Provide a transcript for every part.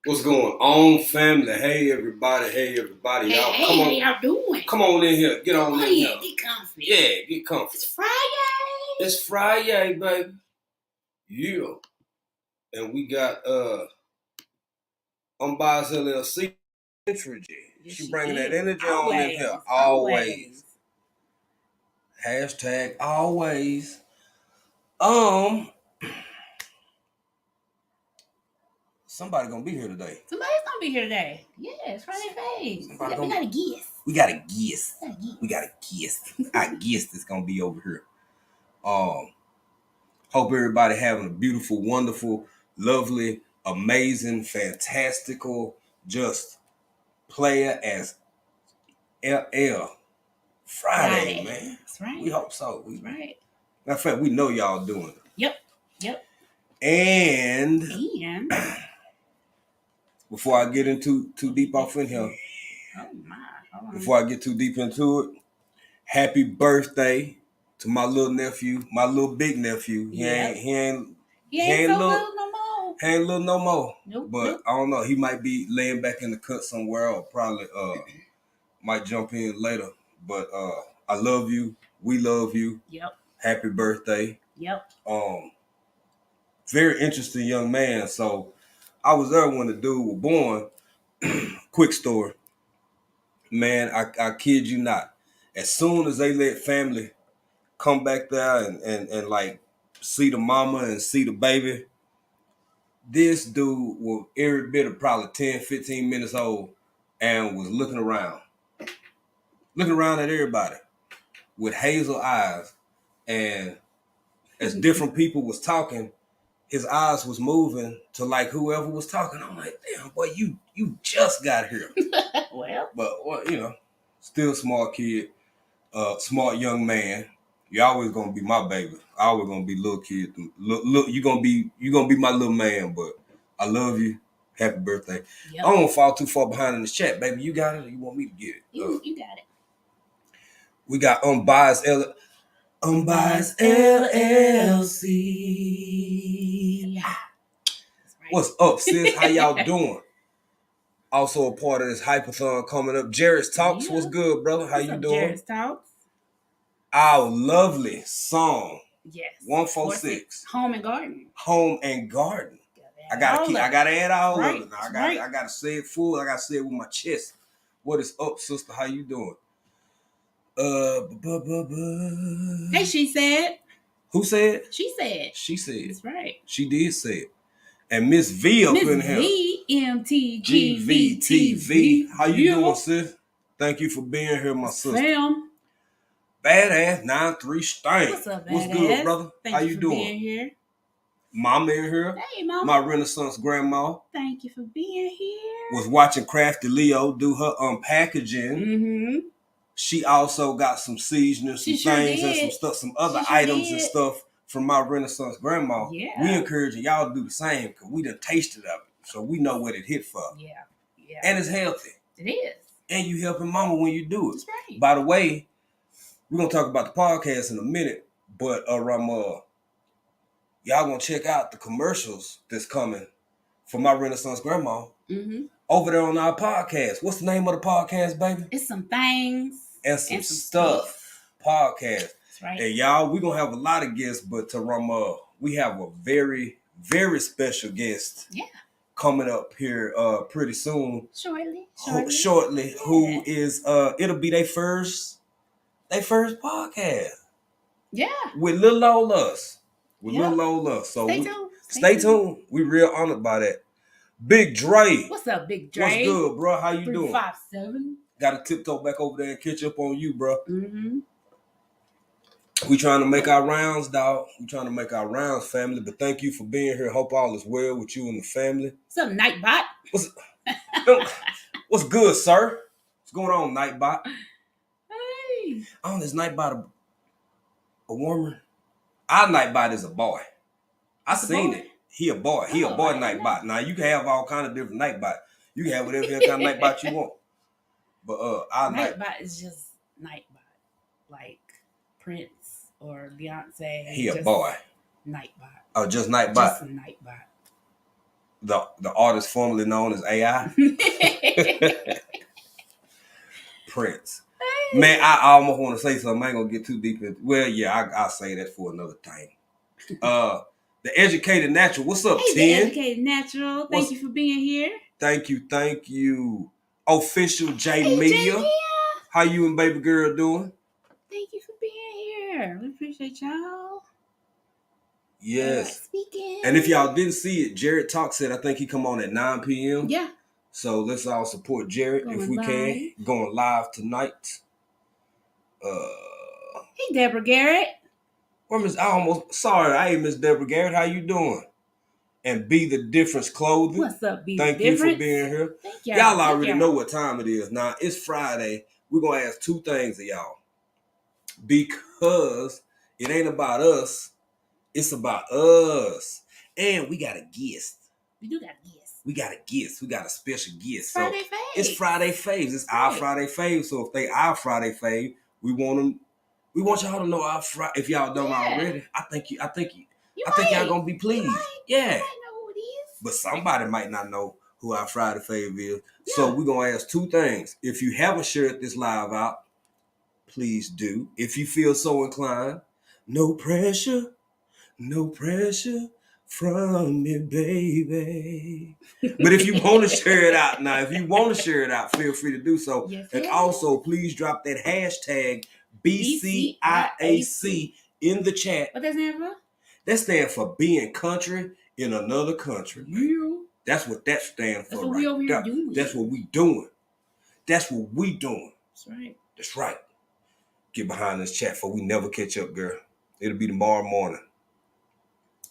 What's going on, family? Hey, everybody. Hey, everybody. Hey, Y'all, hey, come how on. y'all doing? Come on in here. Get on in here. Get comfy. Yeah, get comfy. It's Friday. It's Friday, baby. Yeah. And we got Unbiased LLC energy. Yes, She bringing that is. energy on in here. Always. Hashtag always. Somebody gonna be here today. Somebody's gonna be here today. Yeah, it's Friday Face. We got a guest. We got a guest. Our guest is gonna be over here. Hope everybody having a beautiful, wonderful, lovely, amazing, fantastical, just player as LL Friday, man. That's right. We hope so. That's right. Matter of fact, we know y'all doing it. Yep. And before I get into too deep off in here, before I get too deep into it, happy birthday to my little nephew, my little big nephew. He ain't little no more. But I don't know. He might be laying back in the cut somewhere, or probably might jump in later. But I love you. We love you. Yep. Happy birthday. Yep. Very interesting young man. So I was there when the dude was born. Quick story. Man, I kid you not. As soon as they let family come back there and like see the mama and see the baby, this dude was every bit of probably 10, 15 minutes old and was looking around at everybody with hazel eyes. And as different people was talking, his eyes was moving to like whoever was talking. I'm like, damn, boy, you just got here. But still smart kid, smart young man. You always gonna be my baby. I always gonna be little kid. Look, you gonna be my little man. But I love you. Happy birthday. Yep. I don't want to fall too far behind in the chat, baby. You got it, or you want me to get it? You got it. We got Unbiased LLC. Right. What's up, sis? How y'all doing? Also a part of this hypathon coming up. Jared's Talks. What's good, brother? How you doing? Jared's Talks. Our lovely song. Yes. 146. Home and Garden. Home and Garden. I gotta add all of it. I gotta say it full. I gotta say it with my chest. What is up, sister? How you doing? Hey, she said. Who said? She said. She said. That's right. She did say it. And Miss V up in here. MTGVTV. How you doing, sis? Thank you for being here, my sister. Sam. Badass 93 Stank. What's up, badass? What's good, brother? How you doing? Being here. Mama in here. Hey, Mama. My Renaissance grandma. Thank you for being here. Was watching Crafty Leo do her unpackaging. Mm-hmm. She also got some seasoning, some things, and some stuff, some other items and stuff from my Renaissance grandma. Yeah. We encouraging y'all to do the same because we done tasted of it. So we know what it hit for. Yeah. And it's healthy. It is. And you helping mama when you do it. That's right. By the way, we're going to talk about the podcast in a minute, but y'all going to check out the commercials that's coming for my Renaissance grandma over there on our podcast. What's the name of the podcast, baby? It's Some Things and some stuff podcast. That's right. And y'all, we're going to have a lot of guests, but we have a very, very special guest. Yeah. Coming up here pretty soon. Shortly. Who is it'll be their first podcast. Yeah. With Lil Ol Us. Lil Ol Us. So stay tuned. We real honored by that. Big Dre. What's up, Big Dre? What's good, bro? How you doing? 357. Got to tiptoe back over there and catch up on you, bro. Mm-hmm. We trying to make our rounds, dog. We trying to make our rounds, family. But thank you for being here. Hope all is well with you and the family. What's up, Nightbot? What's good, sir? What's going on, Nightbot? Hey. Oh, is Nightbot a woman? Our Nightbot is a boy. I seen it. He a boy. He a boy Nightbot. Now you can have all kind of different Nightbot. You can have whatever kind of Nightbot you want. But our Nightbot is just Nightbot, like Prince or Beyonce. He a boy. Nightbot. Oh, just Nightbot. Just a Nightbot. the artist formerly known as AI. Prince. Man, I almost want to say something. I ain't gonna get too deep into. Well, yeah, I'll say that for another time. The Educated Natural. What's up, Hey, Ten? the Educated Natural. Thank you for being here. Thank you. Official J Hey, Media. J. How you and baby girl doing? Thank you for being here. We appreciate y'all. Yes. Speaking. And if y'all didn't see it, Jared Talk said I think he come on at 9 p.m. Yeah. So let's all support Jared if we can. Going live tonight. Hey, Deborah Garrett. Or Miss Hey, Miss Deborah Garrett, how you doing? And Be the Difference Clothing. What's up, Be Thank the Difference? you for being here. Thank y'all. Y'all already know what time it is. Now, it's Friday. We're going to ask two things of y'all. Because it ain't about us. It's about us. And we got a guest. We do got a guest. We got a guest. We got a special guest. Friday Faves. It's Friday Faves. It's our Friday Faves. So if they our Friday Fave, we want y'all to know our Friday. If y'all don't already, I think y'all gonna be pleased. Yeah. You might know who it is. But somebody might not know who our Friday Fave is. Yeah. So we're gonna ask two things. If you haven't shared this live out, please do. If you feel so inclined, no pressure from me, baby. But if you want to share it out, feel free to do so. Yes, and also, please drop that hashtag BCIAC in the chat. What that stand for? That stands for being country in another country. Yeah. That's what that stands for. That's what we over here doing. That's what we doing. That's right. That's right. Get behind this chat for we never catch up, girl. It'll be tomorrow morning.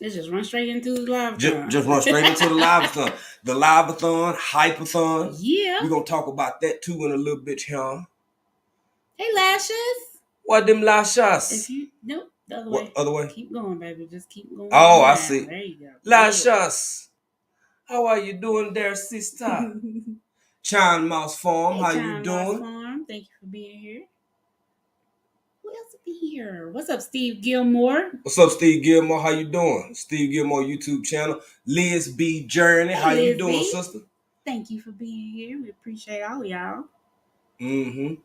Let's just run straight into the live-a-thon. Just run straight into the live-a-thon. The live-a-thon, hype-a-thon. Yeah. We're going to talk about that too in a little bit, huh? Hey, Lashes. What them Lashes? Nope, the other way. Other way? Keep going, baby. Just keep going. Oh, I see. There you go. Lashes. How are you doing there, sister? Chine Mouse Farm, how you doing? Farm. Thank you for being here. Who else be here? What's up, Steve Gilmore? What's up, Steve Gilmore? How you doing? Steve Gilmore YouTube channel. Liz B. Journey. Hey, how you doing, sister? Thank you for being here. We appreciate all y'all. Mm-hmm.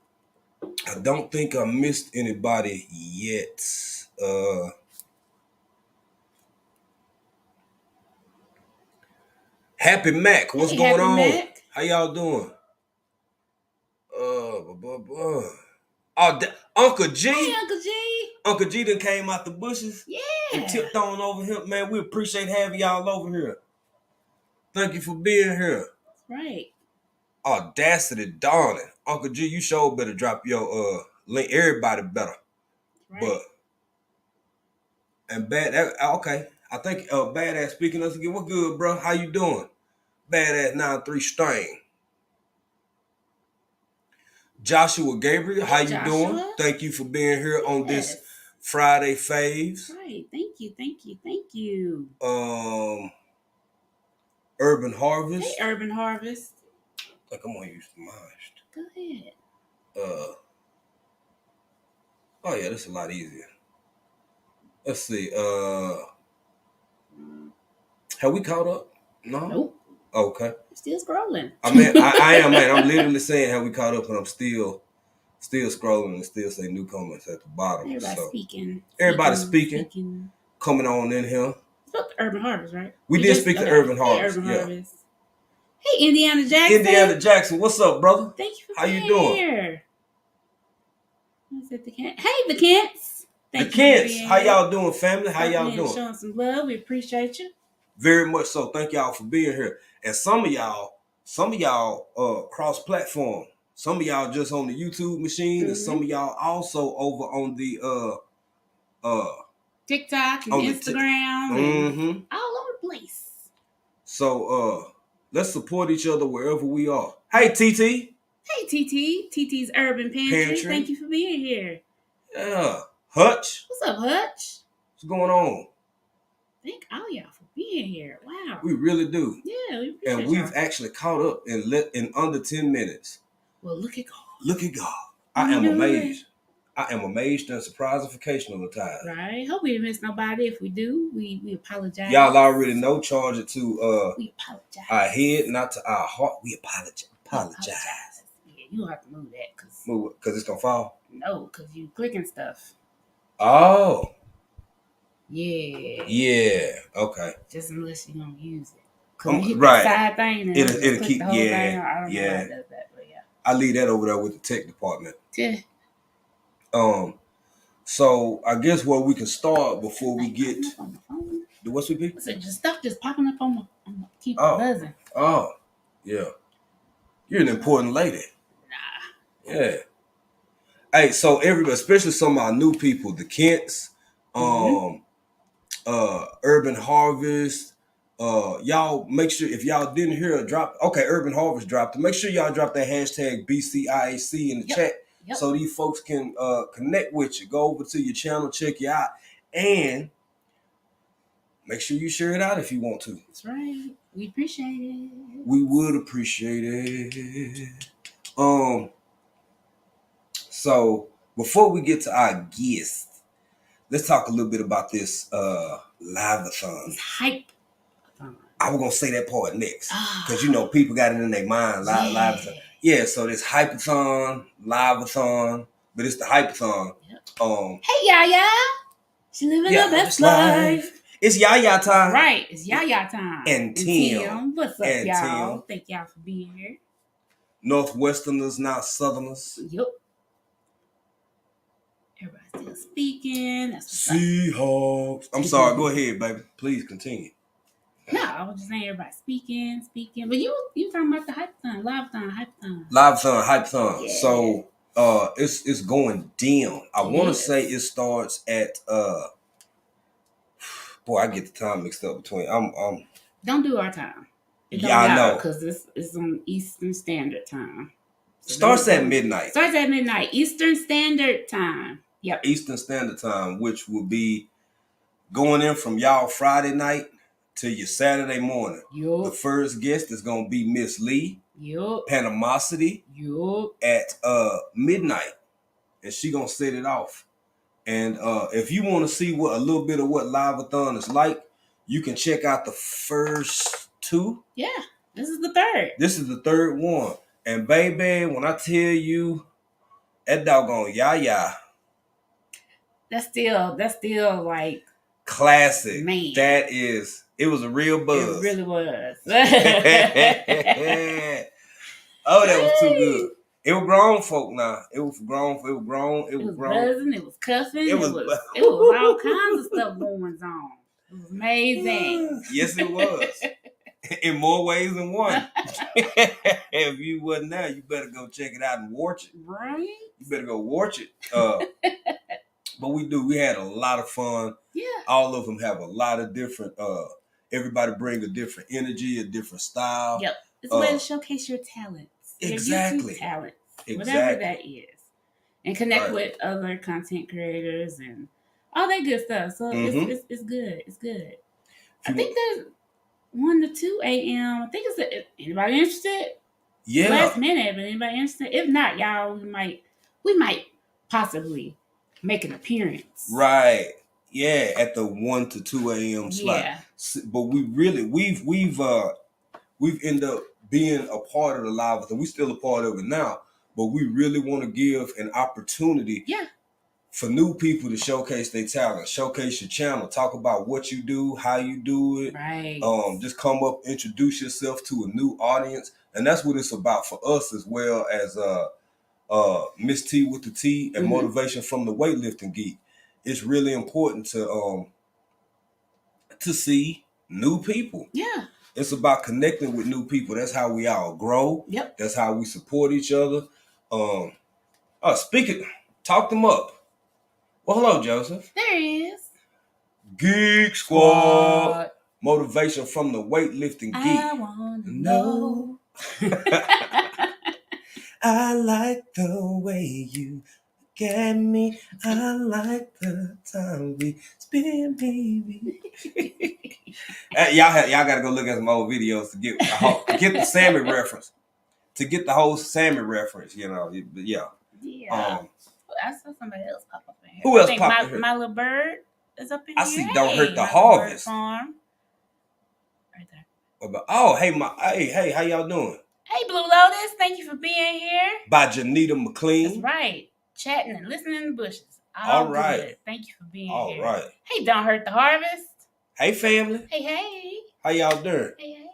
I don't think I missed anybody yet. Happy Mac. What's going on? Mac. How y'all doing? Uncle G. Hey, Uncle G. Uncle G done came out the bushes. Yeah. And tipped on over him. Man, we appreciate having y'all over here. Thank you for being here. That's right. Audacity, darling. Uncle G, you sure better drop your link. Everybody better. Right. But and okay. I think Badass speaking us again. What good, bro? How you doing? Badass 9-3 string. Joshua Gabriel, how you doing? Thank you for being here on this Friday Faves. Right. Thank you. Urban Harvest. Hey, Urban Harvest. I think I'm gonna use the mic. Go ahead. Oh yeah, this is a lot easier. Let's see. Have we caught up? No. Nope. Okay. I'm still scrolling. I mean, I am, man. I'm literally saying have we caught up, and I'm still scrolling and still say new comments at the bottom. Everybody's speaking. Coming on in here. Spoke to Urban Harvest, right? We did speak to Urban Harvest. Hey, Urban Harvest. Hey, Indiana Jackson. What's up, brother? Thank you for being here. How you doing? Here. What's it, the Kent? Hey, the Kents. The Kents. How y'all doing, family? How y'all doing? Showing some love. We appreciate you. Very much so. Thank y'all for being here. And some of y'all cross-platform. Some of y'all just on the YouTube machine, and some of y'all also over on the TikTok and Instagram, and all over the place. So let's support each other wherever we are. Hey, TT. Hey, TT's Urban Pantry. Thank you for being here. Yeah, Hutch. What's up, Hutch? What's going on? Thank all y'all for being here. Wow. We really do. Yeah, we appreciate and we've actually caught up in under 10 minutes. Well, look at God. Look at God. I am amazed. I am amazed and surprised occasional times. Right. Hope we didn't miss nobody. If we do, we apologize. Y'all already know. Charge it to we apologize. our head, not to our heart. We apologize. Yeah, you don't have to move that because it's gonna fall. No, because you clicking stuff. Oh. Yeah. Yeah. Okay. Just unless you don't use it. Right. Side thing. It'll keep. The whole thing. I don't yeah. know how it does that, but yeah. I leave that over there with the tech department. Yeah. So I guess where we can start before we get the what sweet pea? So just stuff just popping up on the keep buzzing. Oh, yeah. You're an important lady. Nah. Yeah. Hey, so everybody, especially some of our new people, the Kents, Urban Harvest. Y'all make sure if y'all didn't hear a drop, okay, Urban Harvest dropped. Make sure y'all drop that hashtag BCIAC in the chat. Yep. So these folks can connect with you. Go over to your channel, check you out, and make sure you share it out if you want to. That's right. We appreciate it. We would appreciate it. So before we get to our guest, let's talk a little bit about this live-a-thon. It's hype. I was gonna say that part next because people got it in their mind. Live-a-thon. Yeah, so this hype-a-thon, live-a-thon, but it's the hype-a-thon. Hey Yaya, she living the best life. It's Yaya time. Right, it's Yaya time. And Tim. What's up, y'all? Thank y'all for being here. Northwesterners, not Southerners. Yep. Everybody's still speaking. Seahawks. I'm sorry. Go ahead, baby. Please continue. No, I was just saying everybody speaking. But you talking about the hype-a-thon, live-a-thon, hype-a-thon. Live-a-thon, hype-a-thon. Yeah. So it's going down. I want to say it starts at boy, I get the time mixed up between Don't do our time. I know because it's on Eastern Standard Time. So starts at midnight. Eastern Standard Time. Yep. Eastern Standard Time, which will be going in from y'all Friday night to your Saturday morning. Yep. The first guest is gonna be Miss Lee. Yep. Panamosity. Yep. At midnight, and she gonna set it off. And if you want to see a little bit of what live-a-thon is like, you can check out the first two. Yeah, this is the third. This is the third one. And baby, when I tell you that doggone Yaya, that's still like classic. Man, it was a real buzz. It really was. Oh, that was too good. It was grown folk now. It was grown. It was buzzing. It was cuffing. It was all kinds of stuff going on. It was amazing. Yes, it was. In more ways than one. If you wasn't there, you better go check it out and watch it. Right. You better go watch it. But we had a lot of fun. Yeah. All of them have a lot of different. Everybody bring a different energy, a different style. Yep. It's a way to showcase your talents. Exactly. Your talents. Whatever that is. And connect with other content creators and all that good stuff. So it's good. It's good. I think there's 1 to 2 a.m. I think anybody interested? Yeah. Last minute, but anybody interested? If not, y'all, we might possibly make an appearance. Right. Yeah, at the 1 to 2 a.m. slot. Yeah. But we've ended up being a part of the live, and we still a part of it now. But we really want to give an opportunity for new people to showcase their talent, showcase your channel, talk about what you do, how you do it. Right. Just come up, introduce yourself to a new audience. And that's what it's about for us, as well as Miss T with the T and Motivation from the Weightlifting Geek. It's really important to see new people. Yeah. It's about connecting with new people. That's how we all grow. Yep. That's how we support each other. Talk them up. Well, hello, Joseph. There he is. Geek Squad. Motivation from the Weightlifting Geek. I want to know. I like the way you look at me. I like the time we spend, baby. Y'all gotta go look at some old videos to get the Sammy reference. To get the whole Sammy reference, Yeah. Yeah. I saw somebody else pop up in here. Who else popped in here? My little bird is up in here. I see Don't Hurt the Harvest. Farm. Right there. Oh, hey, how y'all doing? Hey, Blue Lotus, thank you for being here. By Janita McLean. That's right. Chatting and listening in the bushes. All right. Good. Thank you for being here. All right. Hey, Don't Hurt the Harvest. Hey, family. Hey. How y'all doing? Hey.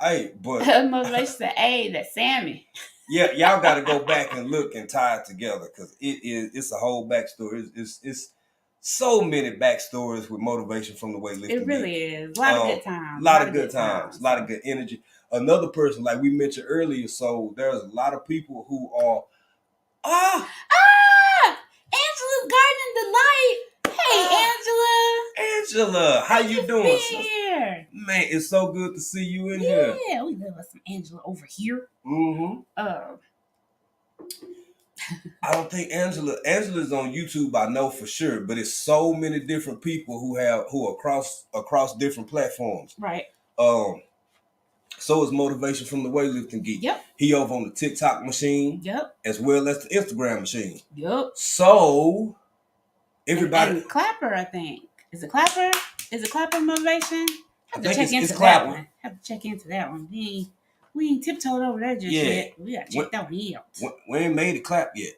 Hey, but motivation said, "Hey, that's Sammy." Yeah, y'all got to go back and look and tie it together because it's a whole backstory. It's so many backstories with motivation from the weightlifting. It really is. A lot of good times. A lot of good times. A lot of good energy. Another person, like we mentioned earlier, so there's a lot of people who are Angela's Garden Delight. Hey, Angela, how you doing? Here. Man, it's so good to see you in here. Yeah, we love us some Angela over here. Mm-hmm. I don't think Angela's on YouTube, I know for sure, but it's so many different people who are across different platforms. Right. So is Motivation from the Weightlifting Geek. Yep. He over on the TikTok machine. Yep. As well as the Instagram machine. Yep. So everybody and Clapper, I think. Is it Clapper? Is it Clapper Motivation? I think it's Clapper. Have to check into that one. We ain't tiptoed over there just yet. We gotta check that one out. We ain't made it clap yet.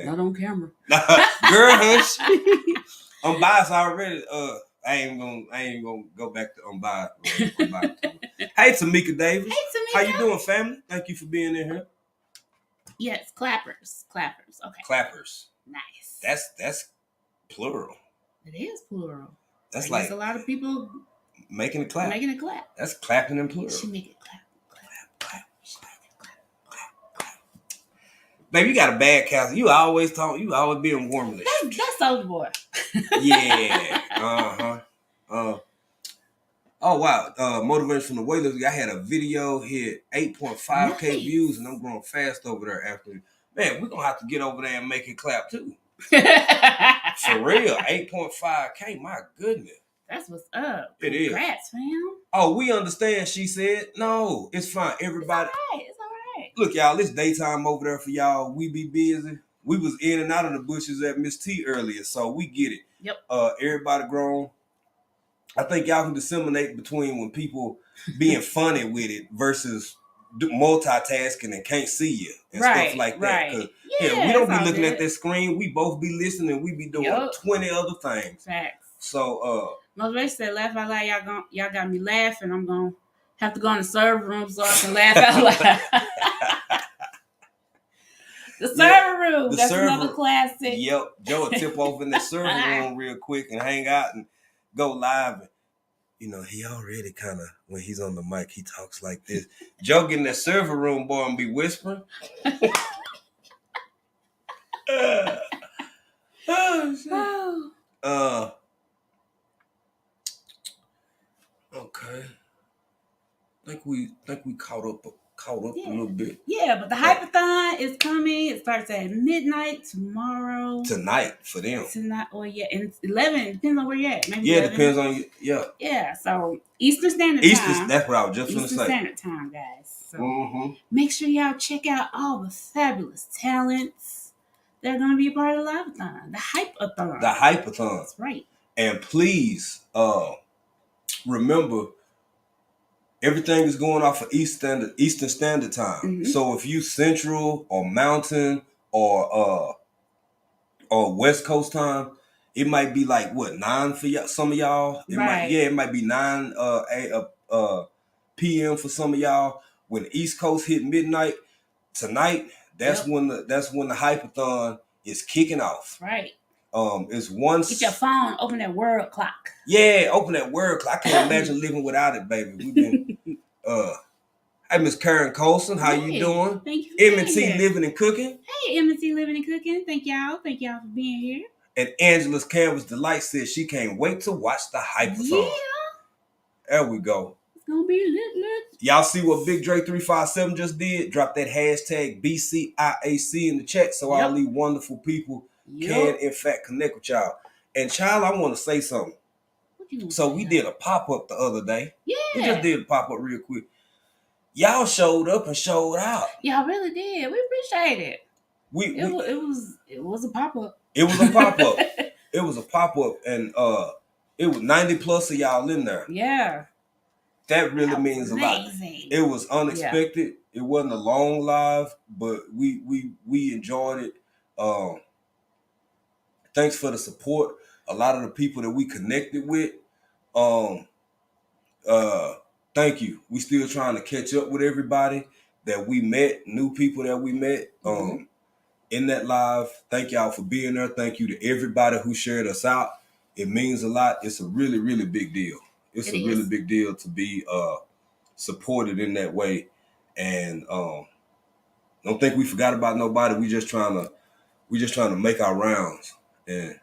Not on camera. Girl, hush. I'm biased already. I ain't gonna go back to unbiased. Hey, Tamika Davis. Hey, Tamika. How you doing, family? Thank you for being in here. Yes, clappers. Okay. Clappers. Nice. That's plural. It is plural. That's like a lot of people making a clap. That's clapping in plural. She make it clap. Baby, you got a bad counselor. You always being warmly. That's Soulja Boy. Yeah. Oh wow. Motivation from the Weightlifting. I had a video hit 8.5K views, and I'm growing fast over there after. Man, we're gonna have to get over there and make it clap too. For real. 8.5K, my goodness. That's what's up. It is. Congrats, fam. Oh, we understand, she said. No, it's fine. Everybody. It's all right. Look, y'all, it's daytime over there for y'all. We be busy. We was in and out of the bushes at Miss T earlier, so we get it. Yep. Everybody grown. I think y'all can disseminate between when people being funny with it versus multitasking and can't see you and stuff like that. Because we don't be looking at that screen. We both be listening. We be doing 20 other things. Facts. So Motivation said, laugh out loud. Y'all got me laughing. I'm gonna have to go in the server room so I can laugh out loud. The server room. That's another classic. Yep. Joe will tip over in the server room real quick and hang out and go live. And, you know, he already kind of, when he's on the mic, he talks like this. Joe get in that server room, boy, and be whispering. Okay. Think we caught up a little bit. Yeah, but the Hypathon is coming. It starts at midnight tomorrow. Tonight for them. Tonight, and it's 11. It depends on where you're at. Maybe 11. It depends on you. Yeah. Yeah. So Eastern Standard Time. That's what I was just going to say. Eastern Standard Time, guys. So make sure y'all check out all the fabulous talents that are going to be a part of the Hypathon. The Hypathon. The Hypathon. That's right. And please, remember. Everything is going off of Eastern Standard Time. Mm-hmm. So if you Central or Mountain or West Coast time, it might be like 9 for some of y'all. It might be 9 p.m. for some of y'all. When the East Coast hit midnight tonight, that's when the Hypathon is kicking off. Right. It's once. Get your phone, open that world clock. Yeah, open that world clock. I can't imagine living without it, baby. We've been hey, Miss Karen Colson, how you doing? Thank you. M&T Living and Cooking. Hey, M&T Living and Cooking. Thank y'all for being here. And Angela's Canvas Delight says she can't wait to watch the Hypathon. Yeah. There we go. It's gonna be lit. Y'all see what Big Dre 357 just did? Drop that hashtag BCIAC in the chat so all these wonderful people can in fact connect with y'all. And child, I want to say something. So we did a pop-up the other day. Yeah. We just did a pop-up real quick. y'all showed up and showed out. Y'all really did. We appreciate it. It was a pop-up. It was a pop-up. It was a pop-up, and it was 90 plus of y'all in there. Yeah. That really means a lot. It was unexpected. Yeah. It wasn't a long live, but we enjoyed it. Thanks for the support. A lot of the people that we connected with, thank you. We still trying to catch up with everybody that we met, new people that we met in that live. Thank y'all for being there. Thank you to everybody who shared us out. It means a lot. It's a really, really big deal. It's a really big deal to be supported in that way. And don't think we forgot about nobody. We just trying to make our rounds. And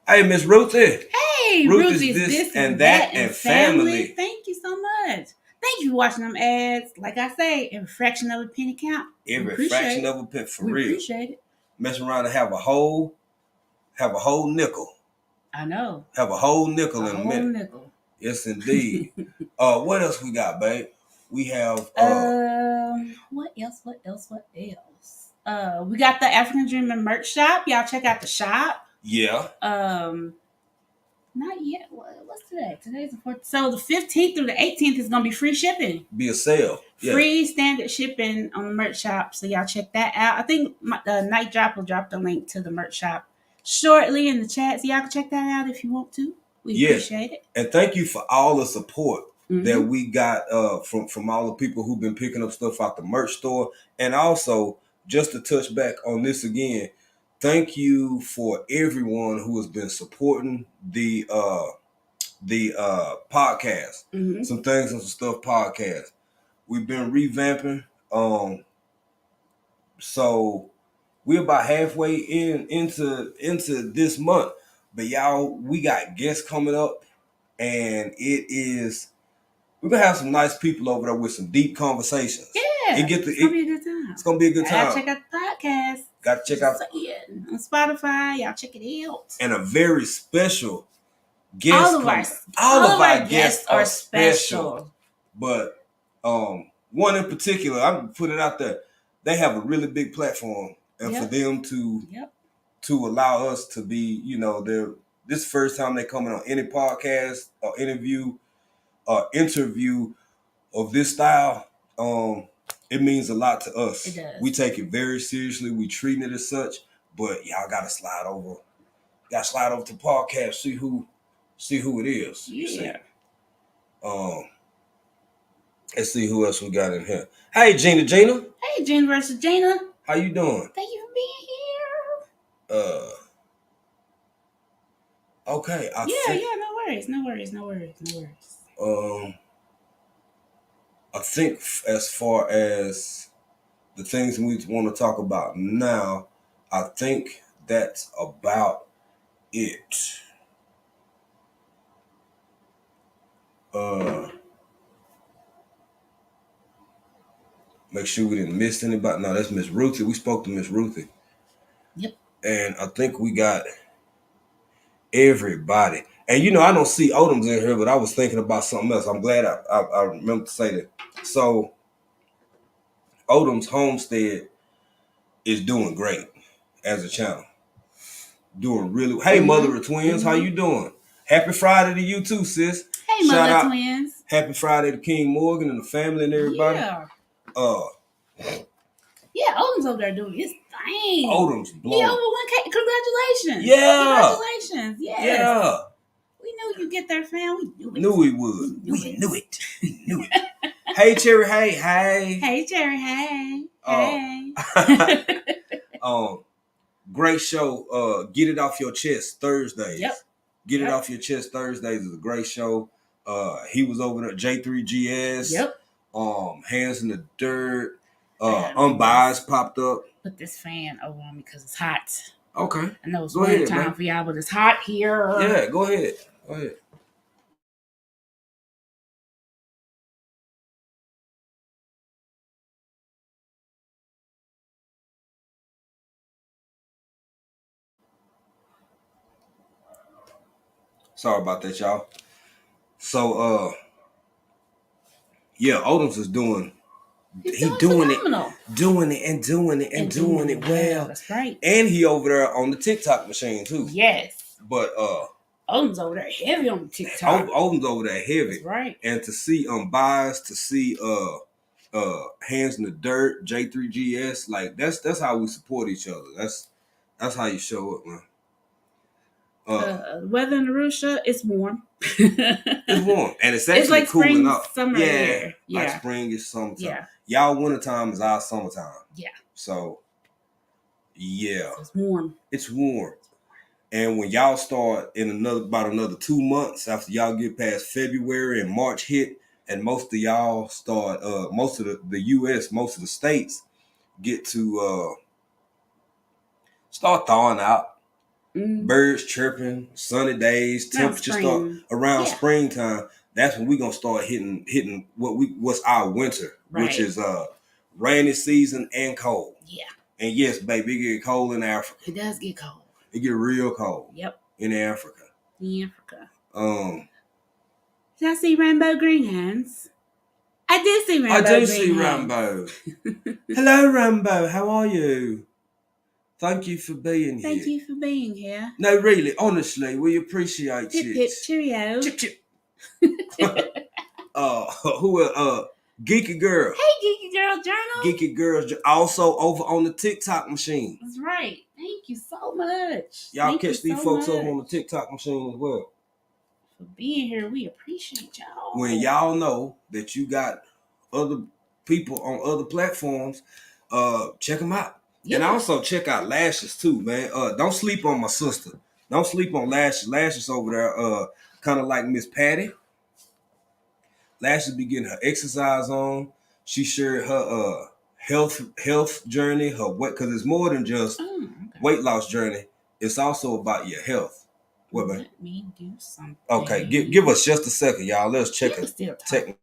hey, Miss Ruthie. Hey, Ruthie's this and that and family. Thank you so much. Thank you for watching them ads. Like I say, every fraction of a penny count. Every fraction of a penny, for real. Appreciate it. Messing around and have a whole nickel. I know. Have a whole nickel in a minute. Nickel. Yes, indeed. What else we got, babe? We have what else? We got the African Dreamer merch shop. Y'all check out the shop. Yeah. Not yet. What's today? Today's the 4th. So the 15th through the 18th is gonna be free shipping. Be a sale. Yeah. Free standard shipping on the merch shop. So y'all check that out. I think Night Drop will drop the link to the merch shop shortly in the chat. So y'all can check that out if you want to. We appreciate it. And thank you for all the support that we got from all the people who've been picking up stuff out the merch store. And also, just to touch back on this again, thank you for everyone who has been supporting the podcast. Some things and some stuff podcast. We've been revamping. So we're about halfway into this month. But y'all, we got guests coming up, and we're gonna have some nice people over there with some deep conversations. Yeah, it's gonna be a good time. It's gonna be a good time. Check out the podcast. Got to check out on Spotify. Y'all check it out. And a very special guest. All of our guests are special. But one in particular, I'm gonna put it out there. They have a really big platform, and for them to allow us to be, this first time they coming on any podcast or interview of this style, it means a lot to us. It does. We take it very seriously. We treat it as such, but y'all gotta slide over to the podcast, see who it is. Yeah. Let's see who else we got in here. Hey, Gina. Hey, Gina versus Gina. How you doing? Thank you for being here. Okay. No worries. I think as far as the things we want to talk about now, I think that's about it. Make sure we didn't miss anybody. No, that's Miss Ruthie. We spoke to Miss Ruthie. Yep. And I think we got everybody. And I don't see Odoms in here, but I was thinking about something else. I'm glad I remember to say that. So Odoms Homestead is doing great as a channel. Doing really. Hey, Mother of Twins, how you doing? Happy Friday to you too, sis. Hey, Mother of Twins. Happy Friday to King Morgan and the family and everybody. Yeah. Odoms over there doing his thing. Odoms blowing. He over 1K. Congratulations. Yeah. Congratulations. Yes. Yeah. We knew you'd get there, fam. We knew it. Knew we would. We knew it. Hey, Cherry. Hey. Hey, Cherry. Hey. Great show. Get It Off Your Chest Thursdays. Yep. Get It Off Your Chest Thursdays is a great show. He was over there. J3GS. Yep. Hands in the Dirt. Unbiased popped up. Put this fan over on me because it's hot. Okay. I know it's winter time for y'all, but it's hot here. Yeah, go ahead. Sorry about that, y'all. So, Odoms is doing He doing it well. That's right. And he over there on the TikTok machine too. Yes. But Oden's over there heavy on the TikTok. Oden's over there heavy. That's right. And to see Unbiased, to see Hands in the Dirt, J3GS, like that's how we support each other. That's how you show up, man. Weather in Arusha, it's warm. It's warm, and it's actually like cooling spring, up. Summer here. Yeah, like spring is summertime. Yeah, y'all wintertime is our summertime. Yeah. So, yeah, so it's warm. It's warm, and when y'all start in about another 2 months after y'all get past February and March hit, and most of y'all start, most of the U.S., most of the states get to start thawing out. Birds chirping, sunny days, temperature start around springtime. That's when we're gonna start hitting what's our winter, which is rainy season and cold. Yeah. And yes, baby, it get cold in Africa. It does get cold. It get real cold. Yep. In Africa. Did I see Rainbow Greenhands? I did see Rainbow. I do see Rambo. Hello, Rambo. How are you? Thank you for being here. Thank you for being here. No, really, honestly, we appreciate it. Pip, cheerio. Chip, chip. Geeky Girl. Hey, Geeky Girl Journal. Geeky Girls, also over on the TikTok machine. That's right. Thank you so much. Y'all catch these folks over on the TikTok machine as well. For being here, we appreciate y'all. When y'all know that you got other people on other platforms, check them out. Yeah. And also check out Lashes too, man. Don't sleep on my sister. Don't sleep on Lashes. Lashes over there, kind of like Miss Patty. Lashes be getting her exercise on. She shared her health journey, her weight, because it's more than just weight loss journey. It's also about your health. What, man? Let me do something. Okay, give us just a second, y'all. Let's check it.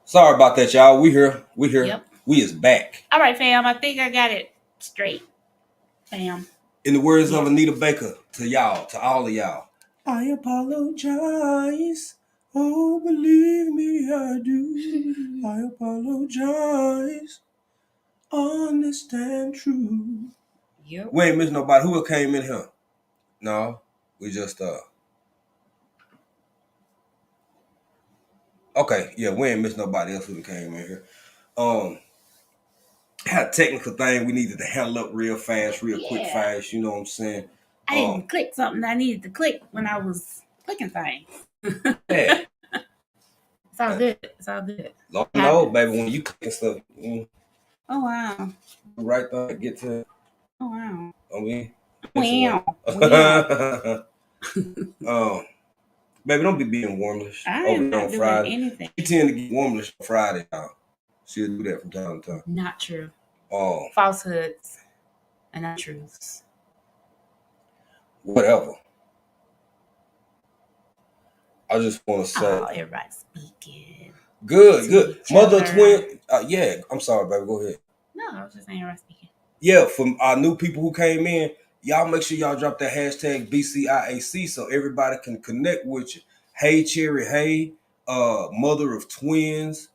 Sorry about that, y'all. We here. Yep. We is back. All right, fam. I think I got it straight, fam. In the words of Anita Baker, to y'all, to all of y'all, I apologize. Oh, believe me, I do. I apologize. Understand true. Yep. We ain't missed nobody. Who came in here? No, we just Okay, yeah, we ain't missed nobody else who came in here. Had a technical thing we needed to handle up real fast, real quick fast. You know what I'm saying? I didn't click something I needed to click when I was clicking things. Yeah. It's all good. It's all good. Lord knows, baby, when you click stuff. Oh, wow. Right there, get to. Oh, wow. I mean. Wow. Baby, don't be being warmlish. I am not doing Friday. Anything. You tend to get warmlish on Friday, y'all. She'll do that from time to time. Not true. Falsehoods and untruths. Whatever. I just want to say. Oh, everybody's speaking. Good. Mother twin. Yeah, I'm sorry, baby. Go ahead. No, I was just saying everybody's speaking. Yeah, from our new people who came in, y'all make sure y'all drop that hashtag BCIAC so everybody can connect with you. Hey, Cherry. Hey, mother of twins.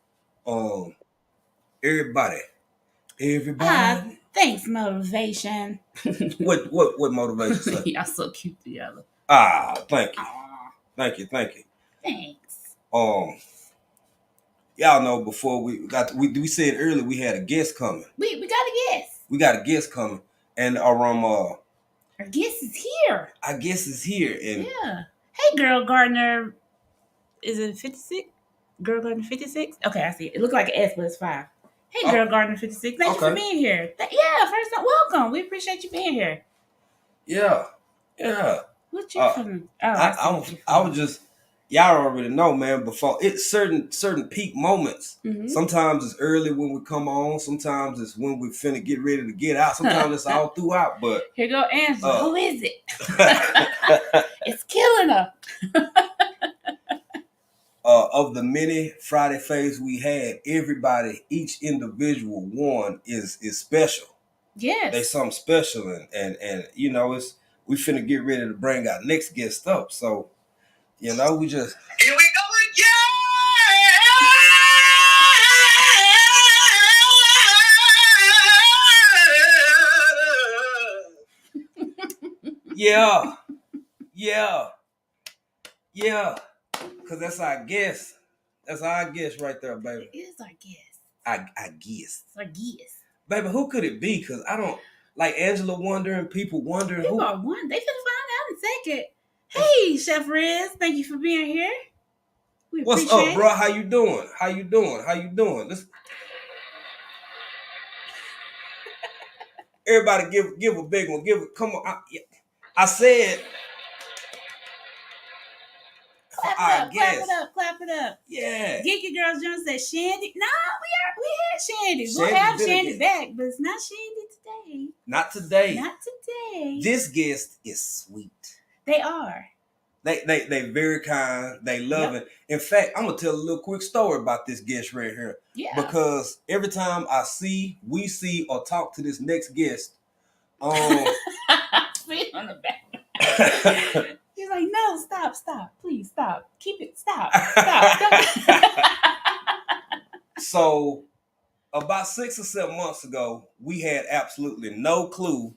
Everybody. Thanks, motivation. What motivation? Y'all so cute together. Thank you. Aww. Thank you. Thanks. Y'all know before we said earlier we had a guest coming. We got a guest. We got a guest coming, and our guest is here. Our guest is here, and yeah. Hey, Girl Gardener. Is it 56? Girl Gardener 56? Okay, I see it. It looks like an S, but it's 5. Hey, Girl Gardener 56. Thank you for being here. First time, welcome. We appreciate you being here. Yeah. What you from? I was just, y'all already know, man. Before it's certain peak moments. Mm-hmm. Sometimes it's early when we come on. Sometimes it's when we finna get ready to get out. Sometimes it's all throughout. But here go Angela. Who is it? It's killing her. Of the many Friday faves we had, each individual one is special. Yes. They something special, and you know, we finna get ready to bring our next guest up. So, you know, we just here we go again. Yeah. Cause that's our guest. That's our guest right there, baby. It is our guest. I guess. It's our guest. Baby, who could it be? Cause I don't like Angela wondering, people wondering. People are wondering. They could find out in a second. Hey, Chef Riz, thank you for being here. What's up, bro? How you doing? Let's everybody give a big one. Come on. I said. Clap it up. Yeah. Geeky Girl Jones said Shandy. No, we had Shandy. We'll have Shandy back, but it's not Shandy today. Not today. Not today. This guest is sweet. They are. They very kind. They love it. In fact, I'm gonna tell a little quick story about this guest right here. Yeah. Because every time we see or talk to this next guest, Spit on the back. He's like, no, stop, please stop, keep it, stop. So, about 6 or 7 months ago, we had absolutely no clue.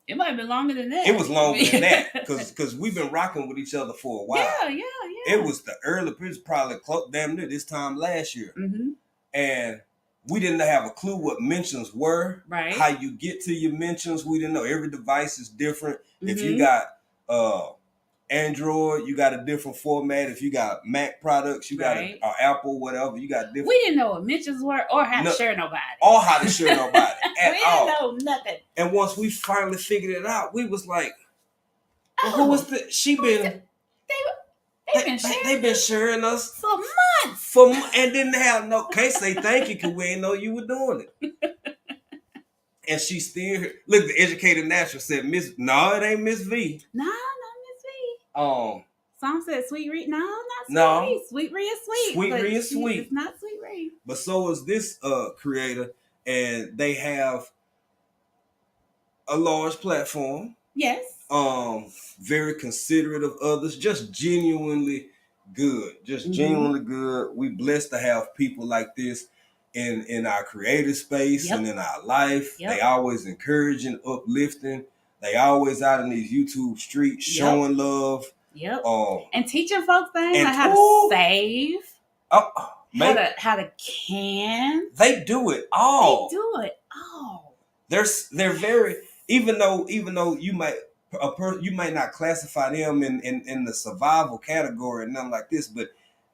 It might have been longer than that. It was longer than that because we've been rocking with each other for a while. Yeah. It was probably damn near this time last year. Mm-hmm. And we didn't have a clue what mentions were. Right. How you get to your mentions, we didn't know. Every device is different. Mm-hmm. If you got Android, you got a different format. If you got Mac products, you got or Apple, whatever, you got different. We didn't know what mentions were or how to share nobody. Or how to share nobody at we all. We didn't know nothing. And once we finally figured it out, we was like, well, who was the? They've been sharing us for months. And didn't have can't say thank you because we ain't know you were doing it. And she still look. The educated natural said, "No, it ain't Miss V. No, not Miss V. Some said Sweet Ree. No, not Sweet Ree. Sweet Ree is sweet. Sweet Ree is sweet. It's not Sweet Ree. But so is this creator, and they have a large platform. Yes. Very considerate of others. Just genuinely good. Genuinely good. We blessed to have people like this in our creative space and in our life. They always encouraging, uplifting. They always out in these YouTube streets showing love. Yep. And teaching folks things like how to save. How to can. They do it all. They're very even though you might not classify them in the survival category and nothing like this, but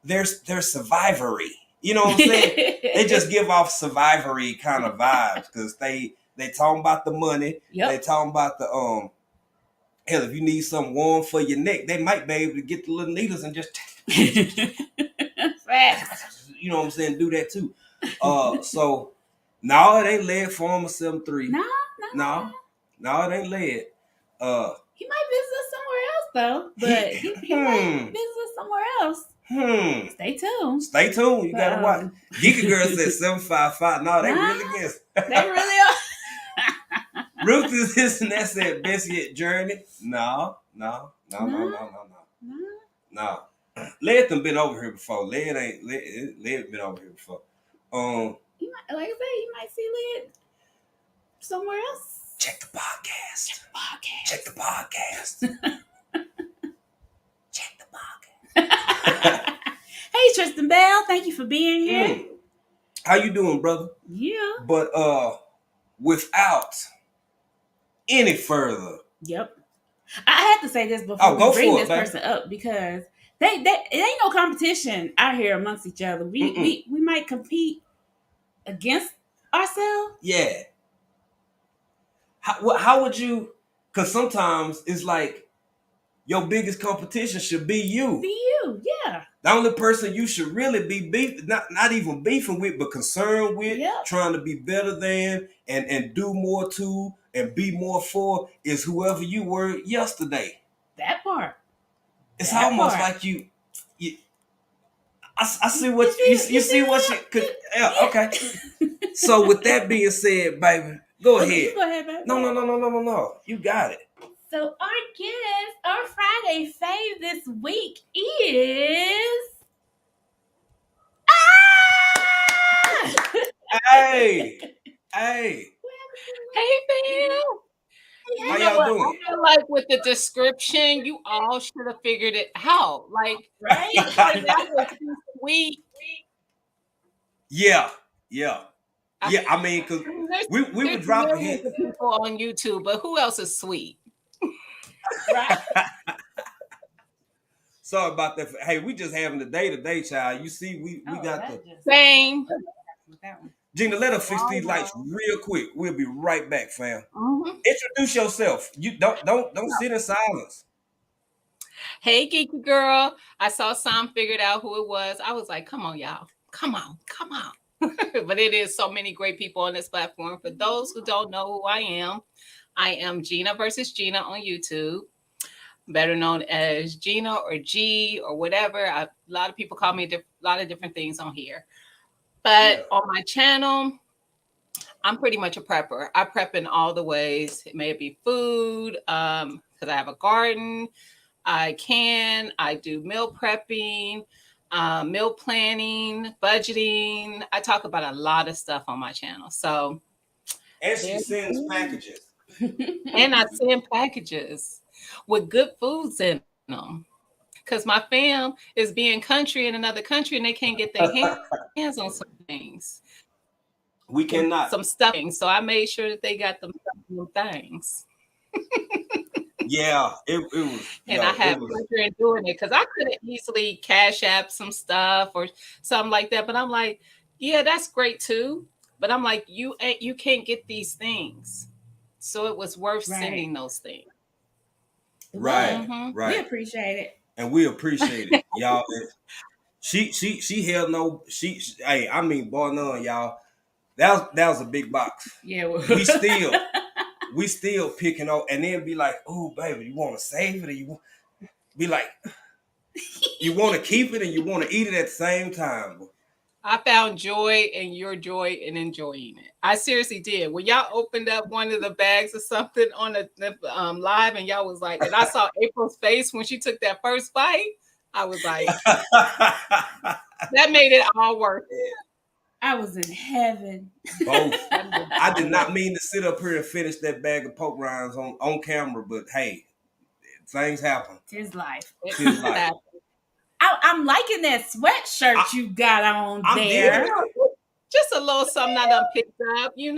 they're survivory. You know what I'm saying? They just give off survivory kind of vibes because they talking about the money. Yep. They talking about the hell, if you need something warm for your neck, they might be able to get the little needles and just you know what I'm saying, do that too. So no, it ain't lead Farmer 73. No, it ain't lead. He might visit us somewhere else though, but he might visit us somewhere else. Stay tuned. You gotta watch. Geeky Girl said 755. No, they really guess. They really are. Ruth is this and that said best yet journey. No. Led them been over here before. Led been over here before. Like I said, you might see Led somewhere else. Check the podcast. Check Check the podcast. the podcast. Check the podcast. Hey, Tristan Bell, thank you for being here. How you doing, brother? Yeah. But without any further. Yep. I had to say this before we bring this person up because it ain't no competition out here amongst each other. We might compete against ourselves. Yeah. How would you? Because sometimes it's like your biggest competition should be you. Be you, yeah. The only person you should really be beefing, not even beefing with, but concerned with, trying to be better than and do more to and be more for is whoever you were yesterday. That part. It's almost like you I see what you see what you could. Yeah, okay. So with that being said, baby, go ahead. Go ahead, baby. No. You got it. So our Friday fave this week is Hey, fam. How y'all doing? I feel like with the description, you all should have figured it out. Like, right? That was sweet. Yeah. I mean, because we were dropping hints. People on YouTube, but who else is sweet? Right. Sorry about that. Hey, we just having the day-to-day, child. You see, we got the same. Gina, let us fix these lights real quick. We'll be right back, fam. Introduce yourself. You don't sit in silence. Hey, geeky girl. I saw Sam figured out who it was. I was like, come on, y'all. Come on. But it is so many great people on this platform. For those who don't know who I am Gina versus Gina on YouTube, better known as Gina or G or whatever. A lot of people call me a lot of different things on here. But on my channel, I'm pretty much a prepper. I prep in all the ways. It may be food, because I have a garden. I do meal prepping, meal planning, budgeting. I talk about a lot of stuff on my channel. So, and she sends packages. And I send packages with good foods in them. Because my fam is being country in another country and they can't get their hands on some things. We cannot. Some stuffing. So I made sure that they got them things. Yeah, it was. And I had pleasure in doing it because I could have easily Cash App some stuff or something like that. But I'm like, yeah, that's great too. But I'm like, you can't get these things. So it was worth sending those things. Right. We appreciate it. And we appreciate it, y'all. She held no. Hey, I mean, bar none, y'all. That was a big box. Yeah, we still picking up, and then be like, "Oh, baby, you want to save it, or you want?" Be like, you want to keep it, and you want to eat it at the same time. I found joy in your joy in enjoying it. I seriously did. When y'all opened up one of the bags or something on the live, and y'all was like, and I saw April's face when she took that first bite. I was like, that made it all worth it. I was in heaven. Both. I did not mean to sit up here and finish that bag of poke rinds on camera, but hey, things happen. Tis life. I'm liking that sweatshirt you got on there. Just a little something I done picked up, just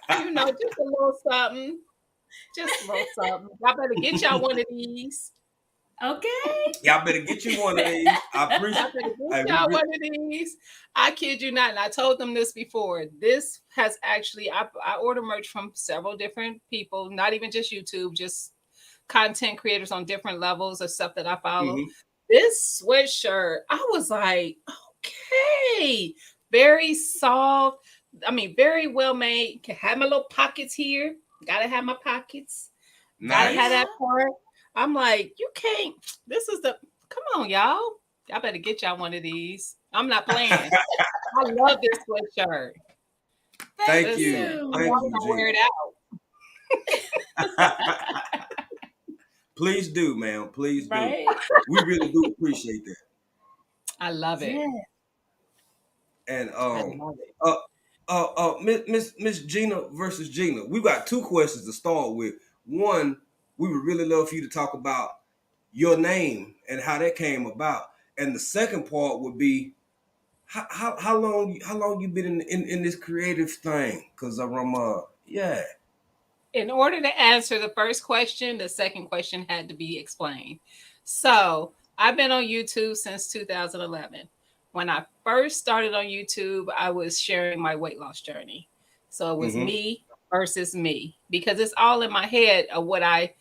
a little something. Just a little something. Y'all better get y'all one of these. Okay. Y'all better get you one of these. I appreciate it. One of these. I kid you not. And I told them this before. This has actually, I order merch from several different people, not even just YouTube, just content creators on different levels of stuff that I follow. This sweatshirt, I was like, okay, very soft. I mean, very well made. Can have my little pockets here. Gotta have my pockets. Nice. Gotta have that part. I'm like, you can't. Come on, y'all. Y'all better get y'all one of these. I'm not playing. I love this sweatshirt. Thank you. I want to wear it out. Please do, man. Please do. Right? We really do appreciate that. I love it. And Miss Gina versus Gina. We got two questions to start with. One, we would really love for you to talk about your name and how that came about. And the second part would be how long you been in this creative thing? Cause I'm yeah. In order to answer the first question, the second question had to be explained. So I've been on YouTube since 2011. When I first started on YouTube, I was sharing my weight loss journey. So it was me versus me because it's all in my head of what I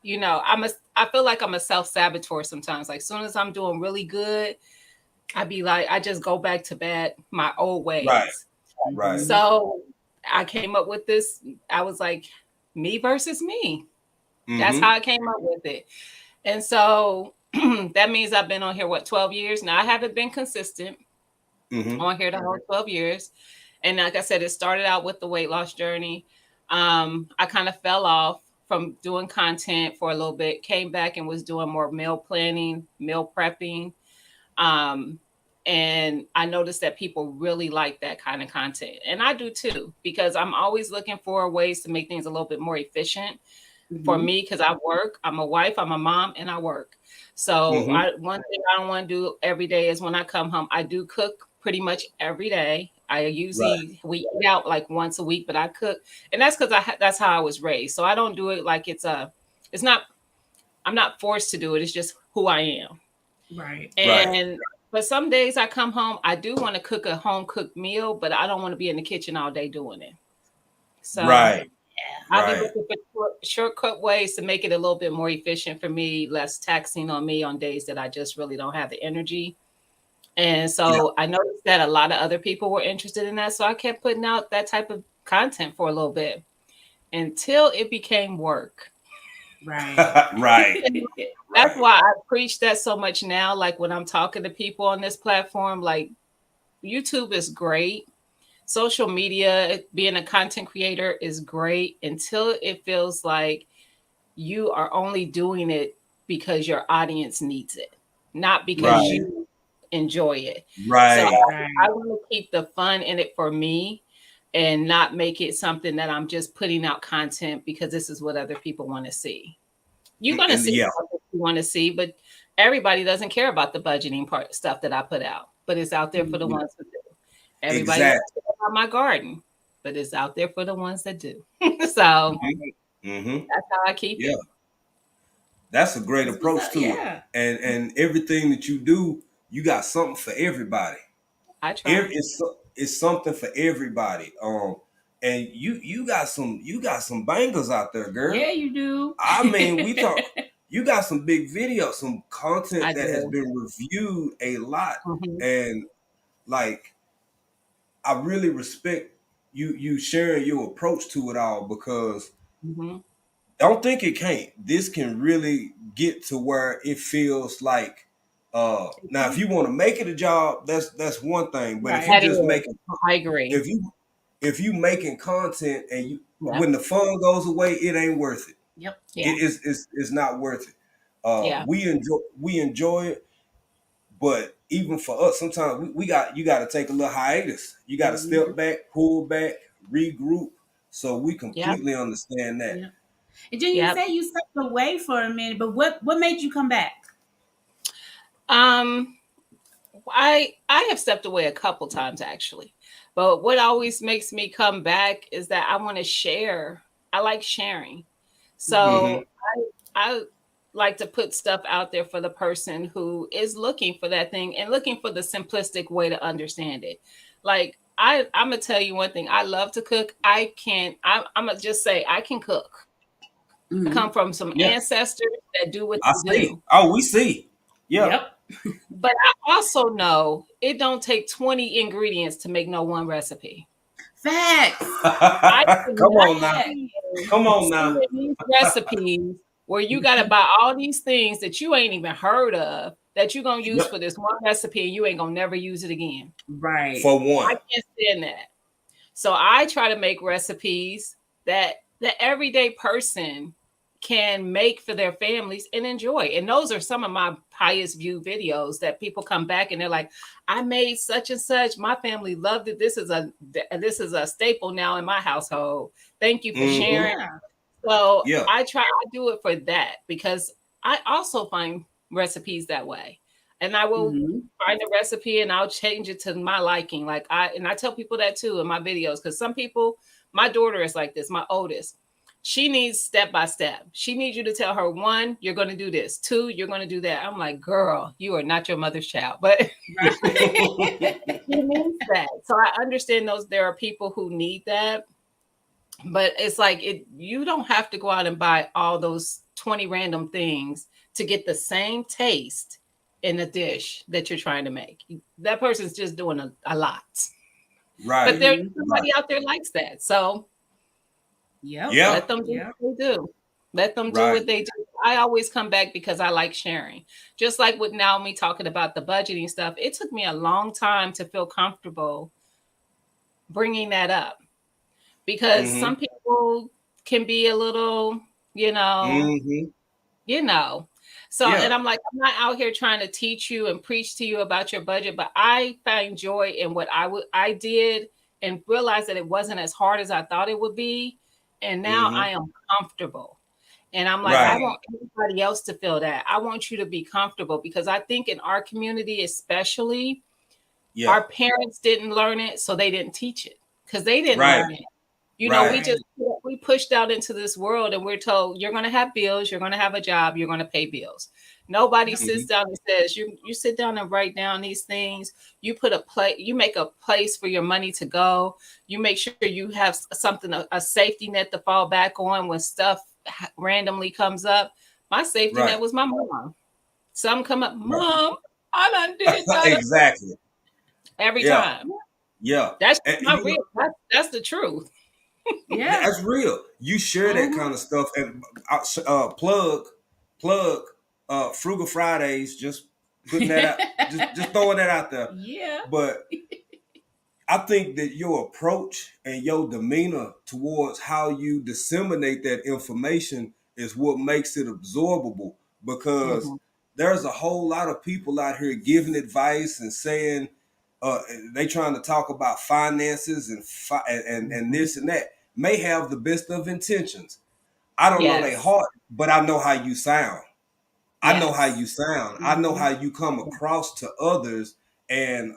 feel like I'm a self-saboteur sometimes. Like soon as I'm doing really good, I'd be like, I just go back to bed my old ways. Right. So I came up with this. I was like, me versus me. That's how I came up with it. And so that means I've been on here, 12 years? Now I haven't been consistent on here the whole 12 years. And like I said, it started out with the weight loss journey. I kind of fell off from doing content for a little bit, came back and was doing more meal planning, meal prepping. And I noticed that people really like that kind of content. And I do too, because I'm always looking for ways to make things a little bit more efficient for me, because I work, I'm a wife, I'm a mom, and I work. So one thing I don't want to do every day is when I come home, I do cook pretty much every day. I usually we eat out like once a week, but I cook, and that's because that's how I was raised. So I don't do it like it's not. I'm not forced to do it. It's just who I am. Right. And but some days I come home, I do want to cook a home cooked meal, but I don't want to be in the kitchen all day doing it. So I'll be looking for shortcut ways to make it a little bit more efficient for me, less taxing on me on days that I just really don't have the energy. And so I noticed that a lot of other people were interested in that. So I kept putting out that type of content for a little bit until it became work. Right. That's why I preach that so much now. Like when I'm talking to people on this platform, like YouTube is great. Social media, being a content creator is great until it feels like you are only doing it because your audience needs it, not because you enjoy it. Right. So I want to keep the fun in it for me and not make it something that I'm just putting out content because this is what other people want to see. You're going to see what you want to see, but everybody doesn't care about the budgeting part stuff that I put out, but it's out there for the ones who do. Everybody doesn't care about my garden, but it's out there for the ones that do. So that's how I keep it. That's a great approach to it. And everything that you do, you got something for everybody. I try. It's something for everybody. And you got some bangers out there, girl. Yeah, you do. I mean, you got some big videos, some content that has been reviewed a lot. And like, I really respect you sharing your approach to it all, because don't think it can't. This can really get to where it feels like now if you want to make it a job, that's one thing. But if you just making, I agree. If you making content and you when the fun goes away, it ain't worth it. Yep. It's not worth it. We enjoy it, but even for us, sometimes you got to take a little hiatus. You got to step back, pull back, regroup. So we completely understand that. Yep. And then you say you stepped away for a minute, but what made you come back? I have stepped away a couple times actually, but what always makes me come back is that I want to share. I like sharing, so I like to put stuff out there for the person who is looking for that thing and looking for the simplistic way to understand it. Like I'm gonna tell you one thing. I love to cook. I'm gonna just say I can cook. I come from some ancestors that do what they do. Oh, we see. Yep. But I also know it don't take 20 ingredients to make no one recipe. Facts. Come on now. These recipes where you got to buy all these things that you ain't even heard of that you're going to use for this one recipe and you ain't going to never use it again. Right. For one. I can't stand that. So I try to make recipes that the everyday person can make for their families and enjoy. And those are some of my highest view videos that people come back and they're like, I made such and such. My family loved it. This is a staple now in my household. Thank you for sharing. Yeah. So I do it for that, because I also find recipes that way. And I will find a recipe and I'll change it to my liking. I tell people that too in my videos, because some people, my daughter is like this, my oldest. She needs step by step. She needs you to tell her, 1, you're going to do this. 2, you're going to do that. I'm like, girl, you are not your mother's child. But she needs that. So I understand there are people who need that. But it's like, you don't have to go out and buy all those 20 random things to get the same taste in a dish that you're trying to make. That person's just doing a lot. Right. But there's somebody out there likes that. So let them do what they do. Let them do what they do. I always come back because I like sharing. Just like with Naomi talking about the budgeting stuff, it took me a long time to feel comfortable bringing that up, because some people can be a little, So, and I'm like, I'm not out here trying to teach you and preach to you about your budget, but I find joy in what I did and realized that it wasn't as hard as I thought it would be. And now I am comfortable. And I'm like, I want everybody else to feel that. I want you to be comfortable, because I think in our community, especially, our parents didn't learn it, so they didn't teach it, because they didn't learn it. We pushed out into this world and we're told, you're going to have bills, you're going to have a job, you're going to pay bills. Nobody sits down and says, you sit down and write down these things. You make a place for your money to go. You make sure you have something, a safety net to fall back on when stuff randomly comes up. My safety net was my mom. Some come up, Mom, I done did that. Exactly. Every time. Yeah. That's the truth. Yeah, that's real. You share that kind of stuff, and plug Frugal Fridays. Just putting that out, just throwing that out there. Yeah. But I think that your approach and your demeanor towards how you disseminate that information is what makes it absorbable, because there's a whole lot of people out here giving advice and saying they trying to talk about finances and this and that. May have the best of intentions. I don't know their heart, but I know how you sound. I know how you sound. I know how you come across to others, and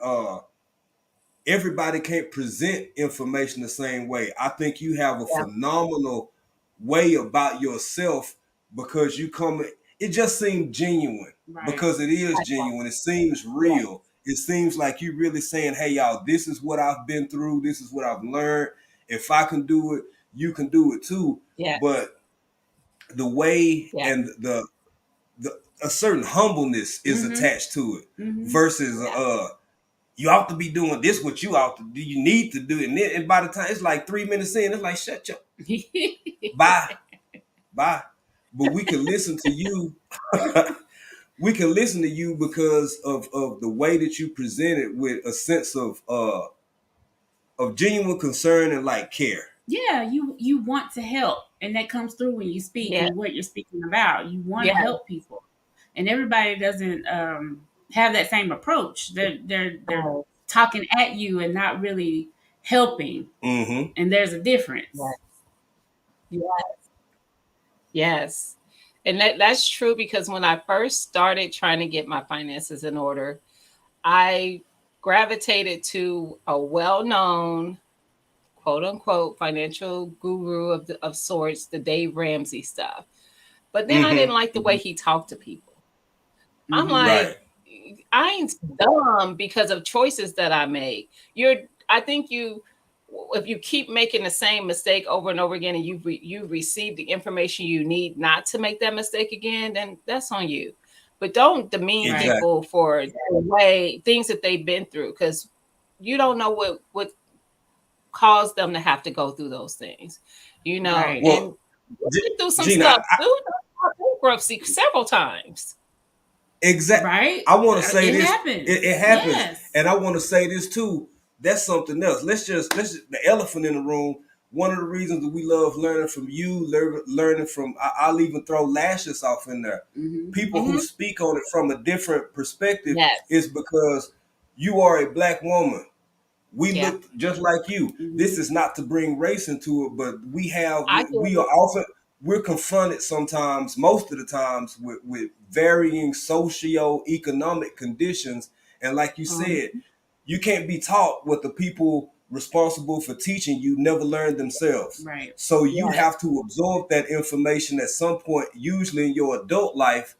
everybody can't present information the same way. I think you have a phenomenal way about yourself, because it just seems genuine, because it is genuine. It seems real. It seems like you really saying, hey, y'all, this is what I've been through. This is what I've learned. If I can do it, you can do it too. Yeah. But the way and a certain humbleness is attached to it, versus you ought to be doing this, what you ought to do, you need to do it. And by the time it's like 3 minutes in, it's like, shut up. Bye. But we can listen to you. We can listen to you because of the way that you present it, with a sense of genuine concern and like care. Yeah, you want to help, and that comes through when you speak and what you're speaking about. You want to help people, and everybody doesn't have that same approach. They're talking at you and not really helping, and there's a difference. Yes. And that's true, because when I first started trying to get my finances in order, I gravitated to a well-known, quote unquote, financial guru of sorts, the Dave Ramsey stuff. But then I didn't like the way he talked to people. I'm like, I ain't dumb because of choices that I make. I think if you keep making the same mistake over and over again, and you receive the information you need not to make that mistake again, then that's on you. But don't demean people for the things that they've been through, because you don't know what caused them to have to go through those things. Well, and been through some stuff. Bankruptcy several times. Exactly. Right. I want to say it this. Happens. It happens, and I want to say this too. That's something else. Let's just the elephant in the room. one of the reasons that we love learning from you, learning from, I'll even throw Lashes off in there. People who speak on it from a different perspective is because you are a Black woman. We look just like you. This is not to bring race into it, but we're confronted sometimes, most of the times, with varying socio-economic conditions. And like you said, you can't be taught what the people responsible for teaching you never learned themselves. Right. So you have to absorb that information at some point, usually in your adult life.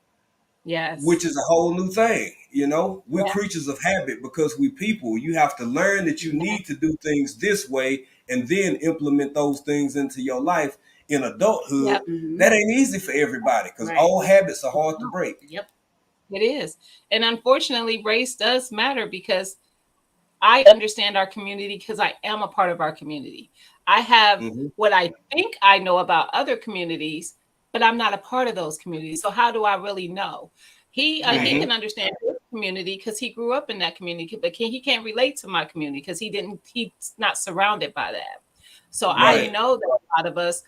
Yes. Which is a whole new thing. You know, we're creatures of habit because we people. You have to learn that you need to do things this way and then implement those things into your life in adulthood. That ain't easy for everybody because old habits are hard to break. Yep. It is. And unfortunately, race does matter because I understand our community because I am a part of our community. I have what I think I know about other communities, but I'm not a part of those communities. So how do I really know? He can understand his community because he grew up in that community, but he can't relate to my community because he's not surrounded by that. So I know that a lot of us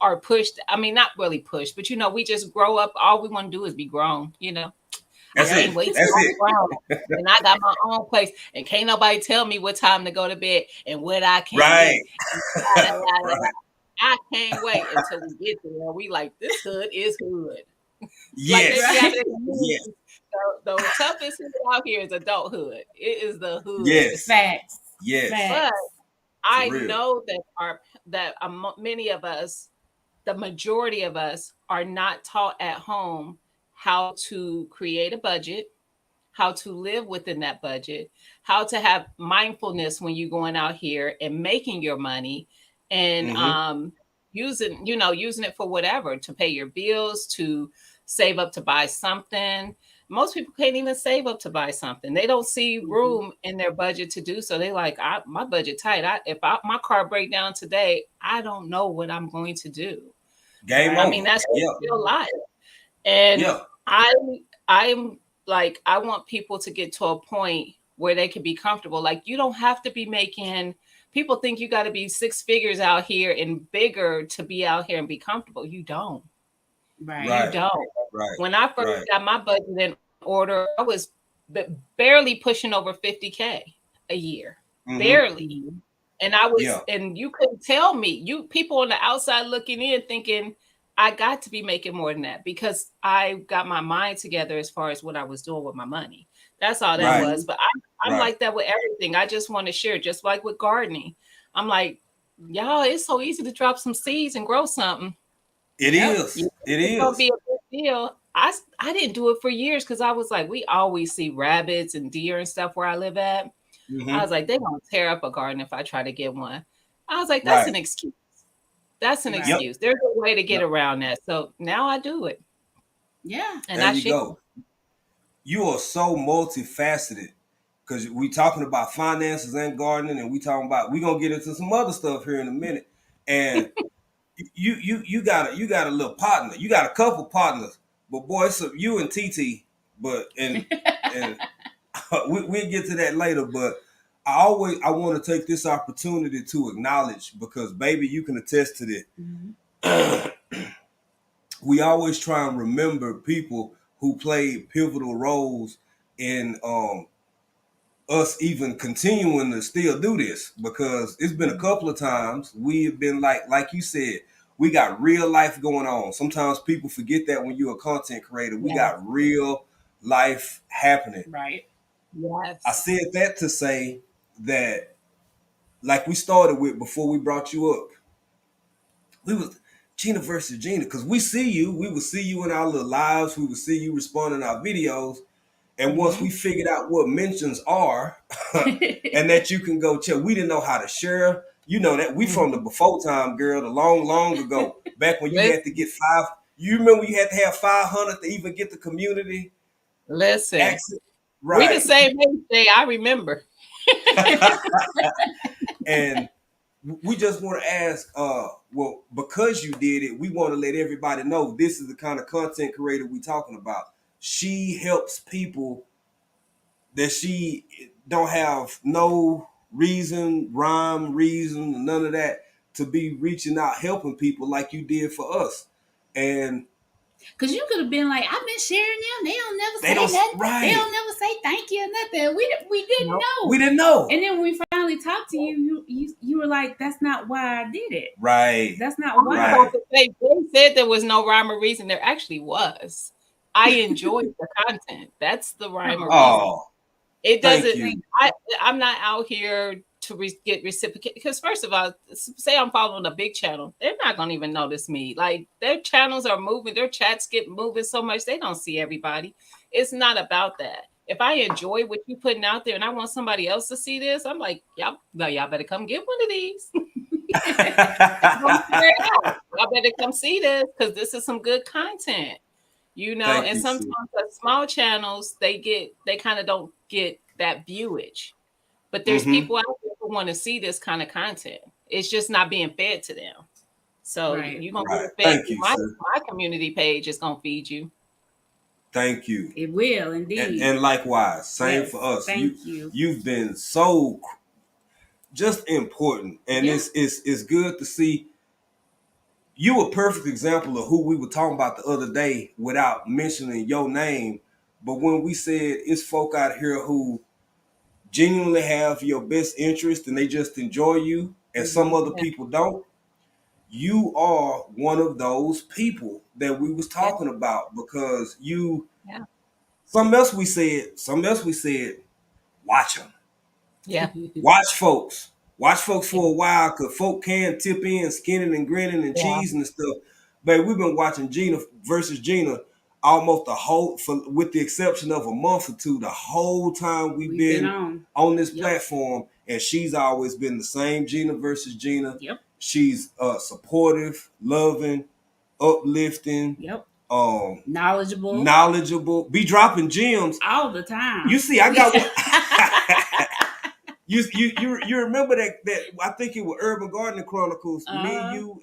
are pushed. I mean, not really pushed, but we just grow up. All we want to do is be grown, That's it. And I got my own place, and can't nobody tell me what time to go to bed and what I can eat. I can't wait until we get there. We like, this hood is hood. Yes. The toughest hood out here is adulthood. It is the hood. Yes. Facts. Yes. But I know that many of us, the majority of us, are not taught at home how to create a budget, how to live within that budget, how to have mindfulness when you're going out here and making your money and using it for whatever, to pay your bills, to save up to buy something. Most people can't even save up to buy something. They don't see room in their budget to do so. They like, my budget tight. If my car break down today, I don't know what I'm going to do. Game over. I mean, that's real life. And I'm like, I want people to get to a point where they can be comfortable. Like, you don't have to be making, people think you got to be 6 figures out here and bigger to be out here and be comfortable. You don't. Right. You don't. Right. When I first got my budget in order, I was barely pushing over 50K a year. Barely. And I was, and you couldn't tell me, people on the outside looking in thinking, I got to be making more than that because I got my mind together as far as what I was doing with my money. That's all that was. But I'm like that with everything. I just want to share, just like with gardening. I'm like, y'all, it's so easy to drop some seeds and grow something. It is. It is. It's gonna be a big deal. I didn't do it for years because I was like, we always see rabbits and deer and stuff where I live at. I was like, they're gonna tear up a garden if I try to get one. I was like, that's an excuse. That's an excuse. There's a way to get around that. So now I do it. Yeah. And there you go. You are so multifaceted because we talking about finances and gardening, and we're gonna get into some other stuff here in a minute. And you got a little partner. You got a couple partners, but boy, it's you and TT. But and we'll get to that later. But I want to take this opportunity to acknowledge, because baby, you can attest to this. We always try and remember people who played pivotal roles in us even continuing to still do this, because it's been a couple of times we've been like you said, we got real life going on. Sometimes people forget that when you're a content creator, we got real life happening. Right. Yes. I said that to say that, like we started with before we brought you up, we was Gina versus Gina, because we would see you in our little lives, we would see you responding to our videos. And once we figured out what mentions are, and that you can go check, we didn't know how to share. You know that we from the before time, girl, the long ago, back when you had to get 5. You remember you had to have 500 to even get the community. Listen, access. Right. We the same day. I remember. And we just want to ask, well, because you did it, we want to let everybody know this is the kind of content creator we talking about. She helps people that she don't have no reason, none of that, to be reaching out, helping people like you did for us. And because you could have been like, I've been sharing them. They don't never say nothing. Right. They don't never say thank you or nothing. We didn't know. We didn't know. And then when we finally talked to you, you were like, that's not why I did it. Right. That's not why. Right. They said there was no rhyme or reason. There actually was. I enjoyed the content. That's the rhyme or reason. It doesn't. I'm not out here to get reciprocate, because first of all, say I'm following a big channel, they're not gonna even notice me. Like, their channels are moving, their chats get moving so much, they don't see everybody. It's not about that. If I enjoy what you're putting out there and I want somebody else to see this, I'm like, y'all better come get one of these. Y'all better come see this, because this is some good content. And sometimes the small channels, they kind of don't get that viewage. But there's people out there who want to see this kind of content. It's just not being fed to them. So you're going to get fed. My community page is going to feed you. Thank you. It will, indeed. And likewise, same for us. Thank you. You've been so just important. And it's good to see. You a perfect example of who we were talking about the other day without mentioning your name. But when we said it's folk out here who genuinely have your best interest and they just enjoy you, and some other people don't, you are one of those people that we was talking about, because you something else we said, watch them. Yeah. Watch folks for a while, because folk can tip in skinning and grinning and cheesing and stuff. But we've been watching Gina versus Gina almost with the exception of a month or two, the whole time we've been on this platform, and she's always been the same Gina versus Gina. Yep. She's supportive, loving, uplifting. Yep. Knowledgeable. Be dropping gems all the time. You see, I got one. You remember that I think it was Urban Gardening Chronicles. Me, you,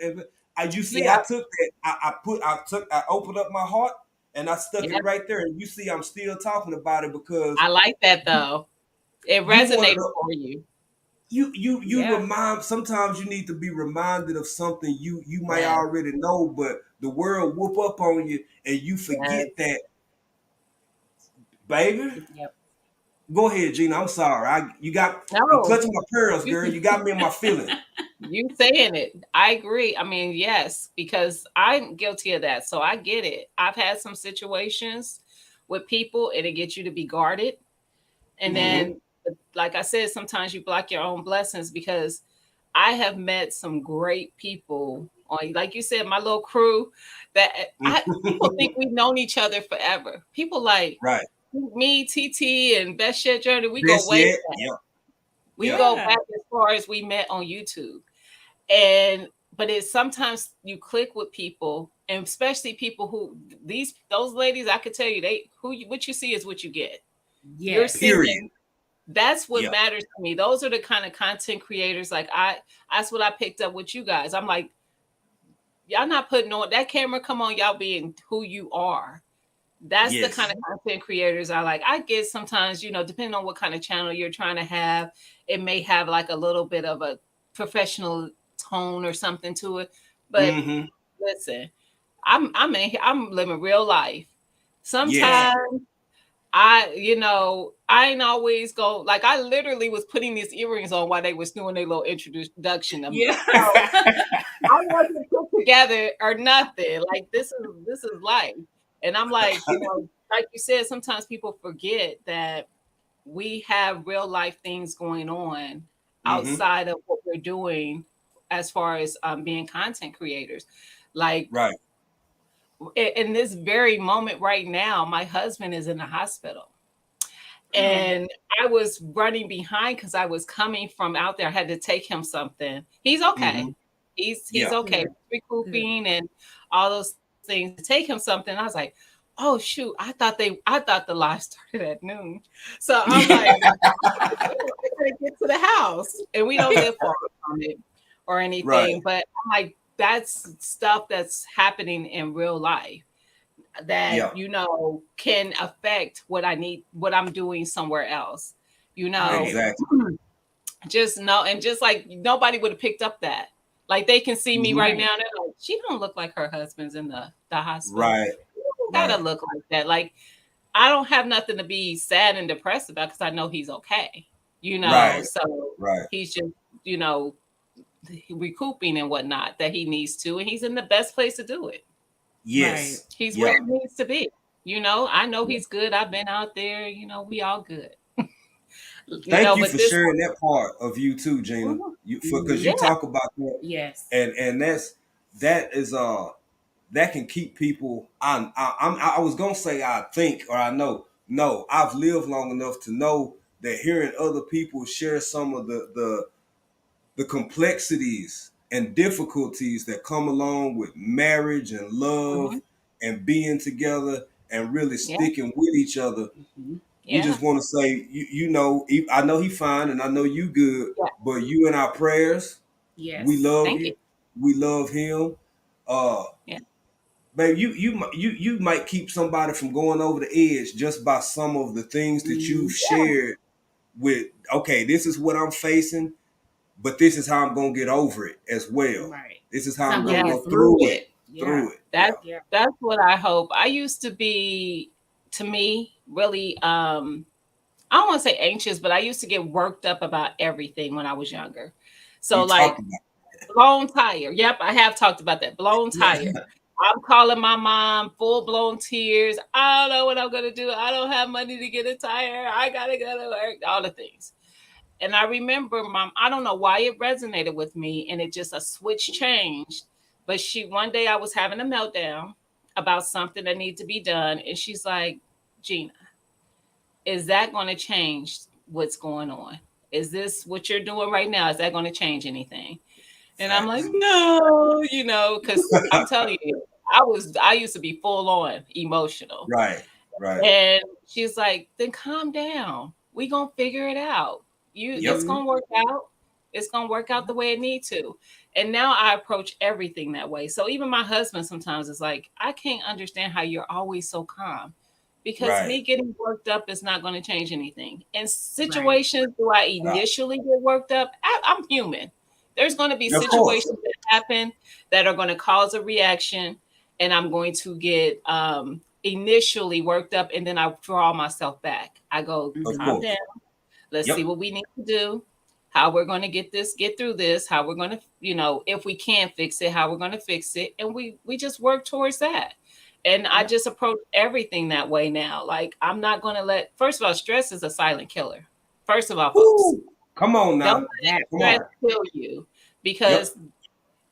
and you see, I took that. I opened up my heart and I stuck it right there. And you see, I'm still talking about it because I like that though. It resonated for you. You remind. Sometimes you need to be reminded of something you might already know, but the world whoop up on you and you forget that, baby. Yep. Go ahead, Gina. I'm sorry. I'm clutching my pearls, girl. You got me in my feelings. You saying it. I agree. I mean, yes, because I'm guilty of that. So I get it. I've had some situations with people and it gets you to be guarded. And then, like I said, sometimes you block your own blessings, because I have met some great people on, like you said, my little crew that people think we've known each other forever. People like, me, TT, and Best Yet Journey, we go way back. We go back as far as we met on YouTube. But it's sometimes you click with people, and especially people who those ladies, I could tell you, what you see is what you get. Yes. Period. That's what matters to me. Those are the kind of content creators. Like that's what I picked up with you guys. I'm like, y'all not putting on that camera. Come on, y'all being who you are. That's the kind of content creators I like. I get sometimes, depending on what kind of channel you're trying to have, it may have like a little bit of a professional tone or something to it. But listen, I'm living real life. Sometimes I ain't always go, like, I literally was putting these earrings on while they was doing their little introduction of me. So, I wasn't put together or nothing. Like, this is life. And I'm like, like you said, sometimes people forget that we have real life things going on outside of what we're doing as far as being content creators. Like, in this very moment right now, my husband is in the hospital. And I was running behind because I was coming from out there. I had to take him something. He's okay. He's okay. Recouping and all those things, to take him something. I was like, oh shoot, I thought the live started at noon. So I'm like, I gotta get to the house. And we don't live far from it or anything. But I'm like, that's stuff that's happening in real life that can affect what I'm doing somewhere else. Exactly. Just know, and just like nobody would have picked up that. Like they can see me right now, and they're like, she don't look like her husband's in the hospital. Right. You gotta look like that. Like I don't have nothing to be sad and depressed about because I know he's okay. You know, Right. so he's just, you know, recouping and whatnot that he needs to, and he's in the best place to do it. Yes. Right. He's where he needs to be. You know, I know he's good. I've been out there, you know, we all good. Thank you for sharing that part of you too, Gina. Because you talk about that. Yes. And that can keep people. I was gonna say I think or I know. No, I've lived long enough to know that hearing other people share some of the complexities and difficulties that come along with marriage and love and being together and really sticking with each other. We just want to say, you know, I know he's fine and I know you good, but you in our prayers. Yes. We love you. We love him. Baby, you might keep somebody from going over the edge just by some of the things that you've shared with, okay, this is what I'm facing, but this is how I'm going to get over it as well. Right. This is how I'm going to go through it. That's what I hope. I used to be, to me, really, I don't want to say anxious, but I used to get worked up about everything when I was younger. So like blown tire. Yep, I have talked about that. Blown tire. I'm calling my mom, full blown tears. I don't know what I'm going to do. I don't have money to get a tire. I got to go to work. All the things. And I remember, Mom, I don't know why it resonated with me, and it just a switch changed. But one day I was having a meltdown about something that needed to be done. And she's like, Gina, is that going to change what's going on? Is this what you're doing right now? Is that going to change anything? And I'm like, no, you know, because I'm telling you, I used to be full on emotional. Right. And she's like, then calm down. We going to figure it out. It's going to work out. It's going to work out the way it needs to. And now I approach everything that way. So even my husband sometimes is like, I can't understand how you're always so calm, because me getting worked up is not going to change anything. In situations do I initially get worked up? I'm human. There's going to be situations that happen that are going to cause a reaction, and I'm going to get initially worked up, and then I draw myself back. I go, calm down. Let's see what we need to do, how we're going to get through this, how we're going to, you know, if we can't fix it, how we're going to fix it. And we just work towards that. And I just approach everything that way now. Like, I'm not going to first of all, stress is a silent killer. First of all, folks, come on now. Don't let stress kill you, because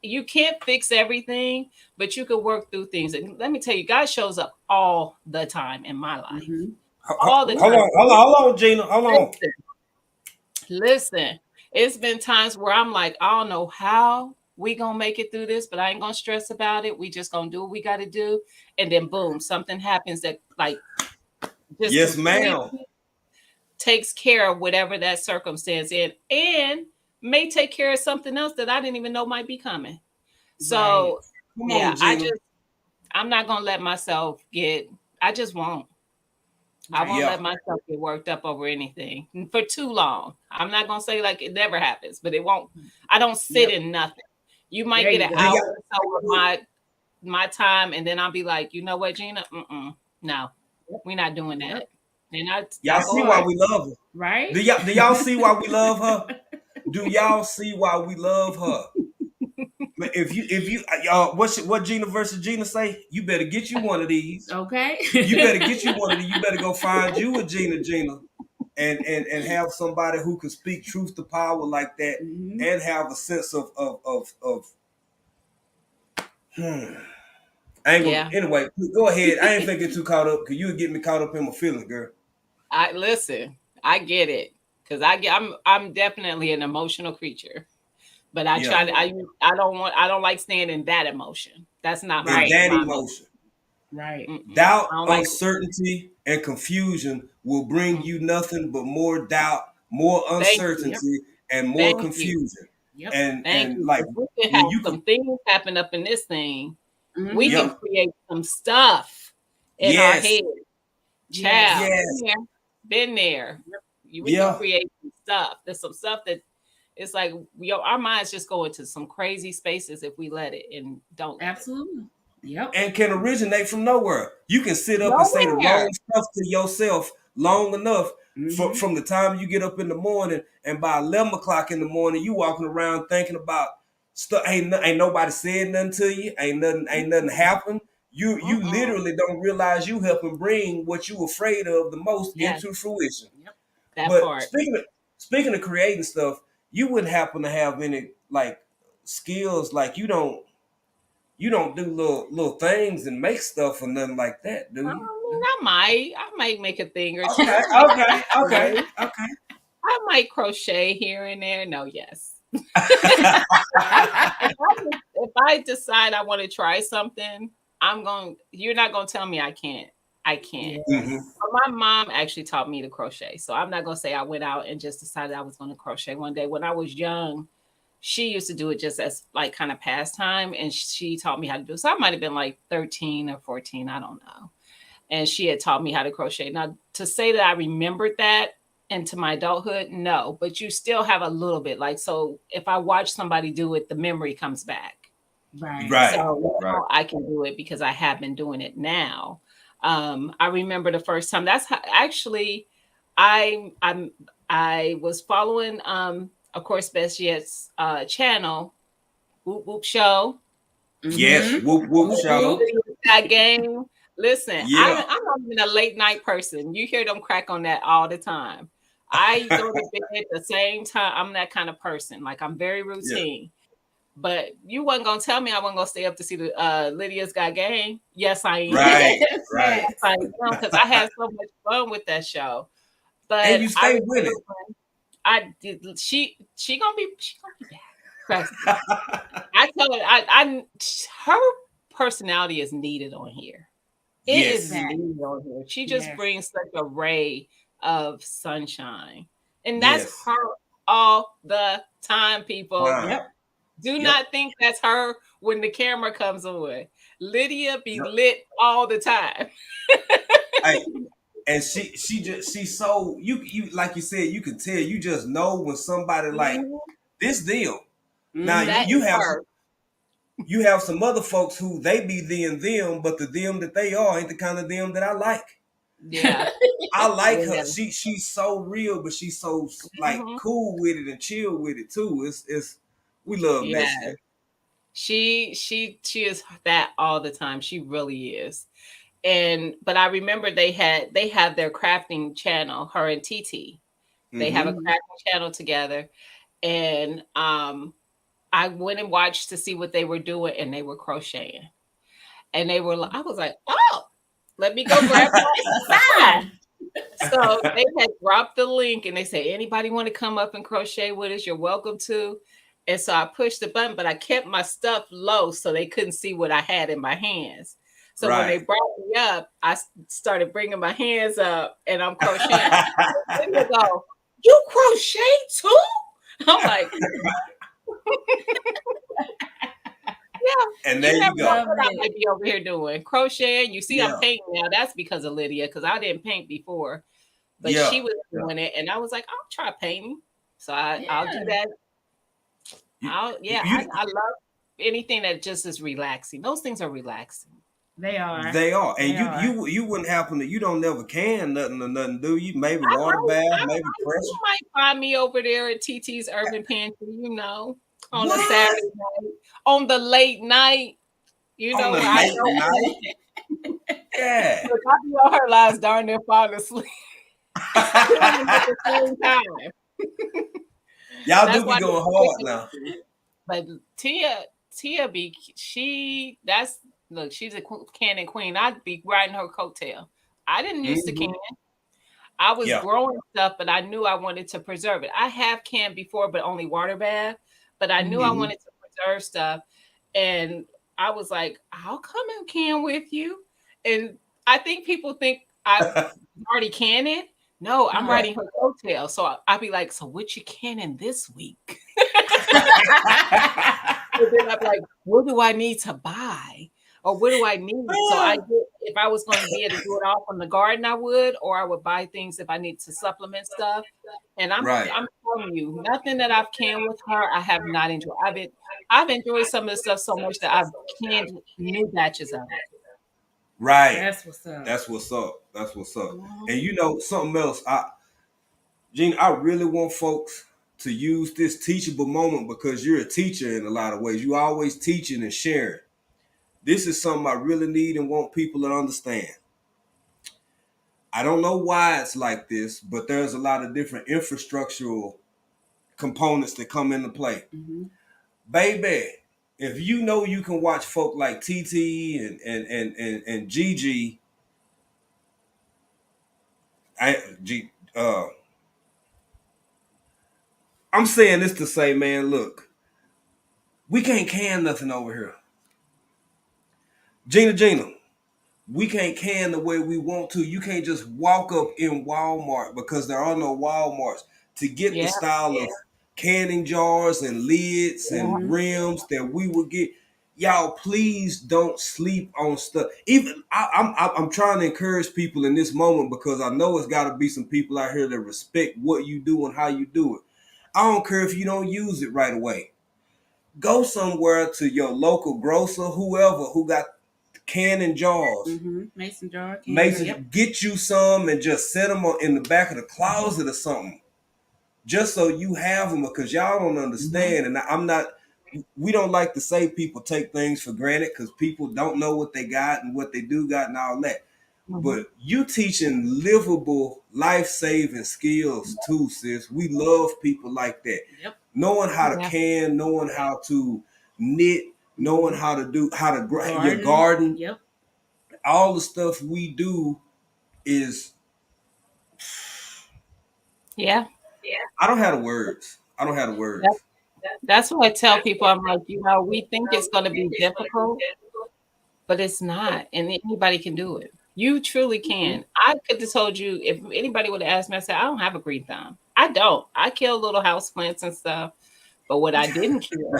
you can't fix everything, but you can work through things. And let me tell you, God shows up all the time in my life. All the time. Hold on, Gina. Hold on. Listen, it's been times where I'm like, I don't know how we gonna make it through this, but I ain't gonna stress about it. We just gonna do what we gotta do. And then boom, something happens that like just yes, ma'am, takes care of whatever that circumstance is, and may take care of something else that I didn't even know might be coming. So I'm not gonna let myself I just won't. I won't let myself get worked up over anything for too long. I'm not going to say like it never happens, but it won't. I don't sit in nothing. You might get an hour or so of my time, and then I'll be like, you know what, Gina? No, we're not doing that. And y'all see why we love her, right? Do y'all see why we love her? Do y'all see why we love her? If you what Gina versus Gina say? You better get you one of these. Okay. You better get you one of these. You better go find you a Gina, and have somebody who can speak truth to power like that, and have a sense of Anyway, go ahead. I ain't thinking too caught up, because you would get me caught up in my feelings, girl. I get it, because I'm definitely an emotional creature. But I don't like staying in that emotion. That's not my emotion. Right. Doubt, uncertainty, and confusion will bring you nothing but more doubt, more uncertainty, and more confusion. Yep. And like we can have some things happen up in this thing. We can create some stuff in our head. Child, been there. We can create some stuff. There's some stuff that it's like our minds just go into some crazy spaces if we let it and don't. Absolutely. Yep. And can originate from nowhere. You can sit up and say the wrong stuff to yourself long enough from the time you get up in the morning, and by 11 o'clock in the morning, you walking around thinking about stuff. Ain't nobody said nothing to you. Ain't nothing happened. You literally don't realize you helping bring what you afraid of the most into fruition. Yep. That but part. Speaking of creating stuff, you wouldn't happen to have any like skills, like you don't do little things and make stuff or nothing like that, do you? I might make a thing or two. Okay. I might crochet here and there. No, yes. If I decide I want to try something, you're not gonna tell me I can't. I can't. My mom actually taught me to crochet. So I'm not gonna say I went out and just decided I was gonna crochet one day. When I was young, she used to do it just as like kind of pastime, and she taught me how to do it. So I might have been like 13 or 14, I don't know. And she had taught me how to crochet. Now, to say that I remembered that into my adulthood, no, but you still have a little bit. Like, so if I watch somebody do it, the memory comes back. Right. So I can do it because I have been doing it now. I remember the first time. That's how, actually, I was following, of course, Best Yet's channel, Whoop Whoop Show. Yes, Whoop Whoop Show. That game. Listen, I'm not even a late night person. You hear them crack on that all the time. I go to bed at the same time. I'm that kind of person. Like, I'm very routine. Yeah. But you wasn't gonna tell me I wasn't gonna stay up to see the Lydia's Got Game. Yes, I am. Right. Yes, I am, because I had so much fun with that show. But and you stay with it. I did. She gonna be back. I tell her, her personality is needed on here. It is needed on here. She just brings such a ray of sunshine, and that's her all the time, people. Wow. Do not think that's her when the camera comes on. Lydia be lit all the time. And she's so you like you said, you can tell, you just know when somebody like this them. Now you have some other folks who they be them, but the them that they are ain't the kind of them that I like. Yeah. I like her. She's so real, but she's so like cool with it and chill with it too. It's we love that. She is that all the time. She really is. But I remember they have their crafting channel, her and TT. They have a crafting channel together. And I went and watched to see what they were doing, and they were crocheting. And I was like, oh, let me go grab my So they had dropped the link, and they said, anybody want to come up and crochet with us? You're welcome to. And so I pushed the button, but I kept my stuff low so they couldn't see what I had in my hands. So when they brought me up, I started bringing my hands up, and I'm crocheting. Then they go, you crochet too? I'm like, and there you go. What I might be over here doing crocheting. You see, I'm painting now. That's because of Lydia, because I didn't paint before, but she was doing it, and I was like, I'll try painting. So I'll do that. I love anything that just is relaxing. Those things are relaxing. They are. And you wouldn't happen to, you don't never can nothing or nothing, do you? Maybe water bath, maybe pressure. You might find me over there at TT's Urban Pantry, on a Saturday night, on the late night. On the late night? Yeah. Look, I'll be on her lives darn near falling asleep. At the same time. Y'all do be going hard now. But Tia she's a canning queen. I'd be riding her coattail. I didn't used to can. I was growing stuff, but I knew I wanted to preserve it. I have canned before, but only water bath. But I knew I wanted to preserve stuff. And I was like, I'll come and can with you. And I think people think I've already canned it. No, I'm riding her coattail. So I'll be like, so what you canning this week? And then I'm like, what do I need to buy? or what do I need? So if I was going to be able to do it all from the garden, I would, or I would buy things if I need to supplement stuff. And I'm telling you, nothing that I've canned with her, I have not enjoyed. I've enjoyed some of the stuff so much that I've canned new batches of it. Right. That's what's up. That's what's up. That's what's up. And you know something else, Gina, I really want folks to use this teachable moment because you're a teacher in a lot of ways. You always teaching and sharing. This is something I really need and want people to understand. I don't know why it's like this, but there's a lot of different infrastructural components that come into play. Mm-hmm. Baby, if you know you can watch folk like TT and Gigi, I'm saying this to say, man, look, we can't can nothing over here. Gina, we can't can the way we want to. You can't just walk up in Walmart because there are no Walmarts to get the style of canning jars and lids and rims that we would get. Y'all, please don't sleep on stuff. Even I'm trying to encourage people in this moment because I know it's got to be some people out here that respect what you do and how you do it. I don't care if you don't use it right away. Go somewhere to your local grocer, whoever who got canning jars. Mm-hmm. Mason jar. Get you some and just set them in the back of the closet or something. Just so you have them because y'all don't understand. And we don't like to say people take things for granted because people don't know what they got and what they do got and all that. But you teaching livable, life-saving skills too, sis. We love people like that. Yep. Knowing how to can, knowing how to knit, knowing how to grow your garden. Yep. All the stuff we do is. Yeah. I don't have the words. That's what I tell people. I'm like, we think it's going to be difficult, but it's not. And anybody can do it. You truly can. I could have told you if anybody would have asked me, I said, I don't have a green thumb. I don't. I kill little house plants and stuff. But what I didn't kill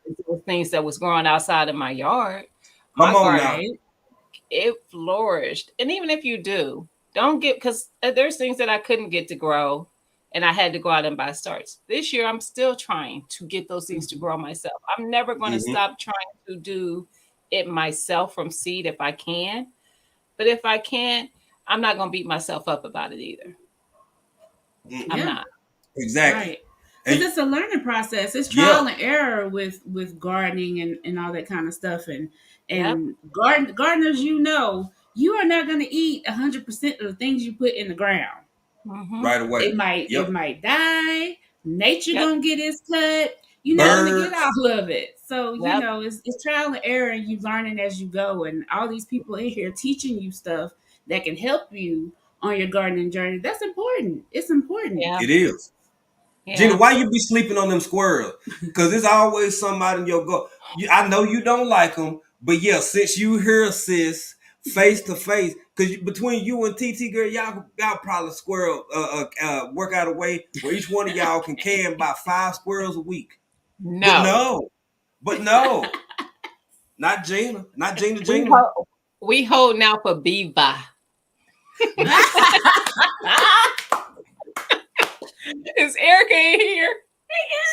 is the things that was growing outside of my yard. Come on now. It flourished. And even if you do, don't get, because there's things that I couldn't get to grow and I had to go out and buy starts. This year, I'm still trying to get those things to grow myself. I'm never going to stop trying to do it myself from seed if I can. But if I can't, I'm not going to beat myself up about it either. I'm not. Exactly. Right. Because it's a learning process. It's trial and error with gardening and all that kind of stuff. And gardeners, you are not going to eat 100% of the things you put in the ground. Right away. It might die. Nature gonna get its cut. You're not gonna get all of it. So it's trial and error, and you learning as you go. And all these people in here teaching you stuff that can help you on your gardening journey. That's important. It's important. Yeah. It is. Yeah. Gina, why you be sleeping on them squirrels? Because there's always somebody in your go. I know you don't like them, but since you here, sis, face to face, because between you and TT girl, y'all probably work out a way where each one of y'all can about 5 squirrels a week. But no, not Gina, Gina. We hold now for Beaver. Is Erica in here?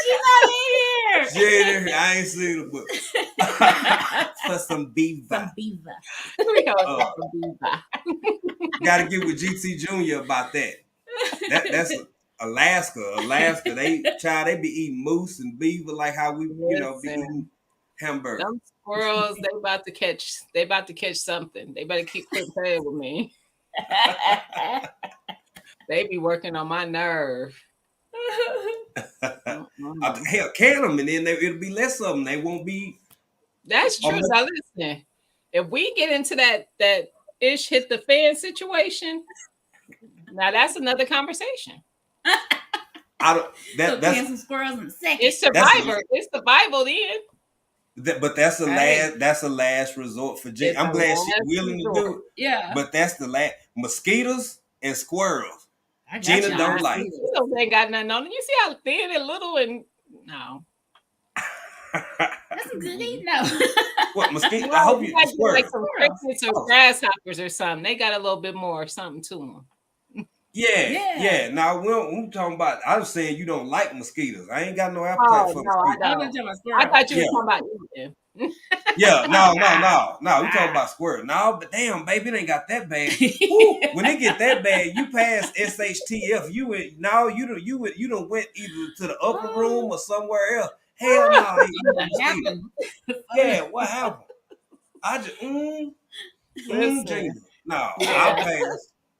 She's not in here. Yeah, I ain't seen her, but for some beaver. We hold for beaver. Gotta get with GT Jr. about that. That's Alaska. They be eating moose and beaver like how we be eating hamburger. Them squirrels, they about to catch something. They better keep playing with me. They be working on my nerve. Hell, can them, and then it'll be less of them. They won't be. That's true. Now listen, if we get into that ish hit the fan situation, now that's another conversation. That's some squirrels in a second. It's Survivor. It's survival then. But that's a last resort for Jane. I'm glad she's willing to do it. Yeah. But that's the last. Mosquitoes and squirrels. Gina don't like. Mosquitoes ain't got nothing on them. You see how thin and little and no. That's some good eating though. What mosquito? Well, I hope you might be squirrel. like some crickets or grasshoppers or something. They got a little bit more something to them. Yeah. Now we talking about. I was saying you don't like mosquitoes. I ain't got no appetite for No, I mosquitoes. don't. I thought you were talking about eating. Yeah, no. We talking about squirrel. No, but damn, baby, it ain't got that bad. Woo, when it get that bad, you pass SHTF. You went now. You done went either to the upper room or somewhere else. Hell no, yeah. What happened? I just Gina. No,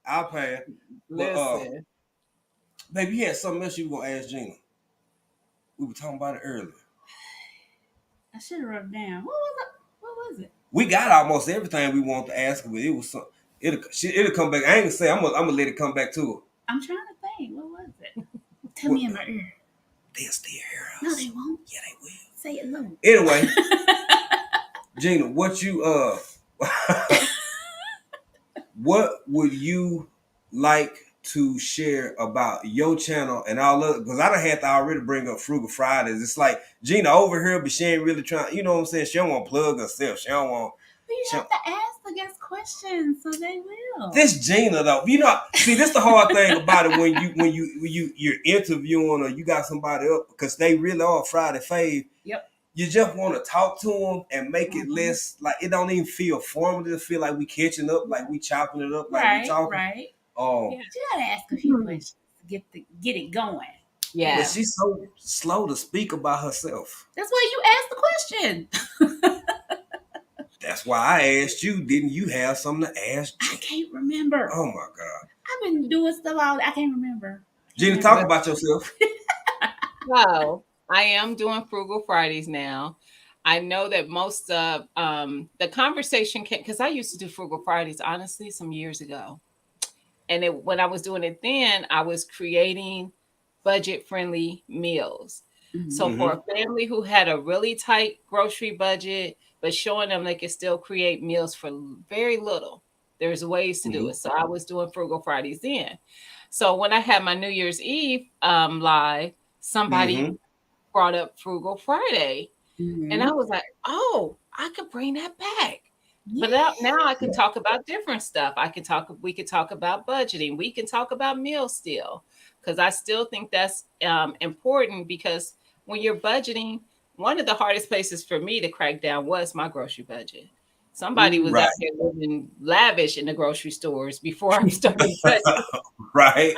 I'll pass. But baby, you had something else you were gonna ask Gina. We were talking about it earlier. I should have wrote it down. What was it? We got almost everything we wanted to ask her, but it was some. It'll come back. I ain't gonna say. I'm gonna let it come back to her. I'm trying to think. What was it? Tell me in my ear. They'll still hear us. No, they won't. Yeah, they will. Say it low. Anyway, Gina, what would you like to share about your channel and all of? Because I done had to already bring up Frugal Fridays. It's like Gina over here, but she ain't really trying. You know what I'm saying? She don't want to plug herself. She don't want. But you have to ask the guest questions, so they will. This Gina though, see, this the hard thing about it when you're interviewing or you got somebody up because they really are Friday fave. Yep. You just want to talk to them and make it less like it don't even feel formative. Feel like we catching up, like we chopping it up, like we talking. Right. Yeah. You gotta ask a few questions to get it going. Yeah. But she's so slow to speak about herself. That's why you asked the question. That's why I asked you. Didn't you have something to ask? I can't remember. Oh my God. I've been doing stuff all. I can't remember. Gina, talk about yourself. So I am doing Frugal Fridays now. I know that most of the conversation because I used to do Frugal Fridays honestly some years ago, and when I was doing it then, I was creating budget-friendly meals. Mm-hmm. So for a family who had a really tight grocery budget, but showing them they can still create meals for very little, there's ways to do it. So I was doing Frugal Fridays then. So when I had my New Year's Eve live, somebody brought up Frugal Friday. And I was like, oh, I could bring that back. Yeah. But now I can talk about different stuff. We could talk about budgeting. We can talk about meals still. Because I still think that's important because when you're budgeting, one of the hardest places for me to crack down was my grocery budget. Somebody was out there living lavish in the grocery stores before I started budgeting. Right.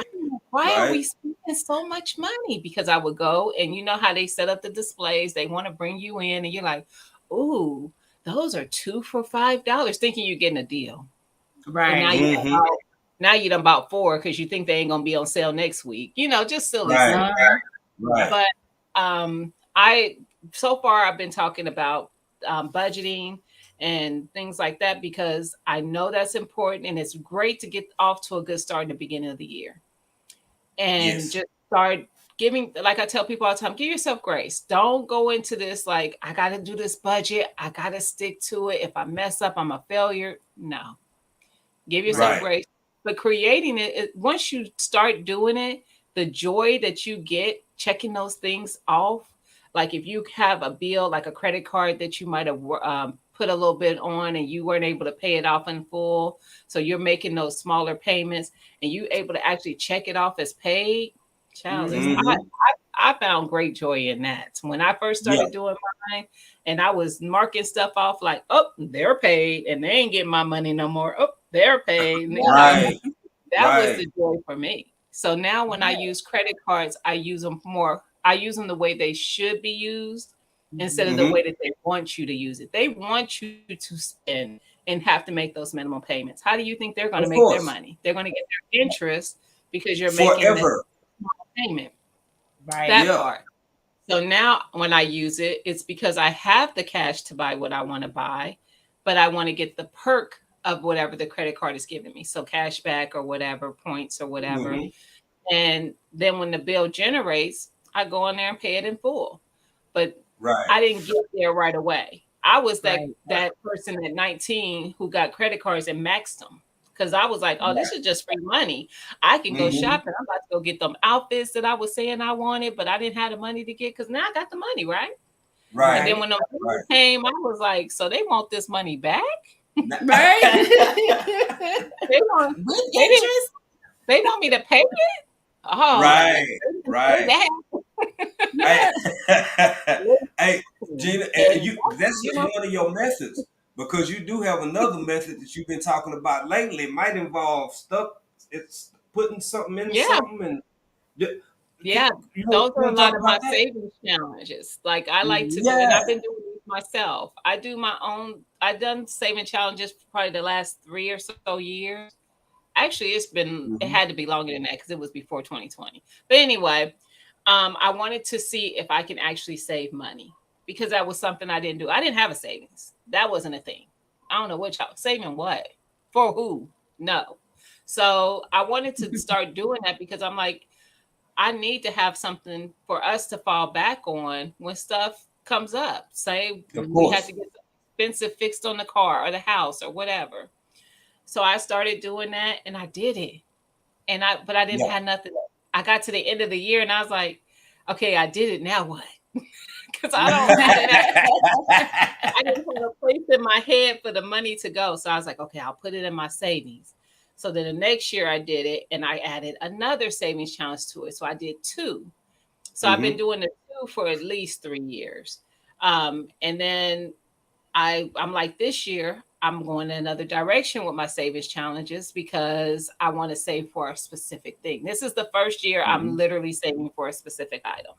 Why are we spending so much money? Because I would go and you know how they set up the displays. They want to bring you in and you're like, ooh, those are 2 for $5, thinking you're getting a deal. Right. And now you done bought 4 because you think they ain't gonna be on sale next week. You know, just silly stuff. Right. But so far I've been talking about budgeting and things like that because I know that's important and it's great to get off to a good start in the beginning of the year. And just start giving, like I tell people all the time, give yourself grace. Don't go into this like, I got to do this budget. I got to stick to it. If I mess up, I'm a failure. No. Give yourself grace. But creating it, once you start doing it, the joy that you get checking those things off, like if you have a bill, like a credit card that you might have put a little bit on and you weren't able to pay it off in full. So you're making those smaller payments and you able to actually check it off as paid. Child, I found great joy in that. When I first started doing mine and I was marking stuff off like, oh, they're paid and they ain't getting my money no more. Oh, they're paid. That was the joy for me. So now when I use credit cards, I use them the way they should be used instead of the way that they want you to use it. They want you to spend and have to make those minimum payments. How do you think they're going to make their money? They're going to get their interest because you're making that payment. Right. That part. So now when I use it, it's because I have the cash to buy what I want to buy, but I want to get the perk of whatever the credit card is giving me. So cash back or whatever, points or whatever. And then when the bill generates, I go in there and pay it in full. But I didn't get there right away. I was that person at 19 who got credit cards and maxed them. Because I was like, oh, this is just free money. I can go shopping. I'm about to go get them outfits that I was saying I wanted, but I didn't have the money to get because now I got the money, right? Right. And then when the money came, I was like, so they want this money back? Right. They want with interest. They want me to pay it? Oh, right. Hey, Gina, and that's just one of your methods, because you do have another method that you've been talking about lately. It might involve stuff. It's putting something in something, and those are a lot of my savings challenges. Like I like to do, and I've been doing these myself. I do my own. I've done saving challenges for probably the last 3 or so years. Actually, it's been it had to be longer than that because it was before 2020. But anyway, I wanted to see if I can actually save money, because that was something I didn't do. I didn't have a savings. That wasn't a thing. I don't know what y'all saving what for who? No. So I wanted to start doing that because I'm like, I need to have something for us to fall back on when stuff comes up. Say we had to get expensive fixed on the car or the house or whatever. So I started doing that and I did it. But I didn't have nothing. I got to the end of the year and I was like, okay, I did it. Now what? Because I didn't have a place in my head for the money to go. So I was like, okay, I'll put it in my savings. So then the next year I did it and I added another savings challenge to it. So I did 2. So I've been doing the 2 for at least 3 years. And then I'm like, this year I'm going in another direction with my savings challenges because I want to save for a specific thing. This is the first year I'm literally saving for a specific item.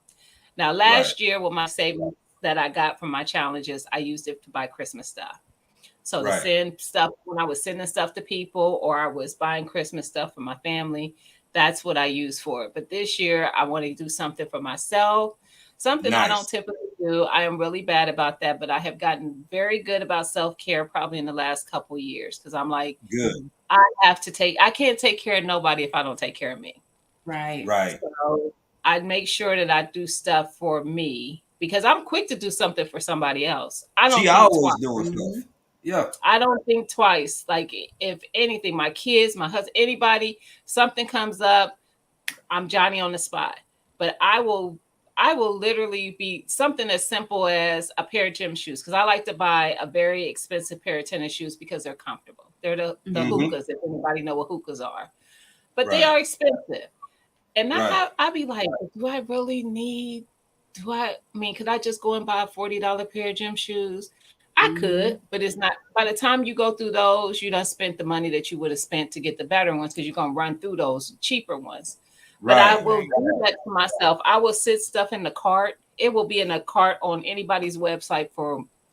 Now, last year with my savings that I got from my challenges, I used it to buy Christmas stuff. So to send stuff, when I was sending stuff to people or I was buying Christmas stuff for my family, that's what I use for it. But this year I want to do something for myself, something I don't typically do. I am really bad about that, but I have gotten very good about self-care probably in the last couple of years, because I'm like, I can't take care of nobody if I don't take care of me. Right. So I make sure that I do stuff for me, because I'm quick to do something for somebody else. I don't. She always doing stuff. Yeah. I don't think twice. Like if anything, my kids, my husband, anybody, something comes up, I'm Johnny on the spot. But I will literally be something as simple as a pair of gym shoes, because I like to buy a very expensive pair of tennis shoes because they're comfortable. They're the hookahs, if anybody know what hookahs are. But they are expensive. And I be like, do I really need, could I just go and buy a $40 pair of gym shoes? I could, but it's not. By the time you go through those, you done spent the money that you would have spent to get the better ones, because you're going to run through those cheaper ones. But I will do that to myself. I will sit stuff in the cart. It will be in a cart on anybody's website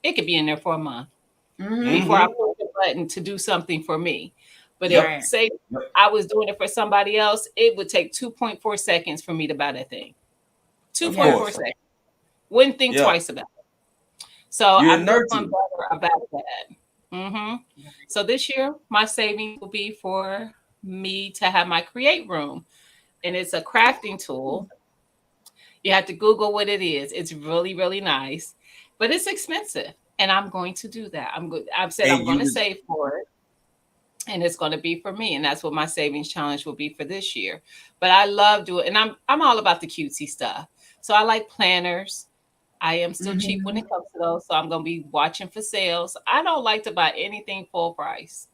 it could be in there for a month before I push the button to do something for me. But if say I was doing it for somebody else, it would take 2.4 seconds for me to buy that thing. 2.4 seconds. Wouldn't think twice about it. So I'm doing better about that. So this year, my savings will be for me to have my Create Room. And it's a crafting tool. You have to Google what it is. It's really, really nice, but it's expensive. And I'm going to do that. I've said I'm going to save for it. And it's going to be for me. And that's what my savings challenge will be for this year. But I love doing it. And I'm all about the cutesy stuff. So I like planners. I am still cheap when it comes to those. So I'm going to be watching for sales. I don't like to buy anything full price.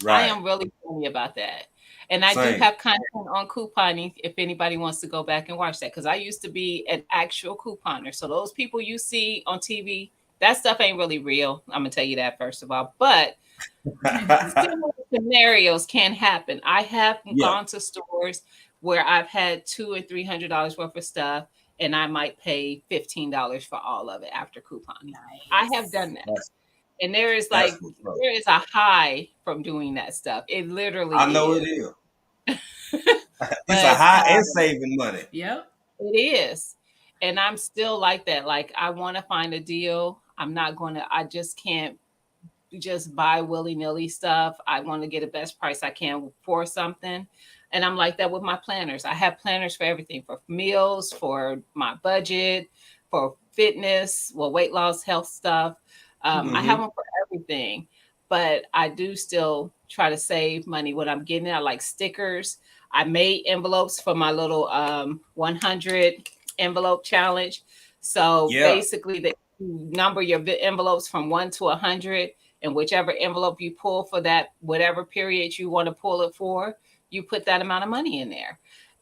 I am really funny about that. And I do have content on couponing if anybody wants to go back and watch that, because I used to be an actual couponer. So those people you see on TV, that stuff ain't really real. I'm going to tell you that first of all. But similar scenarios can happen. I have gone to stores where I've had $200 and $300 worth of stuff, and I might pay $15 for all of it after couponing. I have done that. And there is a high from doing that stuff. It literally I know it is. It's a high and saving money. Yep. It is. And I'm still like that. Like, I want to find a deal. I just can't just buy willy-nilly stuff. I want to get the best price I can for something. And I'm like that with my planners. I have planners for everything, for meals, for my budget, for fitness, weight loss, health stuff. I have them for everything, but I do still try to save money when I'm getting it. I like stickers. I made envelopes for my little 100 envelope challenge. So basically, you number your envelopes from 1 to 100, and whichever envelope you pull for that, whatever period you want to pull it for, you put that amount of money in there.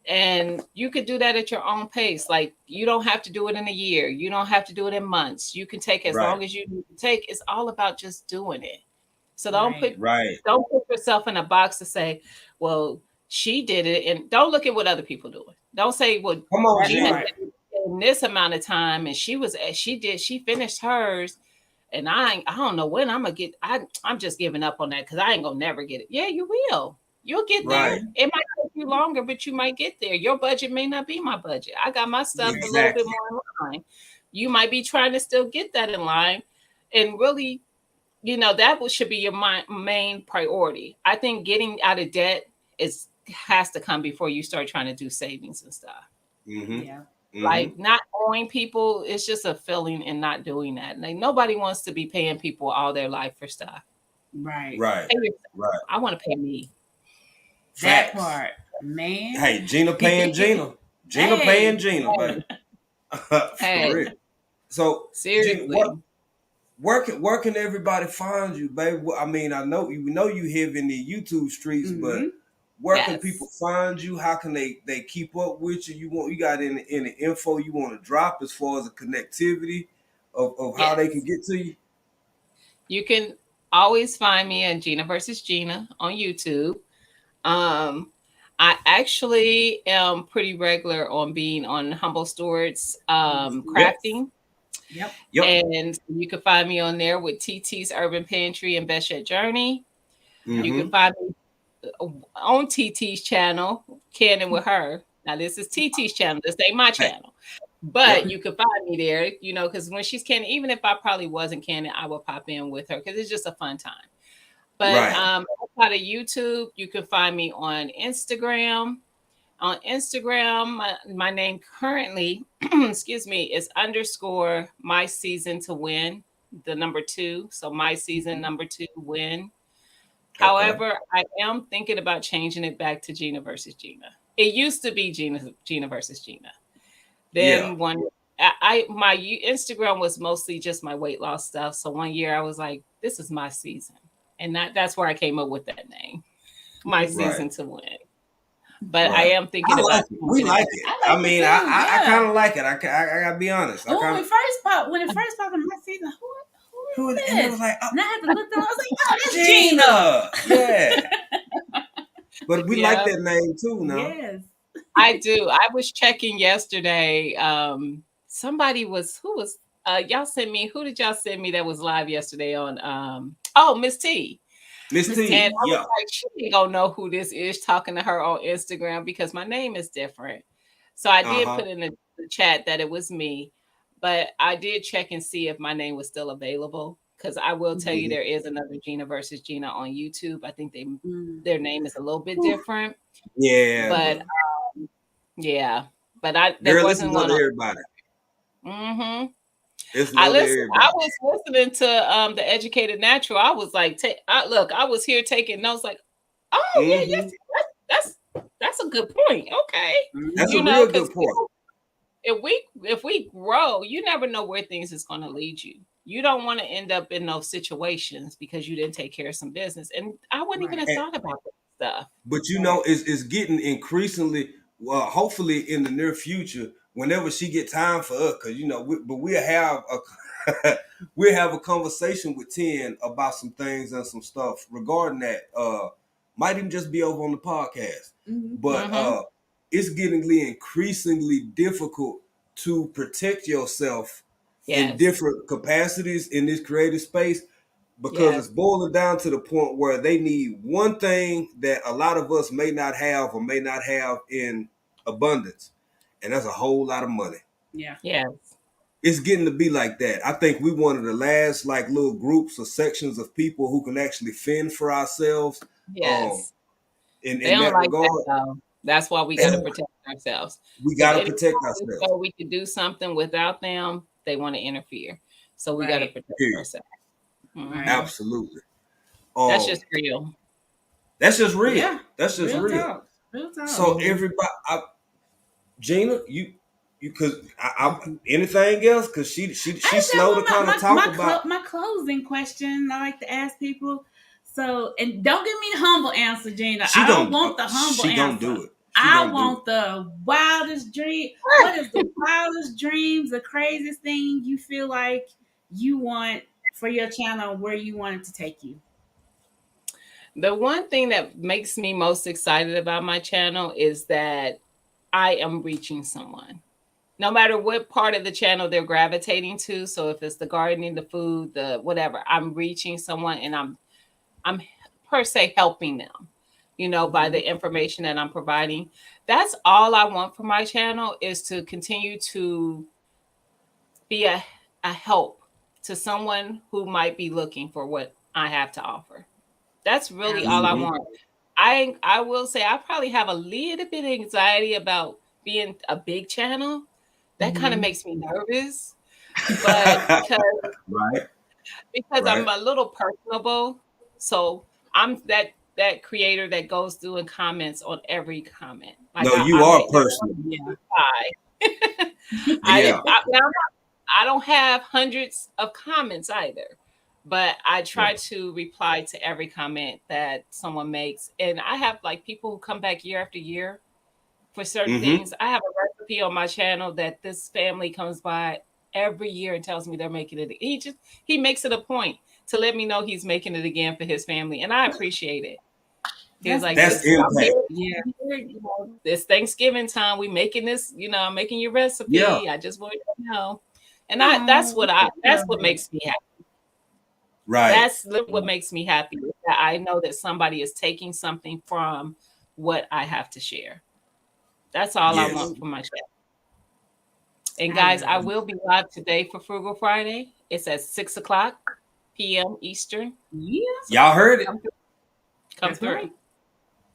And you could do that at your own pace. Like, you don't have to do it in a year. You don't have to do it in months. You can take as long as you need to take. It's all about just doing it. So don't put yourself in a box to say, well, she did it, and don't look at what other people doing. Don't say, well, come on, Gina did it in this amount of time, and she finished hers, and I don't know when I'm gonna get. I'm just giving up on that because I ain't gonna never get it. Yeah, you will. You'll get there. It might take you longer, but you might get there. Your budget may not be my budget. I got my stuff a little bit more in line. You might be trying to still get that in line, and really, that should be your main priority. I think getting out of debt has to come before you start trying to do savings and stuff. Mm-hmm. Yeah. Like, not owing people, it's just a feeling in not doing that. Like, nobody wants to be paying people all their life for stuff. Right. I want to pay me. That part, man. Hey, Gina paying Gina. Gina paying Gina, baby. For real. So, seriously, Gina, where can everybody find you, baby? I mean, I know you live in the YouTube streets, but where can people find you? How can they keep up with you? You got any info you want to drop as far as the connectivity of how they can get to you? You can always find me at Gina versus Gina on YouTube. I actually am pretty regular on being on Humble Stewards crafting. Yep. And you can find me on there with TT's Urban Pantry and Best Yet Journey. Mm-hmm. You can find me on TT's channel, Canning with Her. Now, this is TT's channel. This ain't my channel. But you can find me there, because when she's canning, even if I probably wasn't canning, I will pop in with her because it's just a fun time. But outside of YouTube, you can find me on Instagram. On Instagram, my name currently, excuse me, is _ my season to win, the number 2. So my season number 2 win. Okay. However, I am thinking about changing it back to Gina versus Gina. It used to be Gina versus Gina. Then my Instagram was mostly just my weight loss stuff. So one year I was like, this is my season. And that's where I came up with that name, my season to win. But I am thinking about it. We like it. I mean, I kind of like it. I gotta be honest. When it first popped in my season, who is this? And it was like, and I had to look them. I was like, oh, that's Gina. Yeah. But we like that name too, no? Yes. I do. I was checking yesterday. Somebody y'all sent me, who did y'all send me that was live yesterday on Miss T. Miss T. And I was like, she ain't gonna know who this is talking to her on Instagram because my name is different. So I did put in the chat that it was me, but I did check and see if my name was still available. Because I will tell you, there is another Gina versus Gina on YouTube. I think their name is a little bit different. Yeah. But but there wasn't one. Everybody. Mm-hmm. I was listening to the Educated Natural. I was like, I was here taking notes. Like, yes, that's a good point. Okay, that's a real good point. If we grow, you never know where things is going to lead you. You don't want to end up in those situations because you didn't take care of some business. And I wouldn't even have thought about that stuff. But it's getting increasingly. Well, hopefully in the near future, whenever she get time for us, because we'll have a conversation with 10 about some things and some stuff regarding that. Might even just be over on the podcast. Mm-hmm. But it's getting increasingly difficult to protect yourself in different capacities in this creative space, because it's boiling down to the point where they need one thing that a lot of us may not have or may not have in abundance, and that's a whole lot of money. Yeah. It's getting to be like that. I think we one of the last little groups or sections of people who can actually fend for ourselves. Yes. In that regard. That, that's why we got to protect ourselves. We got to protect ourselves. So we can do something without them. They want to interfere. So we got to protect ourselves. Mm-hmm. Absolutely. That's just real. That's just real. Yeah. That's just real. Real talk. So everybody, Gina, you because anything else? Because she slow to kind of talk about my closing question. I like to ask people. So, and don't give me the humble answer, Gina. I don't want the humble answer. She gonna do it. I want the wildest dream. What is the wildest dreams, the craziest thing you feel like you want for your channel, where you want it to take you? The one thing that makes me most excited about my channel is that I am reaching someone. No matter what part of the channel they're gravitating to. So if it's the gardening, the food, the whatever, I'm reaching someone and I'm per se helping them, by the information that I'm providing. That's all I want for my channel, is to continue to be a help to someone who might be looking for what I have to offer. That's really all I want. I will say I probably have a little bit of anxiety about being a big channel. That kind of makes me nervous. But because I'm a little personable. So I'm that creator that goes through and comments on every comment. Like you are personal. I don't have hundreds of comments either, but I try to reply to every comment that someone makes. And I have like people who come back year after year for certain things. I have a recipe on my channel that this family comes by every year and tells me they're making it. He makes it a point to let me know he's making it again for his family, and I appreciate it. He's like, that's impact. It's Thanksgiving time. We making this, I'm making your recipe. Yeah. I just want you to know. And that's what makes me happy. Right. That's what makes me happy. That I know that somebody is taking something from what I have to share. That's all I want for my channel. And guys, I will be live today for Frugal Friday. It's at 6:00 p.m. Eastern. Yes. Y'all heard it. Come through.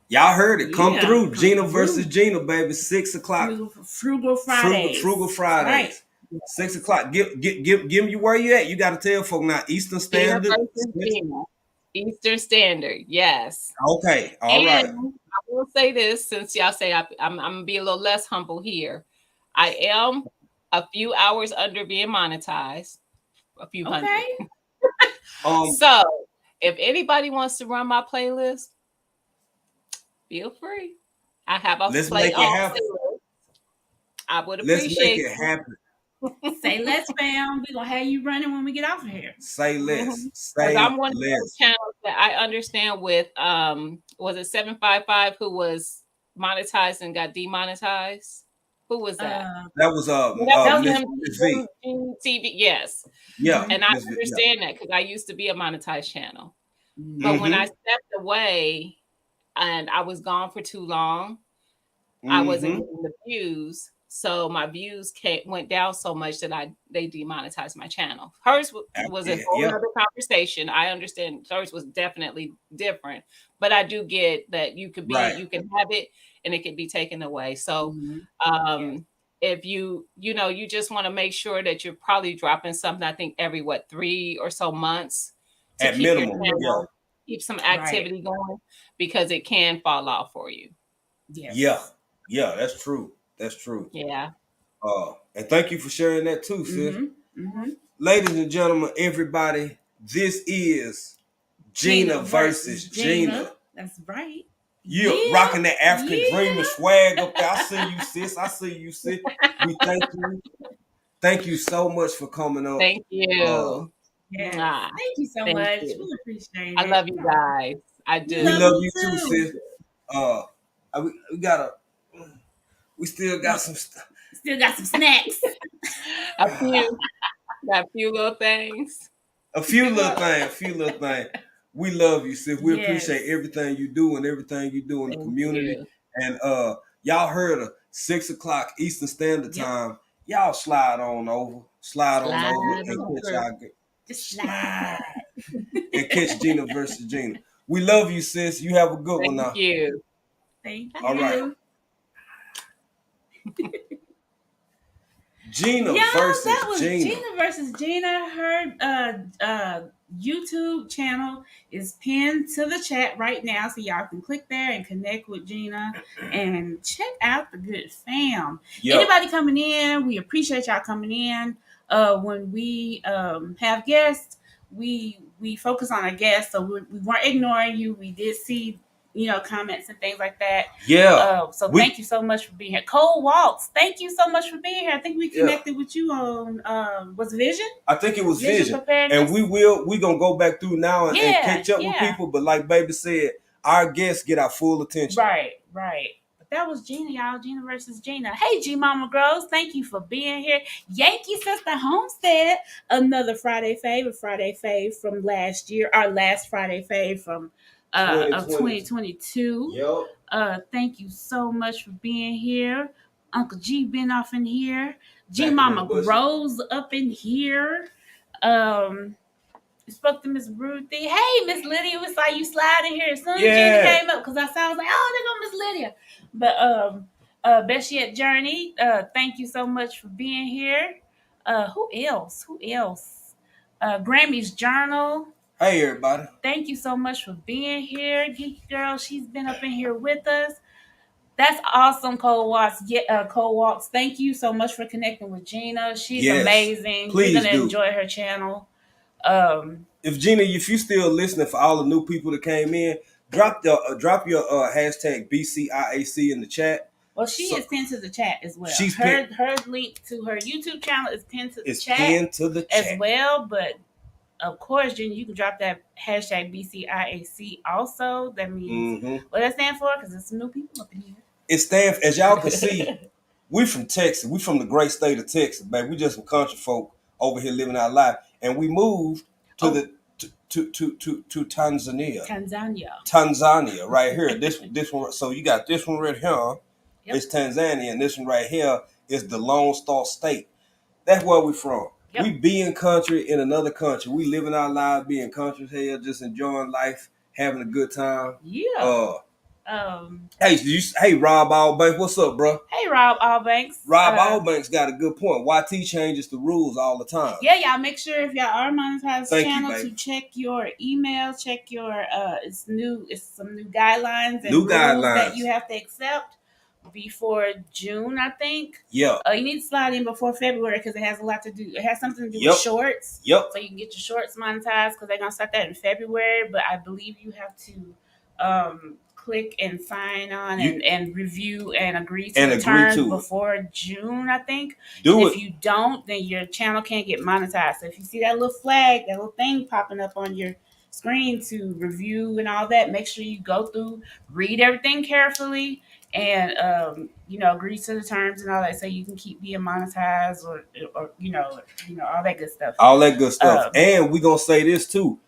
Y'all heard it. Come through. Gina versus Gina, baby. 6:00. Frugal Fridays. Frugal Fridays. Right. 6:00. Give me where you at. You got to tell folk now. Eastern Standard. Eastern Standard. Yes. Okay. All right. I will say this, since y'all say I'm gonna be a little less humble here. I am a few hours under being monetized. A few hundred. So if anybody wants to run my playlist, feel free. I have a Let's make it happen. I would appreciate it happen. Say less, fam. We're gonna have you running when we get off of here. Say less. Say I'm one of those channels that I understand with was it 755 who was monetized and got demonetized? Who was that? That was TV. Yes. Yeah. And I understand that because I used to be a monetized channel. But when I stepped away and I was gone for too long, I wasn't getting the views. So my views went down so much that they demonetized my channel. Hers was a whole other conversation. I understand hers was definitely different, but I do get that you can have it and it can be taken away. So if you just want to make sure that you're probably dropping something, I think every 3 or so months to at minimum, keep some activity going, because it can fall off for you. Yes. Yeah, that's true. That's true. Yeah. And thank you for sharing that too, sis. Ladies and gentlemen, everybody, this is Gina versus Gina. That's right. You're rocking that African dreamer swag up there. I see you, sis. I see you, sis. We thank you. Thank you so much for coming on. Thank you. Thank you so much. We appreciate it. I love you guys. I do. We love you too, sis. We still got some stuff. Still got some snacks. a few little things. A few little things. We love you, sis. We appreciate everything you do and everything you do in the community. And y'all heard of 6:00 Eastern Standard Time. Y'all slide on over and catch y'all. Just slide. And catch Gina versus Gina. We love you, sis. You have a good one now. Thank you. Thank you. All right. Gina versus that was Gina. Gina versus Gina. Her YouTube channel is pinned to the chat right now, so y'all can click there and connect with Gina and check out the good fam. Yep. Anybody coming in, we appreciate y'all coming in. When we have guests, we focus on our guests, so we weren't ignoring you. We did see comments and things like that. Yeah. So thank you so much for being here. Cole Waltz, thank you so much for being here. I think we connected with you on was Vision? I think it was Vision. And we gonna go back through now and catch up with people. But like Baby said, our guests get our full attention. Right. But that was Gina, y'all. Gina versus Gina. Hey, G Mama Grows, thank you for being here. Yankee Sister Homestead, another Friday fave from last year. Our last Friday fave from of 2022. Yep. Thank you so much for being here. Uncle G been off in here. G Mama Grows up in here. Spoke to Miss Ruthie. Hey, Miss Lydia, we saw you sliding here as soon as Gina came up because I was like, oh, there go Miss Lydia. But best yet, Journey. Thank you so much for being here. Who else? Grammy's Journal. Hey, everybody. Thank you so much for being here. Geeky Girl, she's been up in here with us. That's awesome, Cole Watts. Cole Watts, thank you so much for connecting with Gina. She's amazing. Please You're going to enjoy her channel. If Gina, if you still listening, for all the new people that came in, drop your hashtag BCIAC in the chat. Well, she is pinned to the chat as well. Her link to her YouTube channel is pinned to the chat. As well, but of course, Gina, you can drop that hashtag BCIAC also. That means what that stand for? Because there's some new people up in here. It stands, as y'all can see, we from Texas. We from the great state of Texas, baby. We just some country folk over here living our life, and we moved to to Tanzania. Tanzania, right here. This one. So you got this one right here. Yep. It's Tanzania, and this one right here is the Lone Star State. That's where we from. Yep. We being country in another country. We living our lives, being country here, just enjoying life, having a good time. Yeah. Hey, Rob Allbanks, what's up, bro? Hey, Rob Allbanks. Rob Allbanks got a good point. YT changes the rules all the time. Yeah, y'all make sure if y'all are monetized channel to check your email, check your it's some new guidelines and rules that you have to accept before June, I think. Yeah. You need to slide in before February because it has a lot to do. It has something to do with shorts. Yep. So you can get your shorts monetized because they're gonna start that in February. But I believe you have to click and sign on and review and agree to the terms before June, I think. If you don't, then your channel can't get monetized. So if you see that little flag, that little thing popping up on your screen to review and all that, make sure you go through, read everything carefully, and agree to the terms and all that, so you can keep being monetized or all that good stuff. All that good stuff. And we gonna say this too.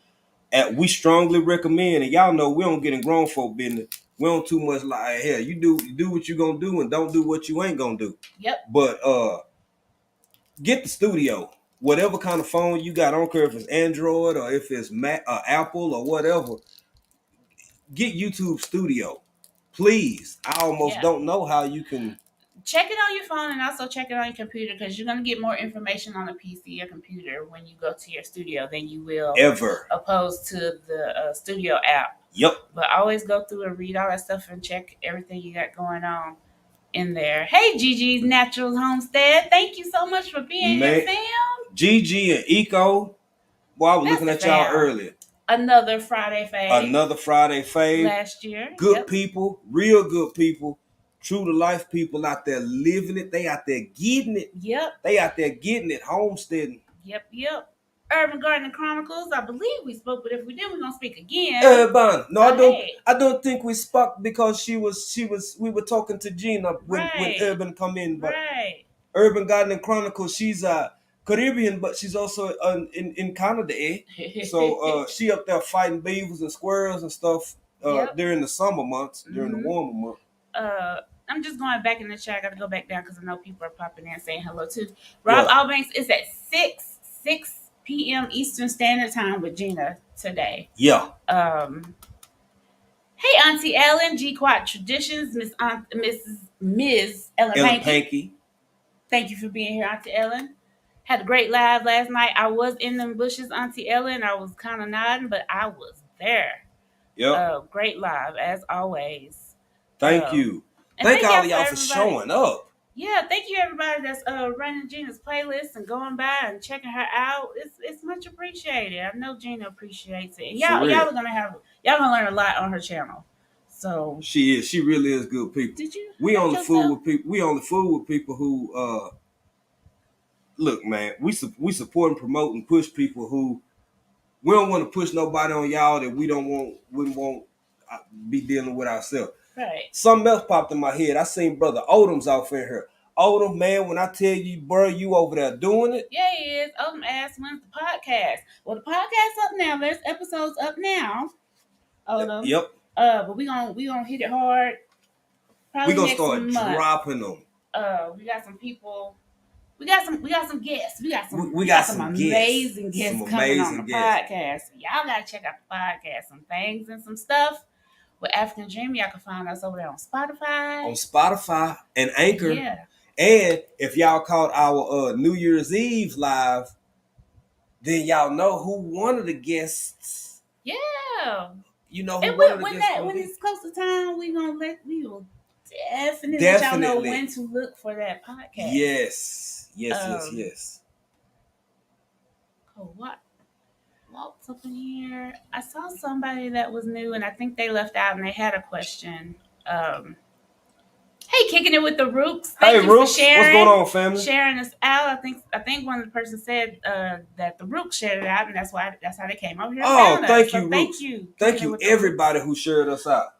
We strongly recommend, and y'all know we don't get in grown folk business. We don't too much like, hell, you do what you gonna do and don't do what you ain't gonna do. Yep. But get the studio. Whatever kind of phone you got, I don't care if it's Android or if it's Mac or Apple or whatever. Get YouTube Studio. Please. I almost don't know how you can check it on your phone and also check it on your computer, because you're going to get more information on a PC or computer when you go to your studio than you will opposed to the studio app. Yep. But always go through and read all that stuff and check everything you got going on in there. Hey, Gigi's Natural Homestead. Thank you so much for being here, fam. Gigi and Eco. Boy, I was looking at y'all earlier. Another Friday fave. Last year. Good people, real good people. True to life people out there living it. They out there getting it. Yep. They out there getting it, homesteading. Yep. Urban Gardening Chronicles. I believe we spoke, but if we did, we're gonna speak again. Urban. No, I don't think we spoke because we were talking to Gina when Urban come in. But Urban Gardening Chronicles, she's a Caribbean, but she's also in Canada, So she up there fighting beavers and squirrels and stuff during the summer months, during the warmer months. I'm just going back in the chat. I got to go back down because I know people are popping in saying hello too. Rob Allbanks is at 6 p.m. Eastern Standard Time with Gina today. Yeah. Hey, Auntie Ellen, G Quad Traditions, Ms. Ellen Pankey. Thank you for being here, Auntie Ellen. Had a great live last night. I was in them bushes, Auntie Ellen. I was kind of nodding, but I was there. Yep. Great live as always. Thank you. And thank all of y'all y'all for showing up. Yeah, thank you everybody that's running Gina's playlist and going by and checking her out. It's much appreciated. I know Gina appreciates it. And y'all are gonna learn a lot on her channel. So she really is good people. Did you? We only fool with people who look, man. We support and promote and push people who we don't want to push nobody on y'all that we won't be dealing with ourselves. Right. Something else popped in my head. I seen Brother Odom's off in here. Odom, man, when I tell you, bro, you over there doing it. Yeah, he is. Odom asked when's the podcast. Well, the podcast's up now. There's episodes up now. Odom. Yep. But we gonna hit it hard. Probably we gonna start dropping them. We got some people. We got some guests. We got some amazing guests coming on the podcast. Y'all gotta check out the podcast. Some things and some stuff with African Dream. Y'all can find us over there on Spotify. On Spotify and Anchor. Yeah. And if y'all caught our New Year's Eve live, then y'all know who one of the guests. Yeah. You know who and one of the guests. When it's close to time, we will definitely let y'all know when to look for that podcast. Yes. Oh, what's up in here? I saw somebody that was new, and I think they left out, and they had a question. Hey, kicking it with the Rooks. Thank you Rooks. For sharing. What's going on, family? Sharing us out. I think one of the persons said that the Rooks shared it out, and that's how they came over here. Oh, thank you, Rooks. Thank you, everybody who shared us out.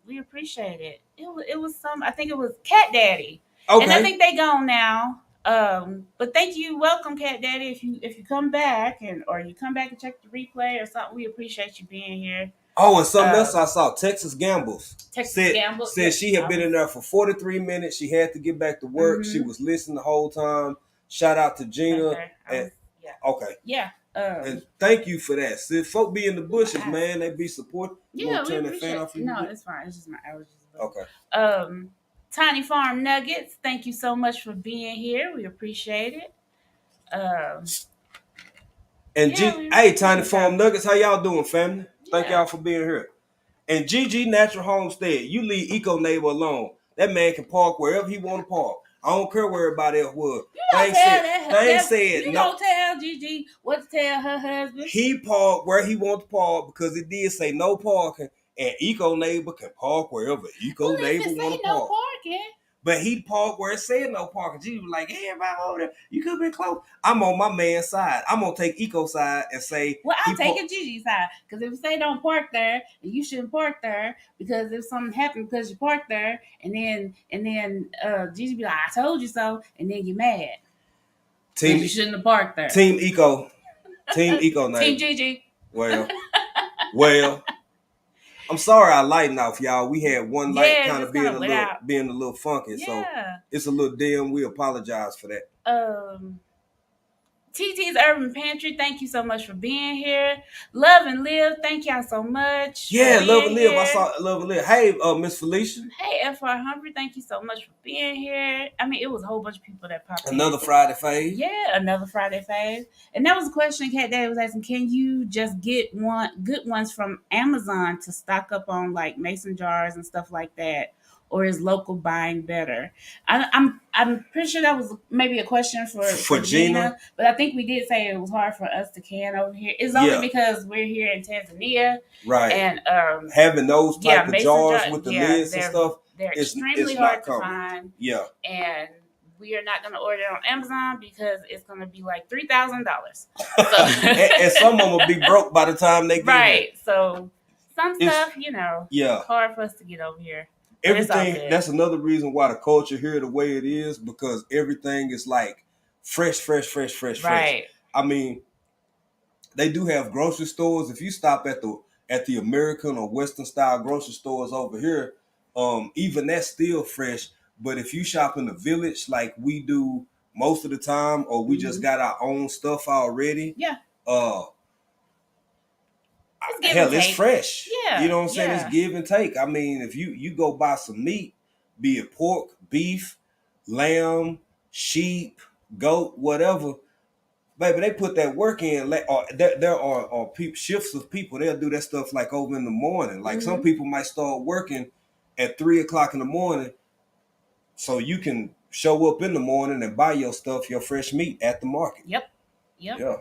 We appreciate it. It was I think it was Cat Daddy. Okay. And I think they gone now. But thank you, welcome, Cat Daddy. If you come back or you come back and check the replay or something, we appreciate you being here. Oh, and something else I saw, Texas Gambles. Gambles said she had been in there for 43 minutes. She had to get back to work. Mm-hmm. She was listening the whole time. Shout out to Gina. Okay. Yeah. And thank you for that. See, folk be in the bushes, man. They be supporting. Yeah, we appreciate it. No, it's fine. It's just my allergies. Okay. Tiny Farm Nuggets, thank you so much for being here. We appreciate it. Hey, Tiny Farm Nuggets, how y'all doing, family? Thank y'all for being here. And GG Natural Homestead, you leave Eco Neighbor alone. That man can park wherever he want to park. I don't care where everybody else was. You don't tell GG what to tell her husband. He parked where he wants to park because it did say no parking. And Eco Neighbor can park wherever Eco Neighbor want to park. Parking. But he parked where it said no parking. G was like, hey, everybody over there, you could have been close. I'm on my man's side. I'm going to take Eco's side and say. Well, I'm taking Gigi's side. Because if they don't park there, and you shouldn't park there, because if something happened because you parked there, and then Gigi be like, I told you so, and then you're mad. You shouldn't have parked there. Team Eco Neighbor. Team Gigi. Well. I'm sorry I lighten off, y'all. We had one light kind of being a little funky, so it's a little dim. We apologize for that. TT's Urban Pantry, thank you so much for being here. Love and Live, thank y'all so much. Yeah, Love and Live. I saw Love and Live. Hey, Miss Felicia. Hey, FR Humphrey, thank you so much for being here. I mean, it was a whole bunch of people that popped in. Another Friday fave. Yeah, another Friday fave. And that was a question Cat Daddy was asking, can you just get good ones from Amazon to stock up on like mason jars and stuff like that? Or is local buying better? I'm pretty sure that was maybe a question for Gina, but I think we did say it was hard for us to can over here. It's only because we're here in Tanzania, right? And having those type of jars with the lids and stuff, they're extremely hard to find. Yeah, and we are not going to order it on Amazon because it's going to be like $3,000. and some of them will be broke by the time they get right. So some stuff, hard for us to get over here. Everything, that's another reason why the culture here the way it is, because everything is like fresh. Right. I mean, they do have grocery stores. If you stop at the American or Western style grocery stores over here, even that's still fresh. But if you shop in the village like we do most of the time, or we just got our own stuff already, it's fresh. Yeah. You know what I'm saying? It's give and take. I mean, if you go buy some meat, be it pork, beef, lamb, sheep, goat, whatever. Baby, they put that work in. Like, or there are shifts of people. They'll do that stuff like over in the morning. Like some people might start working at 3:00 in the morning, so you can show up in the morning and buy your stuff, your fresh meat at the market. Yep. Yeah.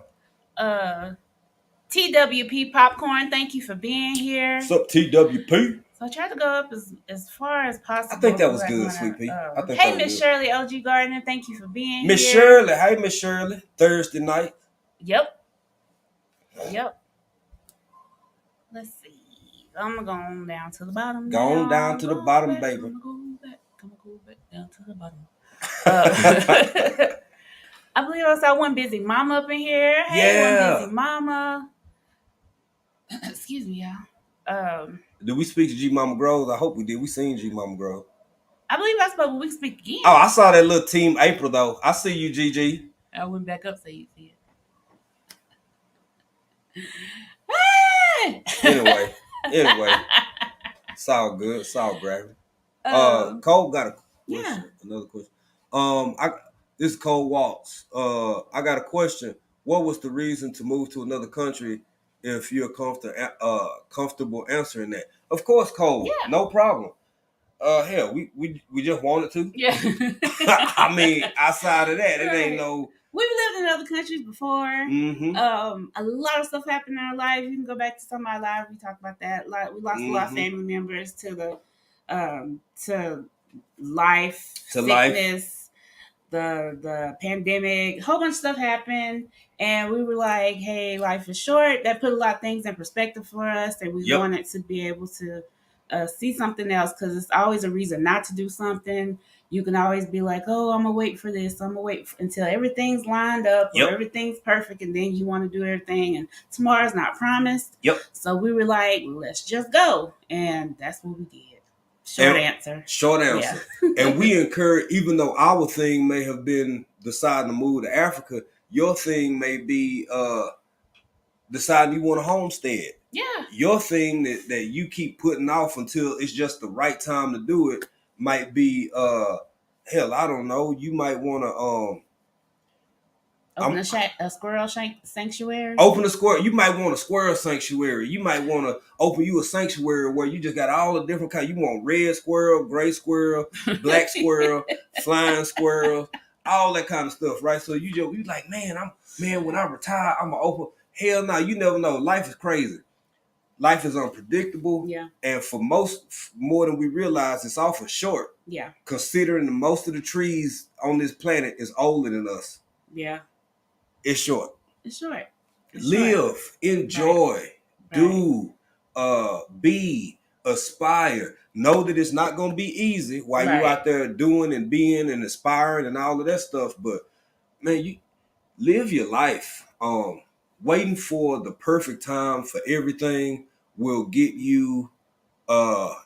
TWP Popcorn, thank you for being here. What's up, TWP? So I tried to go up as far as possible. I think that was good, Sweet Pea. Hey, Miss Shirley OG Gardner, thank you for being Miss here. Shirley, hey, Miss Shirley. Thursday night. Yep. Let's see. I'm gonna go on down to the bottom. Go on down to the bottom, baby. I'm gonna go back down to the bottom. I believe I saw one busy mama up in here. Hey, one busy mama. Excuse me, y'all. Did we speak to G Mama Groves? I hope we did. We seen G Mama Groves. I believe I spoke, but we speak again. Oh, I saw that little team April though. I see you, Gigi. I went back up so you see it. Anyway, it's all good. It's all gravity. Cole got a question. Another question. This is Cole Waltz. I got a question. What was the reason to move to another country? If you're comfortable answering that, of course, Cole. Yeah. No problem. Hell, we just wanted to. Yeah. I mean, outside of that, it ain't no. We've lived in other countries before. Mm-hmm. A lot of stuff happened in our life. You can go back to some of our lives. We talked about that. We lost a lot of family members to life, sickness, the pandemic. A whole bunch of stuff happened, and we were like, "Hey, life is short." That put a lot of things in perspective for us, and we wanted to be able to see something else, because it's always a reason not to do something. You can always be like, oh, I'm going to wait for this. I'm going to wait until everything's lined up or everything's perfect, and then you want to do everything, and tomorrow's not promised. So we were like, let's just go. And that's what we did. Short answer. Yeah. And we encourage, even though our thing may have been deciding to move to Africa, your thing may be deciding you want a homestead. Yeah. Your thing that you keep putting off until it's just the right time to do it might be hell, I don't know. You might want to open a squirrel sanctuary. Open a squirrel. You might want a squirrel sanctuary. You might want to open you a sanctuary where you just got all the different kinds. You want red squirrel, gray squirrel, black squirrel, flying squirrel, all that kind of stuff, right? So you like, man, when I retire, I'm gonna open. Hell no, you never know. Life is crazy. Life is unpredictable. Yeah. And for most, more than we realize, it's often short. Yeah. Considering that most of the trees on this planet is older than us. Yeah. It's short. Live, enjoy, do, be, aspire. Know that it's not going to be easy while you out there doing and being and aspiring and all of that stuff. But, man, you live your life. Waiting for the perfect time for everything will get you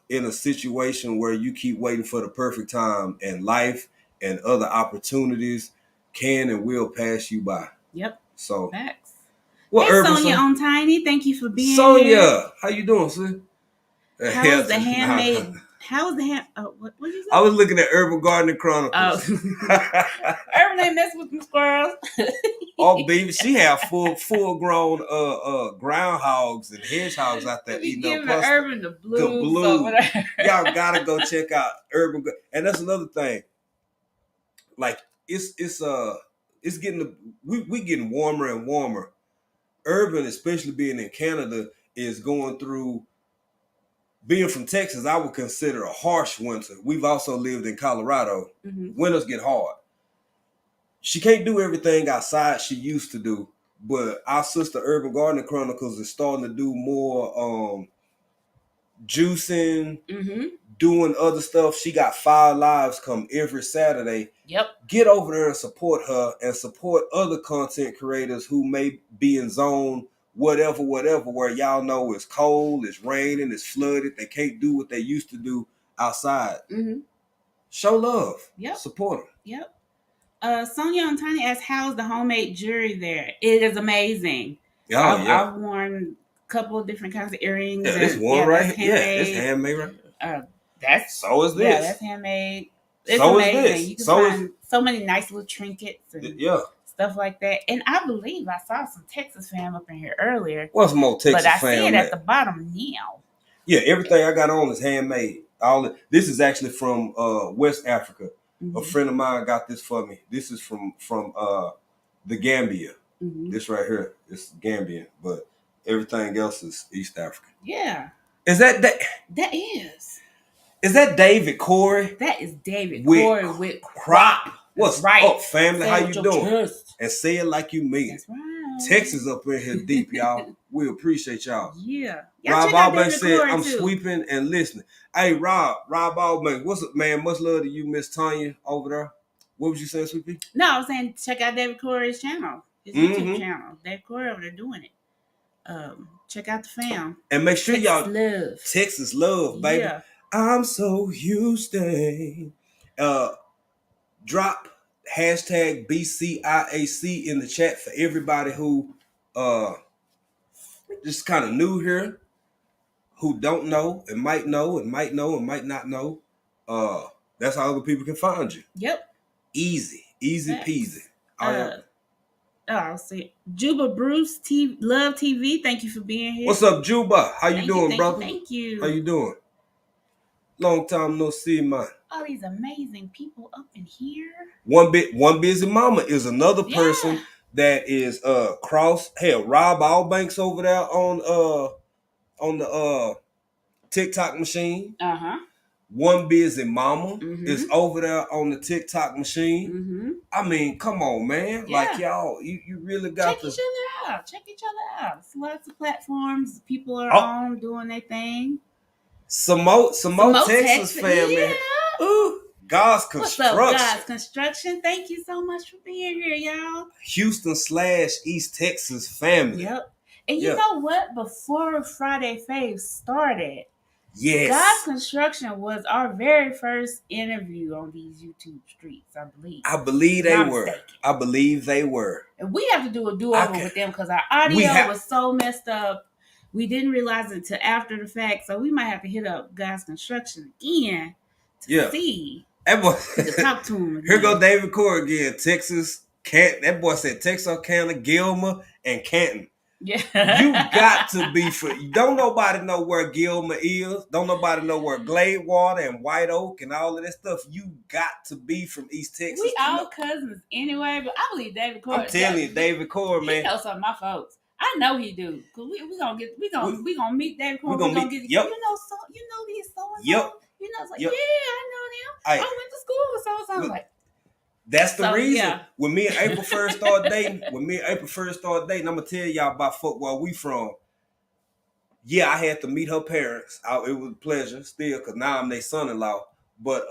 in a situation where you keep waiting for the perfect time, and life and other opportunities can and will pass you by. Yep. So, facts. Well, hey, Sonia on Tiny, thank you for being Sonia, here. How you doing, sis? How's the handmade? How's the hand? What did you say? I was looking at Urban Gardening Chronicles. Urban ain't messing with them squirrels. Oh, baby, she have full grown groundhogs and hedgehogs out there eating up. Plus Urban the blue. Y'all gotta go check out Urban. And that's another thing. Like it's getting we getting warmer and warmer. Urban, especially being in Canada, is going through. Being from Texas, I would consider a harsh winter. We've also lived in Colorado. Mm-hmm. Winters get hard. She can't do everything outside she used to do, but our sister Urban Gardening Chronicles is starting to do more juicing, doing other stuff. She got 5 lives come every Saturday. Yep. Get over there and support her and support other content creators who may be in zone whatever, where y'all know it's cold, it's raining, it's flooded. They can't do what they used to do outside. Mm-hmm. Show love. Yep. Support them. Yep. Sonia on Tiny asks, how's the homemade jewelry there? It is amazing. I've worn a couple of different kinds of earrings. Yeah, this one right here. Yeah, it's handmade right so is this. Yeah, that's handmade. It's so amazing. Is this. You can find so many nice little trinkets and stuff like that. And I believe I saw some Texas fam up in here earlier. What's more Texas fam? But I see it at the bottom now. Yeah, everything I got on is handmade. This is actually from West Africa. Mm-hmm. A friend of mine got this for me. This is from the Gambia. Mm-hmm. This right here is Gambian, but everything else is East African. Yeah. Is that? That is. Is that David Corey? That is David Corey with Crop. What's right. up, family? Say how you doing? Trust. And say it like you mean it. That's right. Texas up in here deep, y'all. We appreciate y'all. Yeah. Rob Allbank said, I'm sweeping and listening. Hey, Rob Allbank, what's up, man? Much love to you, Miss Tanya, over there. What was you saying, Sweet Pea? No, I was saying check out David Corey's channel. His YouTube channel. David Corey over there doing it. Check out the fam. And make sure Texas love, baby. Yeah. I'm so Houston. Drop hashtag BCIAC in the chat for everybody who just kind of new here, who don't know and might know and might know and might not know. That's how other people can find you. Yep. Easy peasy. I'll see. Juba Bruce Love TV. Thank you for being here. What's up, Juba? How you doing, brother? Thank you. How you doing? Long time no see, man. All these amazing people up in here. One busy mama is another person that is cross. Hell, Rob Allbank's over there on the TikTok machine. One busy mama is over there on the TikTok machine. I mean, come on, man. Yeah. Like y'all, you really got to check each other out. There's lots of platforms people are on doing their thing. Some more Texas family. Yeah. Ooh, God's Construction. What's up, God's Construction? Thank you so much for being here, y'all. Houston/East Texas family. Yep. And you know what? Before Friday Fave started, God's Construction was our very first interview on these YouTube streets, I believe. I believe they were. And we have to do a do-over with them because our audio was so messed up. We didn't realize it until after the fact, so we might have to hit up God's Construction again to see. To talk to him again. Here go David Corey again. Texas, that boy said Texarkana, Gilmer, and Canton. Yeah. You got to be don't nobody know where Gilmer is. Don't nobody know where Gladewater and White Oak and all of that stuff. You got to be from East Texas. We all cousins anyway, but I believe David Corey. I'm telling you, David Corey, man. He knows some of my folks. I know he do. Cause we gonna meet David Corey. You know these so and so. Yep. You know, it's like, yeah, I know them. I went to school with so and so. Like, that's the reason. Yeah. When me and April first started dating, I'm gonna tell y'all about where we from. Yeah, I had to meet her parents. It was a pleasure still, cause now I'm their son-in-law. But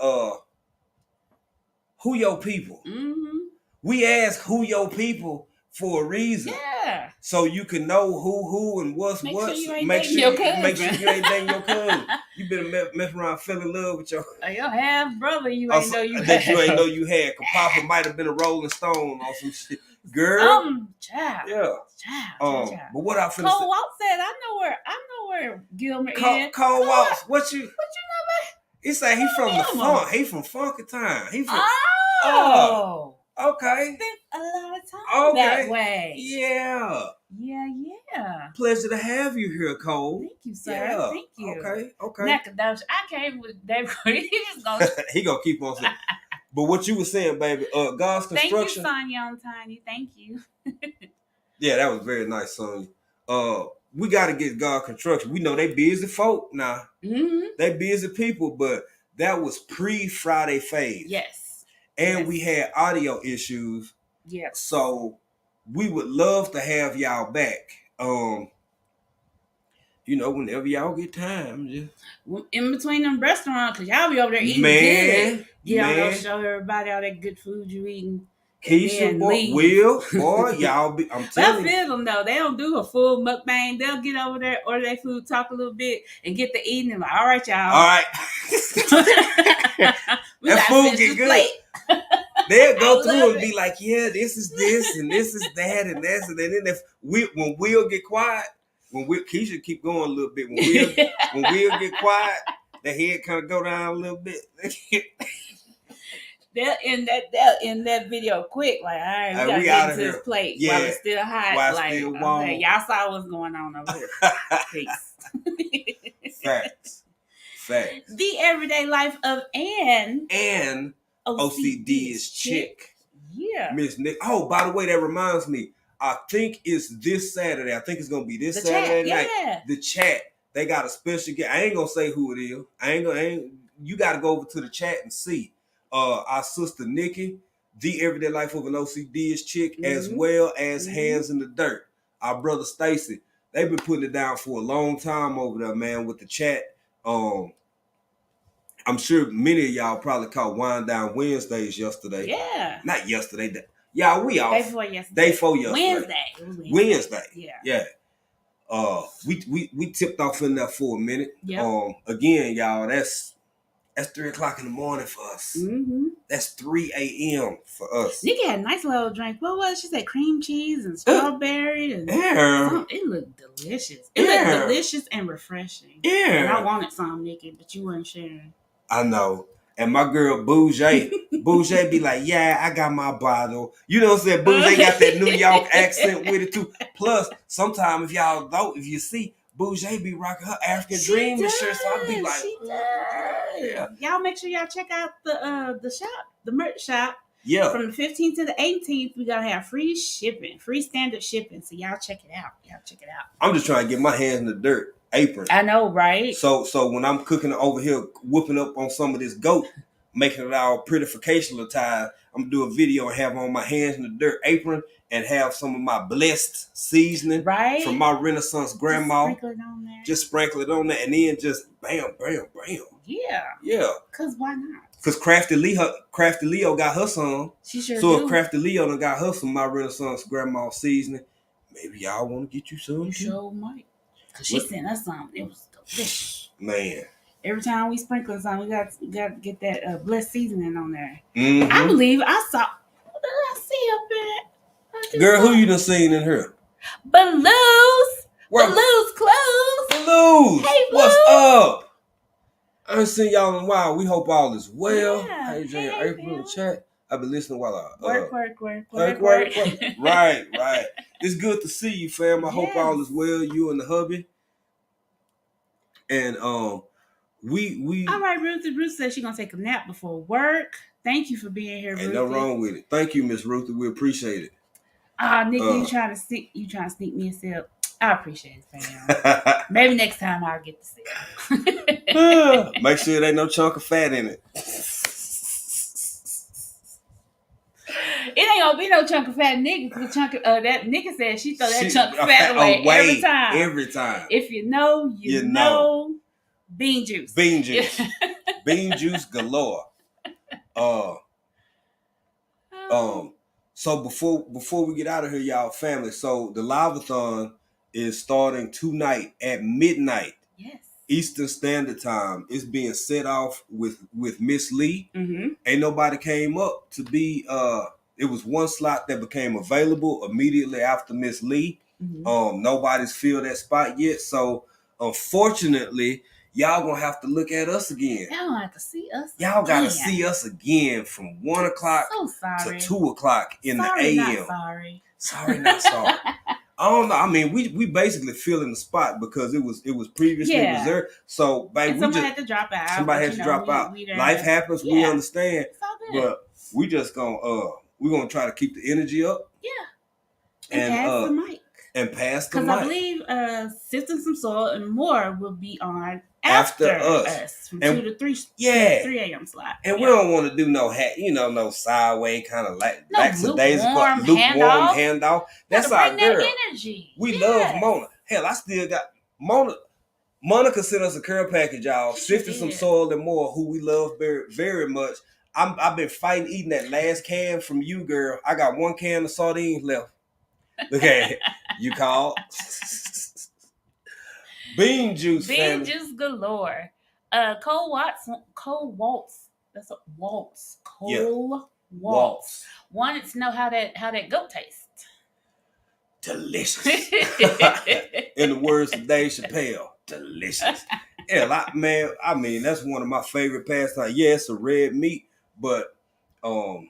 who your people? Mm-hmm. We ask who your people for a reason. Yeah. So you can know who and what's what. Make sure you ain't dating your cousin. You better mess around, fell in love with your half brother. You ain't know you that had. You ain't know you had. Cause Papa might have been a Rolling Stone or some shit. Girl. Child. Yeah. Child. But what I finna Cole Waltz said, I know where Gilmer is. Cole Waltz, what you know about? He said he from the funk. He from Funky Time. He from okay. Spent a lot of time that way. Yeah. Yeah. Pleasure to have you here, Cole. Thank you, sir. Yeah. Thank you. Okay. Nacadosha. I came with David. He just gonna he gonna keep on saying. But what you were saying, baby, God's Construction. Thank you, Sonya on Tiny. Thank you. Yeah, that was very nice, Sonya. We got to get God Construction. We know they busy folk now. Mm-hmm. They busy people, but that was pre-Friday Fave. Yes. And we had audio issues. Yes. So we would love to have y'all back. Whenever y'all get time. Just in between them restaurants, because y'all be over there eating good. Y'all show everybody all that good food you eating. Keisha, boy, y'all be, I'm telling you. I feel them though. They don't do a full mukbang. They'll get over there, order their food, talk a little bit, and get to eating. And like, all right, y'all. All right. That food get good. Plate. They'll go through and be like, yeah, this is this, and this is that, and that's, and then when we'll get quiet, Keisha keep going a little bit. When we'll get quiet, the head kind of go down a little bit. They're in that video quick. Like, all right, we gotta get into this plate while it's still hot. While like, still warm. Okay, y'all saw what's going on over here. Peace. Facts. The everyday life of Ann. And OCD is chick. Yeah. Miss Nick. Oh, by the way, that reminds me. I think it's this Saturday. I think it's gonna be this Saturday night. Yeah. The chat. They got a special guest. I ain't gonna say who it is. You gotta go over to the chat and see. Our sister Nikki, the everyday life of an OCD is chick, as well as Hands in the Dirt. Our brother Stacy. They've been putting it down for a long time over there, man, with the chat. I'm sure many of y'all probably caught Wind Down Wednesdays yesterday. Yeah. Not yesterday. Y'all, we off. Day before yesterday. Wednesday. Yeah. We tipped off in there for a minute. Yeah. Again, y'all, that's 3:00 in the morning for us. Mm-hmm. That's 3 a.m. for us. Nikki had a nice little drink. What was it? She said cream cheese and strawberry. And it looked delicious. It looked delicious and refreshing. Yeah. And I wanted some, Nikki, but you weren't sharing. I know. And my girl Bougie be like, yeah, I got my bottle. You know what I'm saying? Bougie got that New York accent with it too. Plus, sometimes if you see, Bougie be rocking her African Dream shirt, so I be like, she does. Yeah. Y'all make sure y'all check out the shop, the merch shop. Yeah. From the 15th to the 18th, we gotta have free shipping, free standard shipping. So y'all check it out. I'm just trying to get my hands in the dirt. Apron. I know, right? So when I'm cooking over here, whooping up on some of this goat, making it all prettification time, I'm gonna do a video and have on my hands in the dirt apron and have some of my blessed seasoning from my Renaissance grandma. Just sprinkle it on there and then just bam, bam, bam. Yeah. Cause why not? Cause Crafty Leo got her some. She sure so do. If Crafty Leo done got her some my Renaissance grandma seasoning, maybe y'all want to get you some. You sure might. Cause she sent us some. It was delicious. Man. Every time we sprinkle some, we got to get that blessed seasoning on there. Mm-hmm. I believe I saw. What did I see up there? Girl, who you done seen in here? Baloo's. Baloo's clothes. Baloo's. Hey, what's up? I ain't seen y'all in a while. We hope all is well. Yeah. Hey, Jay, April in the chat. I've been listening while I work. Right. It's good to see you, fam. I hope all is well. You and the hubby. And we all right, Ruthie. Ruth said she's gonna take a nap before work. Thank you for being here, Ruthie. Ain't no wrong with it. Thank you, Miss Ruthie. We appreciate it. Nikki, you trying to sneak me a sip. I appreciate it, fam. Maybe next time I'll get the sip. Make sure there ain't no chunk of fat in it. It ain't gonna be no chunk of fat, Nikki. That Nikki said she throw that chunk of fat away every time. Every time. If you know, you know. Bean juice. Bean juice galore. So before we get out of here, y'all, family. So the live-a-thon is starting tonight at midnight. Yes. Eastern Standard Time. It's being set off with Miss Lee. Mm-hmm. Ain't nobody came up to be. It was one slot that became available immediately after Miss Lee. Mm-hmm. Nobody's filled that spot yet. So unfortunately, y'all gonna have to look at us again. Y'all gonna have to see us. Y'all gotta see us again from 1 o'clock to 2 o'clock in the AM. Sorry, not sorry. I don't know. I mean, we basically filling the spot because it was previously reserved. So, baby, somebody had to drop out. Somebody had to drop out. Life happens. We understand. It's all good. But we just gonna try to keep the energy up. Yeah. And pass the mic. And pass the mic. Because I believe Sifting Some Soil and More will be on after us from 2 to 3. 3 a.m. slot. And we don't want to do no sideways kind of like lukewarm handoff. That's our girl. That energy. We love Mona. Hell, I still got Mona. Monica sent us a care package, y'all. Sifting Some Soil and More, who we love very, very much. I've been fighting eating that last can from you, girl. I got 1 can of sardines left. Okay, you called. Bean juice galore. Cole Waltz. That's a Waltz. Waltz. Wanted to know how that goat tastes. Delicious. In the words of Dave Chappelle, delicious. Yeah, man. I mean, that's one of my favorite pastimes. Yeah, it's a red meat, but The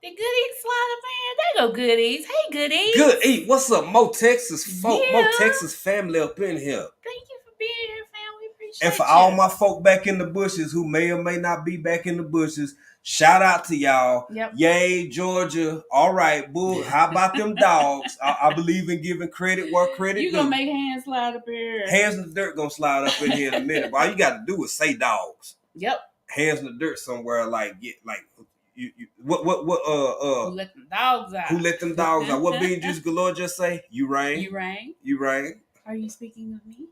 Goodies slide up in. There go Goodies. Hey, Goodies. Good eat. What's up, Mo Texas folk? Yeah. Mo Texas family up in here. Thank you for being here, fam. We appreciate And for you. all my folk back in the bushes who may or may not be back in the bushes, shout out to y'all. Yep. Yay, Georgia. All right, boo. How about them dogs? I believe in giving credit where credit You due. gonna make hands slide up here? Hands in the dirt gonna slide up in here in a minute. But all you got to do is say dogs. Yep. Hands in the dirt somewhere, like get like you what Who let them dogs out? Who let them dogs out? What Bean Juice Galore just say? You rang. You rang. You rang. Are you speaking of me?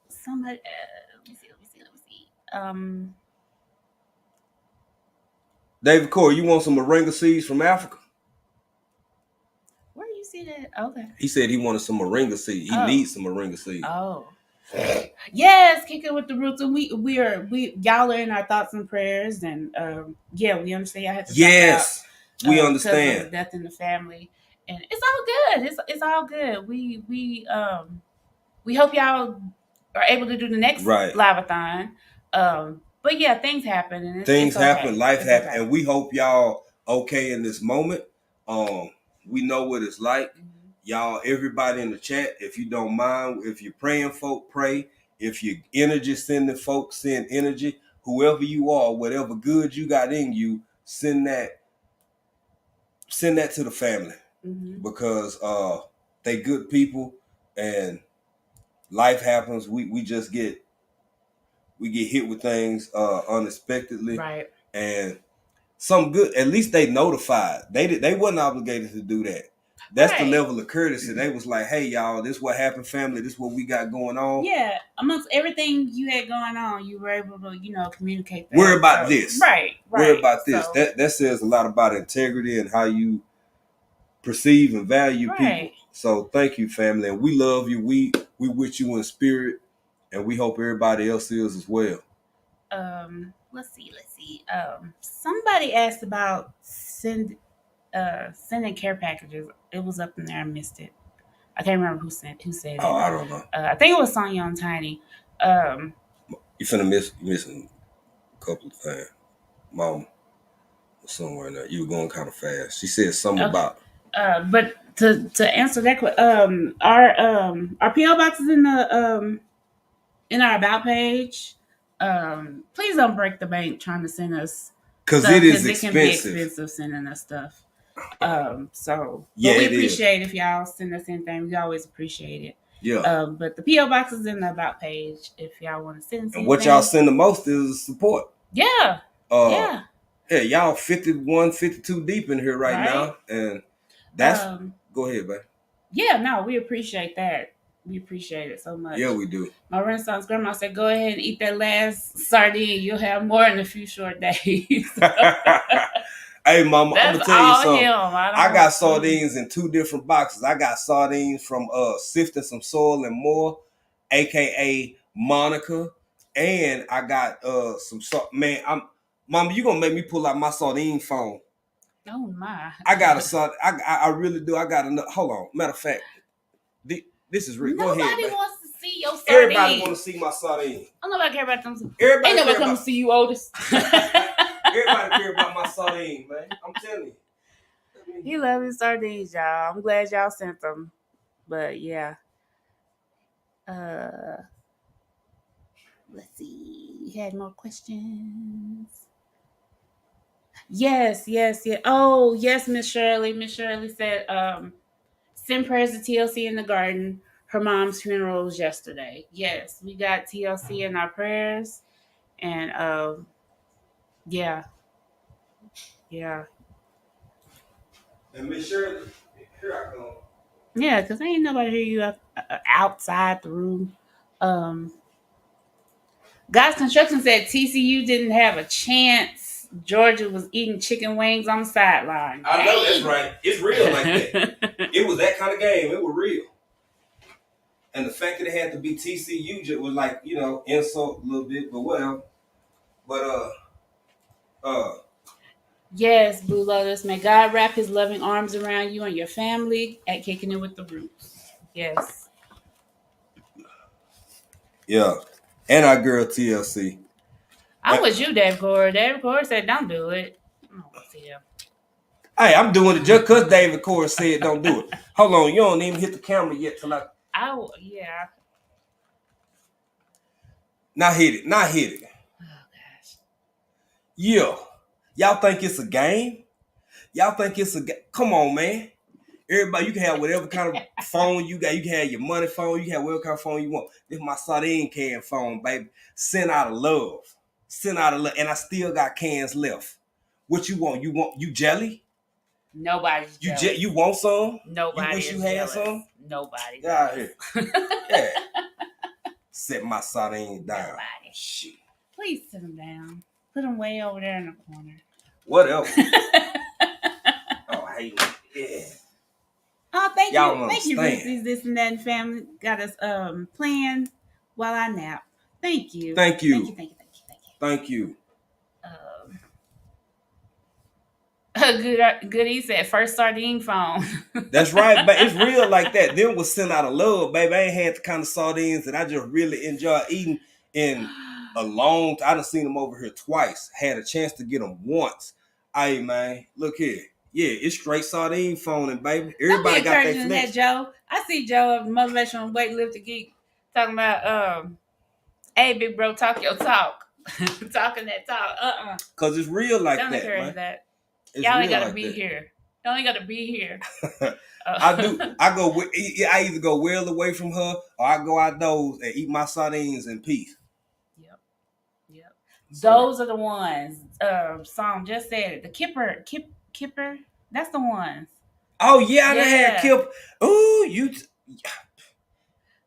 Somebody. Let me see. David Corey, you want some moringa seeds from Africa? Where do you see that? Okay. He said he wanted some moringa seeds. He needs some moringa seeds. Oh. Yes, kick it with the roots, and we y'all are in our thoughts and prayers, and we understand. I had to yes, out, we understand of death in the family, and it's all good. It's all good. We hope y'all are able to do the next live-a-thon. But yeah, things happen, and things happen, okay. Life happens, and we hope y'all okay in this moment. We know what it's like. Mm-hmm. Y'all, everybody in the chat, if you don't mind, if you're praying folk, pray. If you're energy sending folks, send energy. Whoever you are, whatever good you got in you, send that to the family. Mm-hmm. Because they good people and life happens. We just get hit with things unexpectedly. Right. And some good, at least they notified. They wasn't obligated to do that. That's the level of courtesy. They was like, hey, y'all, this what happened, family. This what we got going on. Yeah. Amongst everything you had going on, you were able to, communicate that. Worry about this. Right. Worry about this. So, that says a lot about integrity and how you perceive and value people. So thank you, family. And we love you. We with you in spirit. And we hope everybody else is as well. Let's see. Somebody asked about sending care packages. It was up in there. I missed it. I can't remember who said it. Oh, I don't know. I think it was Sonya and Tiny. You finna missing a couple of things. Mama was somewhere in there. You were going kind of fast. She said something about. But to answer that question, our PO box is in the in our about page. Please don't break the bank trying to send us because it is expensive. It can be expensive sending us stuff. We appreciate if y'all send us anything. We always appreciate it. Yeah. But the PO box is in the about page if y'all want to send something. And what y'all send the most is support. Yeah. Yeah, y'all 51, 52 deep in here right now, and that's go ahead, babe. Yeah, no, we appreciate that. We appreciate it so much. Yeah, we do. My Renaissance grandma said, go ahead and eat that last sardine. You'll have more in a few short days. Hey, Mama, I'm going to tell you something. I got sardines in 2 different boxes. I got sardines from Sifting Some Soil and More, a.k.a. Monica. And I got some Mama, you going to make me pull out my sardine phone. Oh, my. I got a sardine. I really do. I got another. Hold on. Matter of fact. This is real. Go ahead. Nobody wants to see your sardine. Everybody want to see my sardine. I don't know if I care about them. Everybody ain't nobody come to see you, Otis. Everybody care about my sardine, man. I'm telling you. He loves his sardines, y'all. I'm glad y'all sent them. But yeah. Let's see. You had more questions. Yes. Oh, yes, Miss Shirley. Miss Shirley said, send prayers to TLC in the garden. Her mom's funeral was yesterday. Yes, we got TLC in our prayers. And yeah. And Miss Shirley, here I come. Yeah, because ain't nobody hear you outside the room. God's Construction said TCU didn't have a chance. Georgia was eating chicken wings on the sideline. I know that's right. It's real like that. It was that kind of game. It was real. And the fact that it had to be TCU just was like, insult a little bit, but whatever. But yes, Blue Lotus. May God wrap his loving arms around you and your family at Kicking It With the Roots. Yes. Yeah. And our girl TLC. I'm with you, Dave Corey. Dave Corey said, "Don't do it." Hey, I'm doing it just because David Corey said don't do it. Hold on, you don't even hit the camera yet till yeah. Now hit it. Oh gosh. Yeah. Y'all think it's a game? Y'all think it's a game? Come on, man. Everybody, you can have whatever kind of phone you got. You can have your money phone. You can have whatever kind of phone you want. This is my sardine can phone, baby. Sent out of love. And I still got cans left. What you want? You jelly? Nobody's jealous. You want some? Nobody. You wish you had some? Nobody. Get out here. Yeah. Set my sardine down. Nobody. Shit. Please sit them down. Put them way over there in the corner. What else? Oh, I hate it. Yeah. Oh, thank you. Thank you, Reese's This and That and Family. Got us playing while I nap. Thank you. Thank you. Goody said first sardine phone. That's right, but it's real like that. Them was sent out of love, baby. I ain't had the kind of sardines that I just really enjoy eating in a long time. I done seen them over here twice. Had a chance to get them once. Hey, man, look here. Yeah, it's straight sardine phoning, baby. Everybody got their flex. That, Joe. I see Joe of Motivational Weightlifting Geek talking about, hey, big bro, talk your talk. Talking that talk. Because it's real like Don't that, encourage man. That. Y'all ain't gotta be here. Y'all ain't gotta be here. I do. I either go well away from her, or I go outdoors and eat my sardines in peace. Yep. Those are the ones. Song just said it. The Kipper. That's the ones. Oh yeah, I had Kipper. Ooh,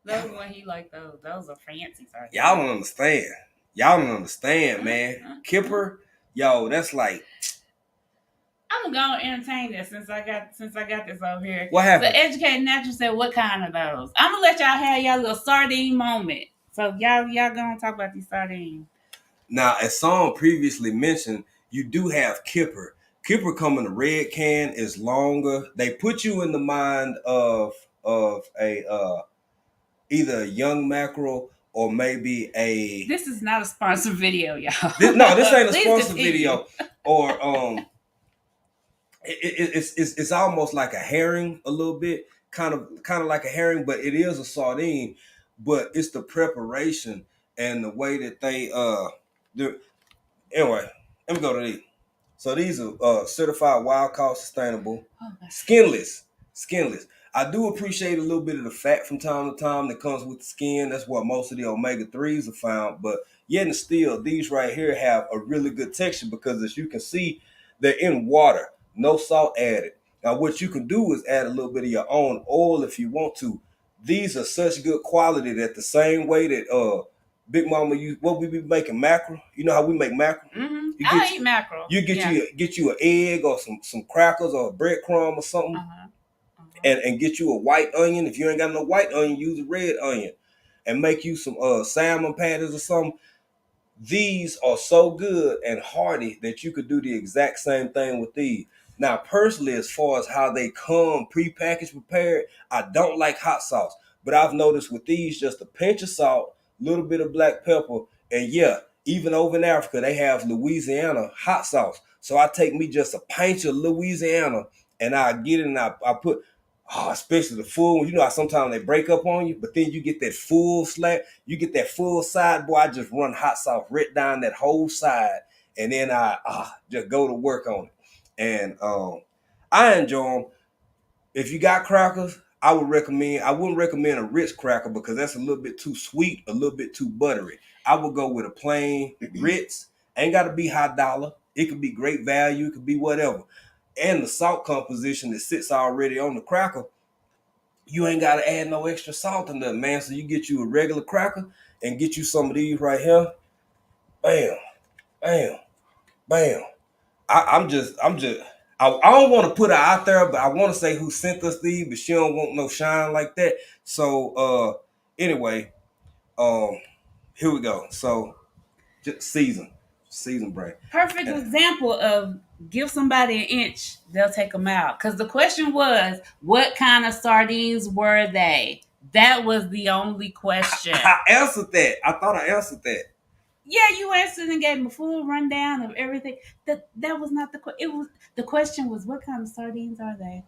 Those when he like those. Those are fancy sardines. Y'all don't understand, man. Kipper, yo, that's like. I'm gonna entertain this since I got this over here. What happened? The Educated Natural said, "What kind of those?" I'm gonna let y'all have y'all little sardine moment. So y'all gonna talk about these sardines. Now, as Song previously mentioned, you do have Kipper. Kipper come in a red can, is longer. They put you in the mind of a either a young mackerel or maybe a. This is not a sponsored video, y'all. This ain't a sponsored video. Or It's almost like a herring a little bit, kind of like a herring, but it is a sardine. But it's the preparation and the way that they do. Anyway, let me go to these. So these are certified wild caught sustainable, skinless. I do appreciate a little bit of the fat from time to time that comes with the skin. That's where most of the omega-3s are found. But yet and still, these right here have a really good texture because, as you can see, they're in water. No salt added. Now, what you can do is add a little bit of your own oil if you want to. These are such good quality that the same way that Big Mama what we be making mackerel. You know how we make mackerel? Mm-hmm. I eat mackerel. You get you an egg or some crackers or a breadcrumb or something, and get you a white onion. If you ain't got no white onion, use a red onion, and make you some salmon patties or something. These are so good and hearty that you could do the exact same thing with these. Now, personally, as far as how they come prepackaged, prepared, I don't like hot sauce. But I've noticed with these, just a pinch of salt, a little bit of black pepper, and yeah, even over in Africa, they have Louisiana hot sauce. So I take me just a pinch of Louisiana, and I get it, and I put, especially the full one. You know how sometimes they break up on you, but then you get that full slap. You get that full side, boy. I just run hot sauce right down that whole side, and then I just go to work on it. And I enjoy them. If you got crackers, I wouldn't recommend a Ritz cracker because that's a little bit too sweet, a little bit too buttery. I would go with a plain Ritz. Ain't got to be high dollar. It could be great value. It could be whatever. And the salt composition that sits already on the cracker, you ain't got to add no extra salt in there, man. So you get you a regular cracker and get you some of these right here. Bam, bam, bam. I don't want to put her out there, but I want to say who sent us these, but she don't want no shine like that. So anyway, here we go. So just season brain. Perfect example of give somebody an inch, they'll take them out. Because the question was, what kind of sardines were they? That was the only question. I answered that. I thought I answered that. Yeah, you answered and gave him a full rundown of everything. That was not the question. It was the question was what kind of sardines are they?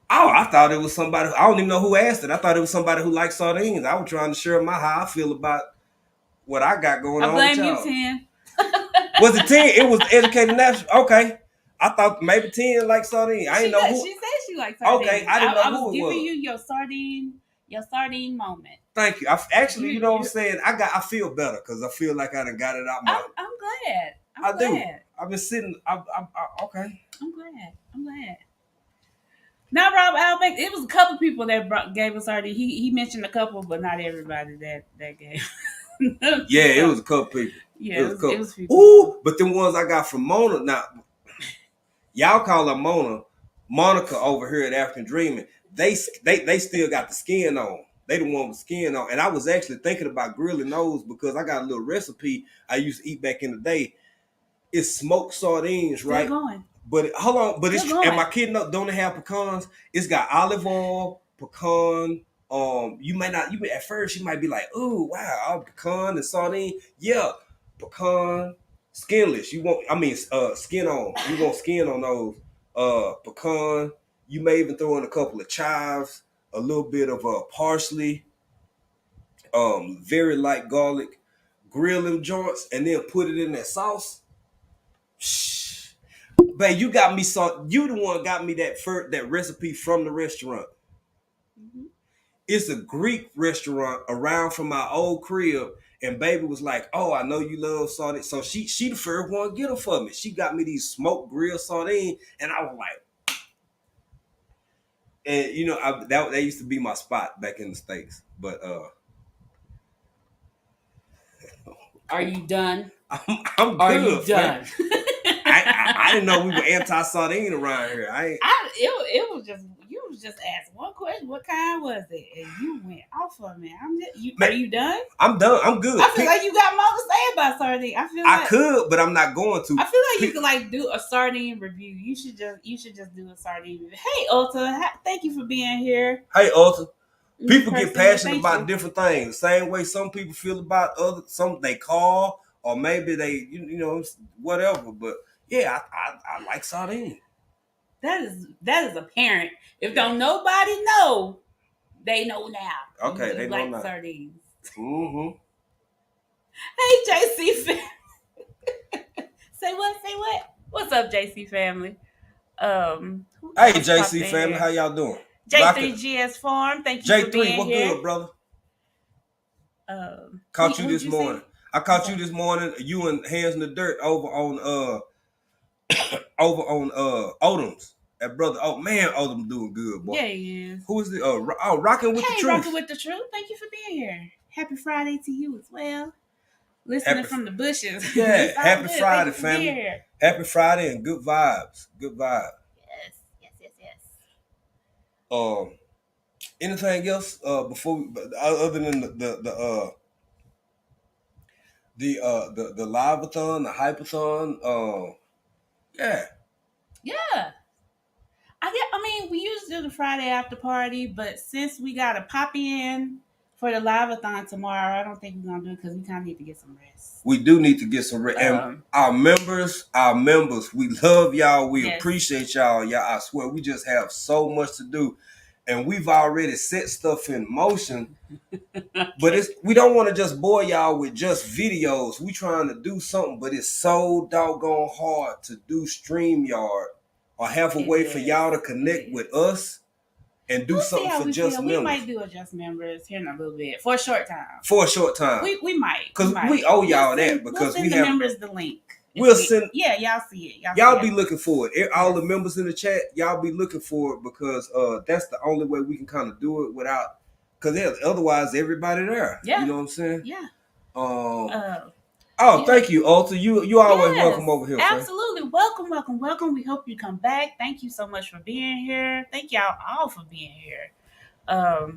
Oh, I thought it was somebody. I don't even know who asked it. I thought it was somebody who likes sardines. I was trying to share how I feel about what I got going on. I blame you, 10. Was it 10? It was Educated Natural. Okay. I thought maybe 10 like sardines. I didn't know who. She said she liked sardines. Okay, I didn't know who it was. I was giving you your sardine moment. Thank you. You know what I'm saying? I feel better because I feel like I done got it out my. I'm glad. I do. I've been sitting. Okay. I'm glad. Now, Rob Albeck, it was a couple people that gave us sardines. He mentioned a couple, but not everybody that gave. Yeah, it was a couple people. Yeah, it was people. Ooh, but the ones I got from Mona, now, y'all call her Mona, Monica over here at African Dreaming. They still got the skin on. They the one with skin on. And I was actually thinking about grilling those because I got a little recipe I used to eat back in the day. It's smoked sardines, right? Still going. But hold on, but am I kidding up? Don't it have pecans? It's got olive oil, pecan. At first you might be like, oh wow, pecan and sardine. Yeah, pecan, skinless. Skin on. You want skin on those. Pecan. You may even throw in a couple of chives, a little bit of parsley, very light garlic, grill them joints, and then put it in that sauce. Babe, you got me you the one got me that recipe from the restaurant. Mm-hmm. It's a Greek restaurant around from my old crib, and baby was like, "Oh, I know you love sardines." So she the first one get them for me. She got me these smoked grilled sardines, and I was like, and you know, that used to be my spot back in the States. But are you done? I'm good. Are you done? I didn't know we were anti-sardine around here. It was just you was just asked one question. What kind was it? And you went off of me. Are you done? I'm done. I'm good. I feel like you got more to say about sardine. I could, but I'm not going to. I feel like you could like do a sardine review. You should just do a sardine review. Hey, Ulta, thank you for being here. Hey, Ulta. People get passionate about different things. Same way some people feel about some they call, or maybe they, whatever. But yeah, I like sardine. That is apparent. If don't nobody know, they know now. Okay, they like know now. Sardines. Mm-hmm. Hey, JC family. Say what? What's up, JC family? Hey, JC family, how y'all doing? J3GS Farm, thank you for being J3, here. What good, brother? Caught you this morning. I caught you this morning. You and Hands in the Dirt over on Odom's. That brother, Odom doing good, boy. Yeah, he is. Who is it? Rocking with the Truth. Rocking with the Truth. Thank you for being here. Happy Friday to you as well. Listening from the bushes. Yeah, happy Friday, family. Happy Friday and good vibes. Good vibe. Yes. Anything else before other than the live-a-thon, the hype-a-thon? Yeah. We usually do the Friday after party, but since we got to pop in for the live-a-thon tomorrow, I don't think we're gonna do it because we kind of need to get some rest. We do need to get some rest. And our members, we love y'all. We appreciate y'all. I swear, we just have so much to do. And we've already set stuff in motion, but we don't want to just bore y'all with just videos. We trying to do something, but it's so doggone hard to do StreamYard or have a way for y'all to connect with us and do something for just members. We might do a just members here in a little bit for a short time. We might because we owe y'all that because we'll send the members the link. We'll send. Yeah, y'all see it. Y'all be looking for it. All the members in the chat, y'all be looking for it because that's the only way we can kind of do it without. Because otherwise, everybody there. Yeah. You know what I'm saying? Yeah. Thank you, Ulta. You always welcome over here. Absolutely, welcome. We hope you come back. Thank you so much for being here. Thank y'all all for being here. I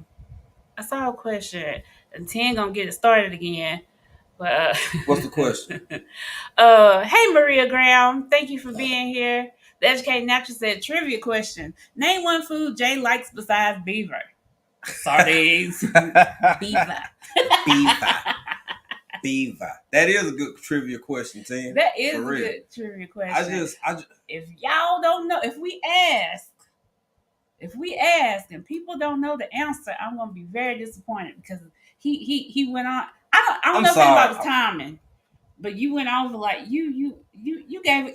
saw a question, and 10 gonna get it started again. But what's the question? Hey Maria Graham, thank you for being here. The Educated Natural said trivia question. Name one food Jay likes besides beaver. Sardines. Beaver. Beaver? That is a good trivia question, Tim. That is a good trivia question. I just if y'all don't know, if we ask and people don't know the answer, I'm gonna be very disappointed because he went on. I don't know if anybody's timing, but you went over like you gave a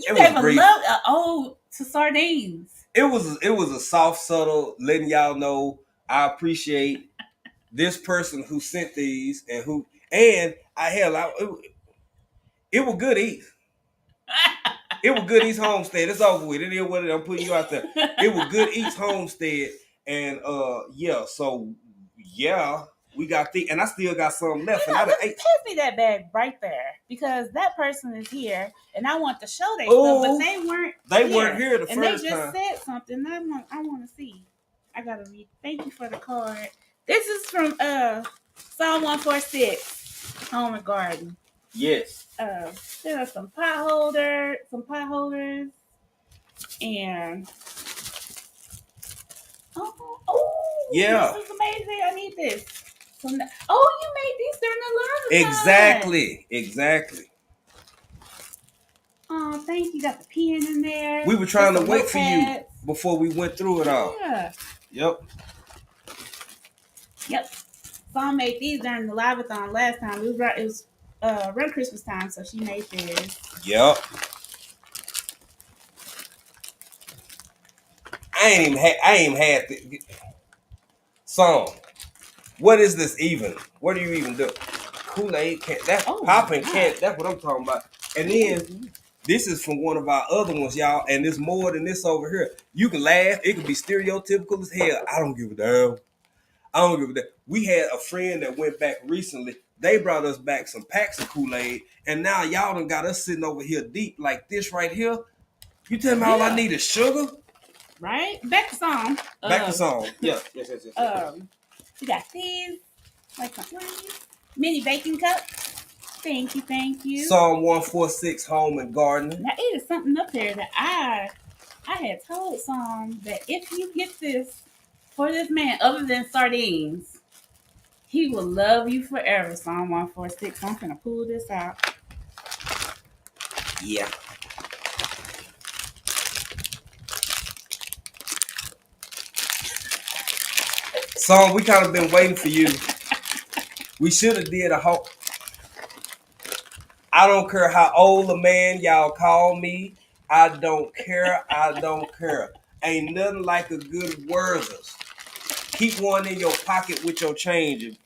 love ode to sardines. It was a soft, subtle letting y'all know I appreciate this person who sent these and it was good eat. It was Good Eats Homestead. It's over with. It is what it is. I'm putting you out there. It was Good Eats Homestead. And we got and I still got some left. You know, pass me that bag right there because that person is here and I want to show their stuff, but they weren't here the first time. And they just said something I want to see. I gotta read. Thank you for the card. This is from Psalm 146, Home and Garden. Yes. There are some pot holders, and yeah, this is amazing. I need this. You made these during the love. Exactly. Oh, thank you. Got the pen in there. We were trying to wait for you before we went through it all. Yeah. Yep. Mom made these during the live-a-thon last time. It was around Christmas time, so she made this. Yep. I ain't had the song. What is this even? What do you even do? Kool-Aid can't. That's popping can't. That's what I'm talking about. And then this is from one of our other ones, y'all. And there's more than this over here. You can laugh. It can be stereotypical as hell. I don't give a damn. We had a friend that went back recently. They brought us back some packs of Kool-Aid, and now y'all done got us sitting over here deep like this right here. You tell me all I need is sugar? Right? Back to song. Yes. We got these, like mini baking cups. Thank you. Psalm 146, Home and Garden. Now, it is something up there that I had told Psalm that if you get this for this man, other than sardines, he will love you forever. Psalm 146. I'm going to pull this out. Yeah. Psalm, we kind of been waiting for you. We should have did a whole... I don't care how old a man y'all call me. I don't care. Ain't nothing like a good Werther's. Keep one in your pocket with your change.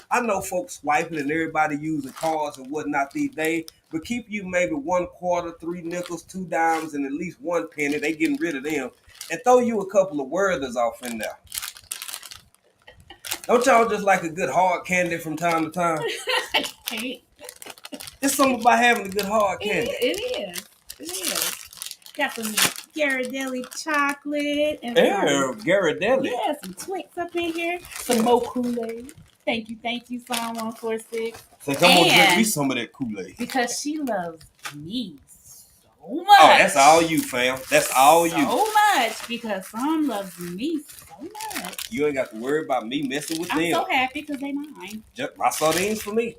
I know folks swiping and everybody using cards and whatnot these days, but keep you maybe 1 quarter, 3 nickels, 2 dimes, and at least 1 penny. They getting rid of them. And throw you a couple of Werther's off in there. Don't y'all just like a good hard candy from time to time? I can't. It's something about having a good hard candy. It is. Got some Ghirardelli chocolate. And Ghirardelli. Yeah, some Twix up in here. Some more Kool-Aid. Thank you, Psalm 146. So come on, drink me some of that Kool-Aid. Because she loves me so much. Oh, that's all you, fam. That's all you. So much, because Psalm loves me so much. You ain't got to worry about me messing with them. I'm so happy because they mine. Just my sardines for me.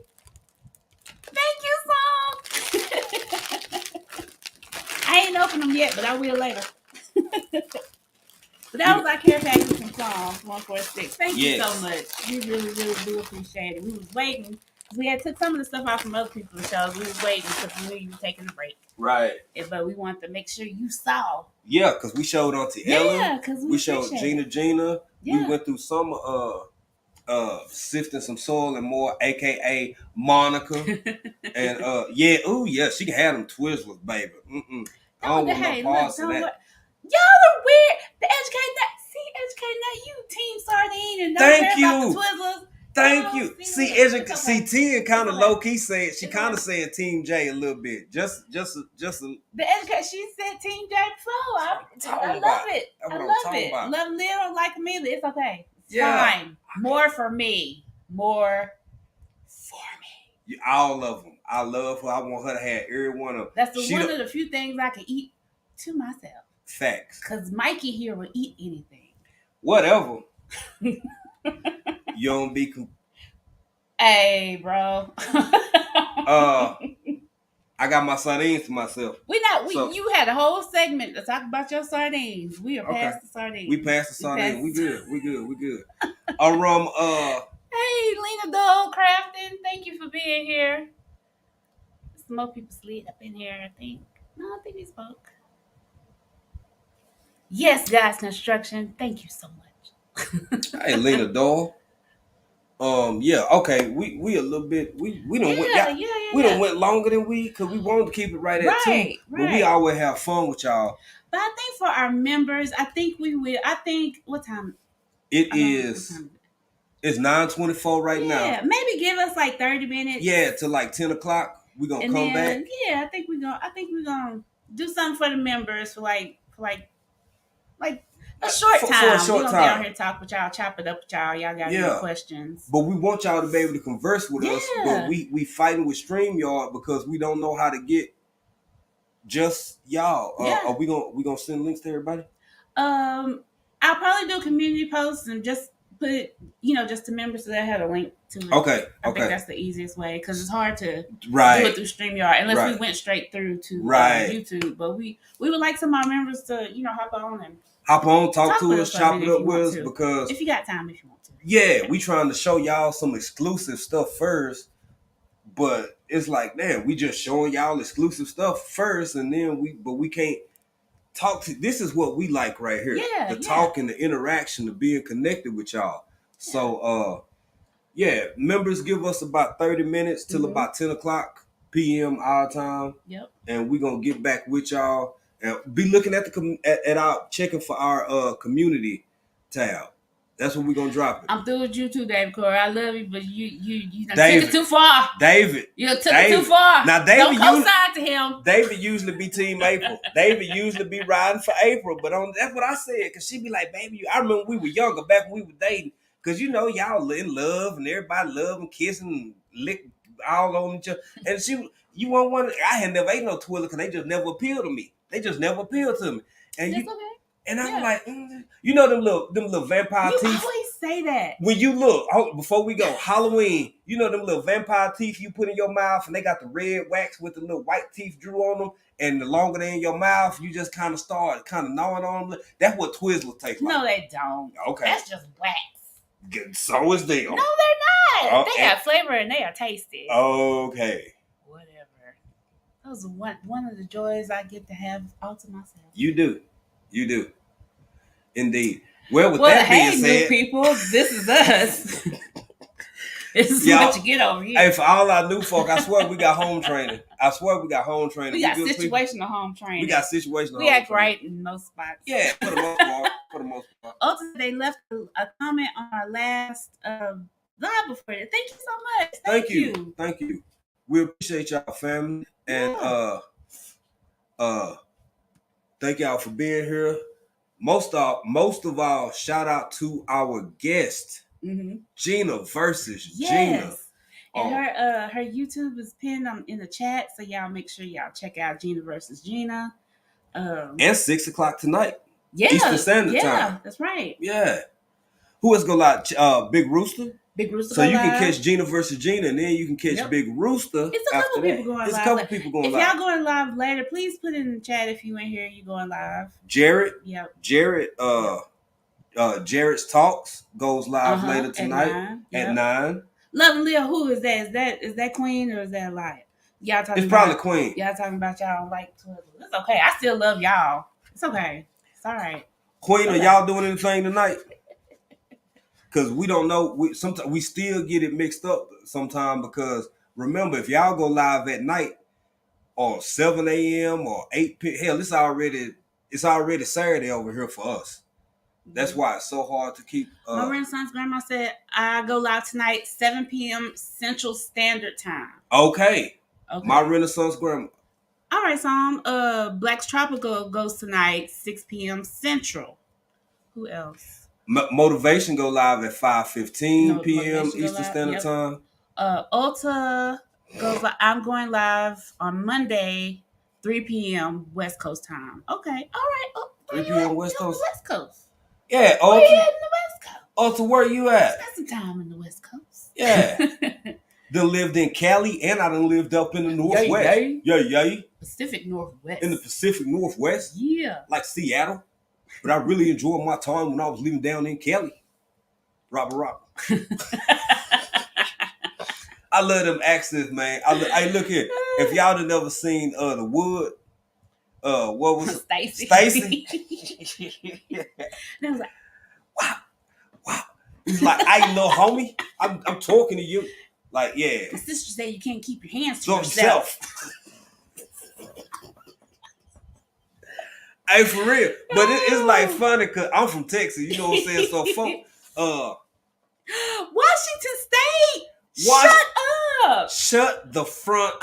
Thank you, Psalm. I ain't opened them yet, but I will later. But that was our care package from Psalm 146. Thank you so much. We really, really do appreciate it. We was waiting. We had took some of the stuff out from other people's shows. We was waiting because we knew you were taking a break. Right. But we wanted to make sure you saw. Yeah, because we showed Auntie Ellen. Yeah, because we showed Gina. Yeah. We went through some Sifting Some Soil and More, aka Monica. And she can have them Twizzlers, baby. I don't want no parts of that. Y'all are weird. The Educate Nut, you Team Sardine and don't care about the Twizzlers. Thank you. See, Tia kind of low key said she kind of said Team J a little bit. Just a, the Educate. She said Team J before. I love it. I love it. Love them. They don't like me. It's okay. It's fine. More for me. All of them. I love her. I want her to have every one of them. That's one of the few things I can eat to myself. Facts. Because Mikey here will eat anything. Whatever. You don't be... Hey, bro. I got my sardines to myself. You had a whole segment to talk about your sardines. We are past the sardines. We passed the sardines. We good. We good. Hey, Lena Dole Crafton, thank you for being here. Some more people sleep up in here, I think. No, I think he spoke. Yes, guys, construction. Thank you so much. Hey, Lena Dole. Yeah, okay. We a little bit. We don't we done went longer than because we wanted to keep it right at 2. Right. But we always have fun with y'all. But I think for our members, I think we will. I think what time? It is. It's 9:24 right now. Yeah, maybe give us like 30 minutes. Yeah, till like 10 o'clock. We're gonna come back. Yeah, I think we're gonna do something for the members for like a short time. For a short time. We're gonna be out here talk with y'all, chop it up with y'all. Y'all got any questions. But we want y'all to be able to converse with us. But we fighting with StreamYard because we don't know how to get just y'all. Are we gonna send links to everybody? I'll probably do a community post and just put it, just to members so they have a link to it. Okay. I think that's the easiest way because it's hard to do it through StreamYard unless we went straight through to YouTube. But we would like some of our members to, hop on, talk to us, chop it up with us because if you got time, if you want to. Yeah, we trying to show y'all some exclusive stuff first, but it's like, damn, we just showing y'all exclusive stuff first, and then we can't talk to. This is what we like right here. Yeah, the talk and the interaction of being connected with y'all. So members give us about 30 minutes till about 10 o'clock p.m. our time. Yep. And we're gonna get back with y'all and be looking at our checking for our community tab. That's what we're gonna drop it. I'm through with you too, David Corey. I love you, but you took it too far. David. You took it too far. Now David, don't co-sign to him. David usually be Team April. David usually be riding for April, but that's what I said. Cause she be like, baby, I remember we were younger back when we were dating. Cause y'all in love and everybody love and kissing and lick all on each other. And you won't want. I had never ate no Twiller because they just never appealed to me. And That's okay. And I'm like, them little vampire teeth. You always say that. When you look, before we go, Halloween, them little vampire teeth you put in your mouth, and they got the red wax with the little white teeth drew on them, and the longer they're in your mouth, you just kind of start gnawing on them. That's what Twizzlers taste like. No, they don't. Okay. That's just wax. So is them. No, they're not. They got flavor and they are tasty. Okay. Whatever. That was one of the joys I get to have all to myself. You do. Indeed. Well, that being said, new people, this is us. This is what you get over here. Hey, for all our new folk, I swear we got home training. We got situational home training. We act right in most spots. Yeah, for the most part. Also, they left a comment on our last live before. Thank you so much. Thank you. We appreciate y'all, family, and thank y'all for being here. Most of all, shout out to our guest, Gina versus Gina. And her YouTube is pinned in the chat, so y'all make sure y'all check out Gina versus Gina. And 6 o'clock tonight. Eastern Standard Time. Yeah, that's right. Yeah. Who is going live? Big Rooster? Big Rooster. So you can catch Gina versus Gina, and then you can catch Big Rooster. It's a couple people going live. It's a couple people going live. If y'all going live later, please put it in the chat if you in here. You going live? Jared. Yep. Jared. Jared's Talks goes live later tonight at 9. Love and Leo, who is that? Is that Queen or is that Lion? Y'all talking? It's probably Queen. Y'all talking about y'all like Twitter. It's okay. I still love y'all. It's okay. It's all right. Queen, are y'all doing anything tonight? Because we don't know. Sometimes we still get it mixed up sometimes because remember, if y'all go live at night or 7 a.m. or 8 p.m., hell, it's already Saturday over here for us. That's why it's so hard to keep. My Renaissance grandma said, I go live tonight, 7 p.m. Central Standard Time. Okay. My Renaissance grandma. All right, Sam. Black's Tropical goes tonight, 6 p.m. Central. Who else? Motivation go live at 5:15 p.m. Eastern Standard Time. Ulta goes live. I'm going live on Monday, 3 p.m. West Coast time. Okay. All right. 3 p.m. West Coast. West Coast. Yeah. Ulta. Where you at in the West Coast? Ulta, where you at? Spend some time in the West Coast. Yeah. done lived in Cali, and I done lived up in the Northwest. Yay. Pacific Northwest. In the Pacific Northwest. Yeah. Like Seattle. But I really enjoyed my time when I was living down in Cali. Robert. I love them accents, man. I look here. If y'all have never seen The Wood, what was it? Stacy. I was like, wow. He's like, I know, homie. I'm talking to you. Like, yeah. My sister said you can't keep your hands to yourself. Hey, for real. But it's like funny because I'm from Texas. You know what I'm saying? So, Washington State. Shut up. Shut the front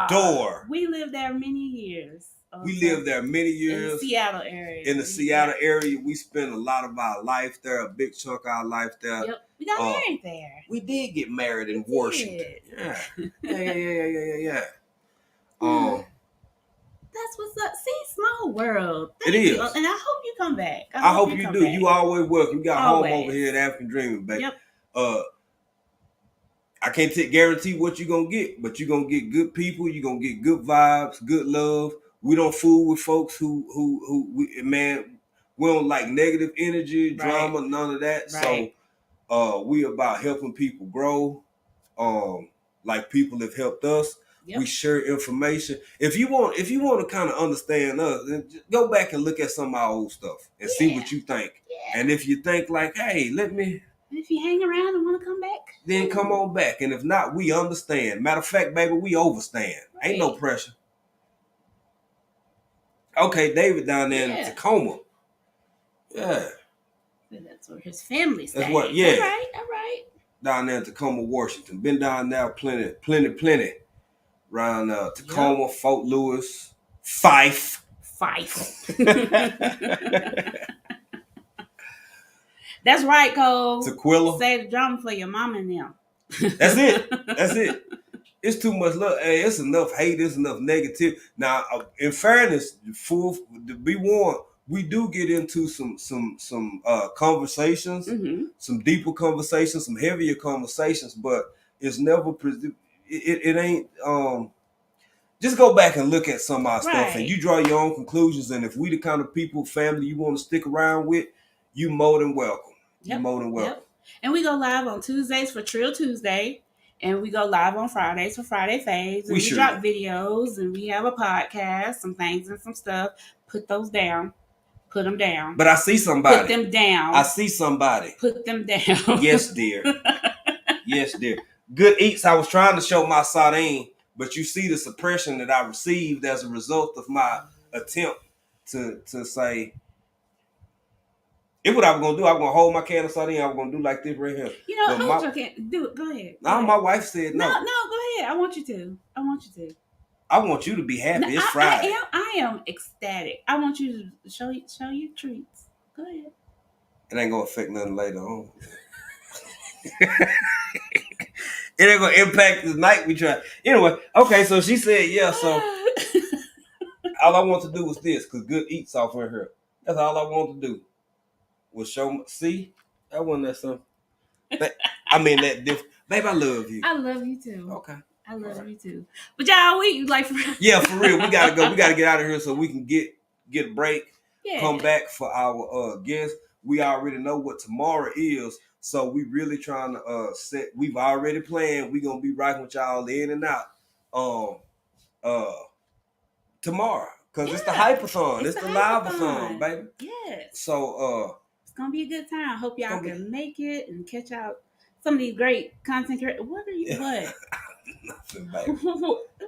door. We lived there many years. We lived there many years. In the Seattle area. In the Seattle area. We spent a lot of our life there, a big chunk of our life there. Yep. We got married there. We did get married in Washington. Yeah. That's what's up. See, small world. It is. And I hope you come back. I hope you do. Back. You always welcome. You got home over here at African Dreaming, baby. Yep. I can't guarantee what you're going to get, but you're going to get good people. You're going to get good vibes, good love. We don't fool with folks who we don't like negative energy, drama, none of that. Right. So we about helping people grow. Like people have helped us. Yep. We share information. If you want to kind of understand us, then just go back and look at some of our old stuff and see what you think. Yeah. And if you think like, hey, if you hang around and want to come back, then come on back. And if not, we understand. Matter of fact, baby, we overstand. Right. Ain't no pressure. Okay, David down there in Tacoma. Yeah. That's where his family stays. That's what, yeah. All right. Down there in Tacoma, Washington. Been down there plenty. Around Tacoma, Fort Lewis, Fife. That's right, Cole. Tequila. Save the drama for your mama and them. That's it. It's too much love. Hey, it's enough hate. It's enough negative. Now, in fairness, to be warned, we do get into some conversations, some deeper conversations, some heavier conversations, but it's never. It ain't. Just go back and look at some of our stuff, and you draw your own conclusions. And if we the kind of people, family you want to stick around with, you more than welcome. Yep. You more than welcome. Yep. And we go live on Tuesdays for Trill Tuesday. And we go live on Fridays for Friday Faves. And we drop videos and we have a podcast, some things and some stuff. Put those down. Put them down. But I see somebody. Put them down. I see somebody. Put them down. Yes, dear. Yes, dear. Good eats. I was trying to show my sardine, but you see the suppression that I received as a result of my attempt to say, if what I was going to do, I was going to hold my can of sardine. I was going to do like this right here. You know, hold your can. Do it. Go ahead. My wife said no. No, go ahead. I want you to. I want you to be happy. It's Friday. I am ecstatic. I want you to show you treats. Go ahead. It ain't going to affect nothing later on. It ain't going to impact the night we try. Anyway, okay, so she said, yeah, so all I want to do was this, because good eats off in her. That's all I want to do. Was show, see, that wasn't that something. That different. Babe, I love you. I love you too. Okay. I love you too. But y'all, we like for real. Yeah, for real. We gotta go. We gotta get out of here so we can get a break. Yeah. Come back for our guests. We already know what tomorrow is, so we really trying to set. We've already planned. We gonna be rocking with y'all in and out. Tomorrow. Because it's the hypathon. It's the live-a-thon, baby. Yes. So it's gonna be a good time. I hope y'all can make it and catch out some of these great content creators. What are you? What? Nothing, baby.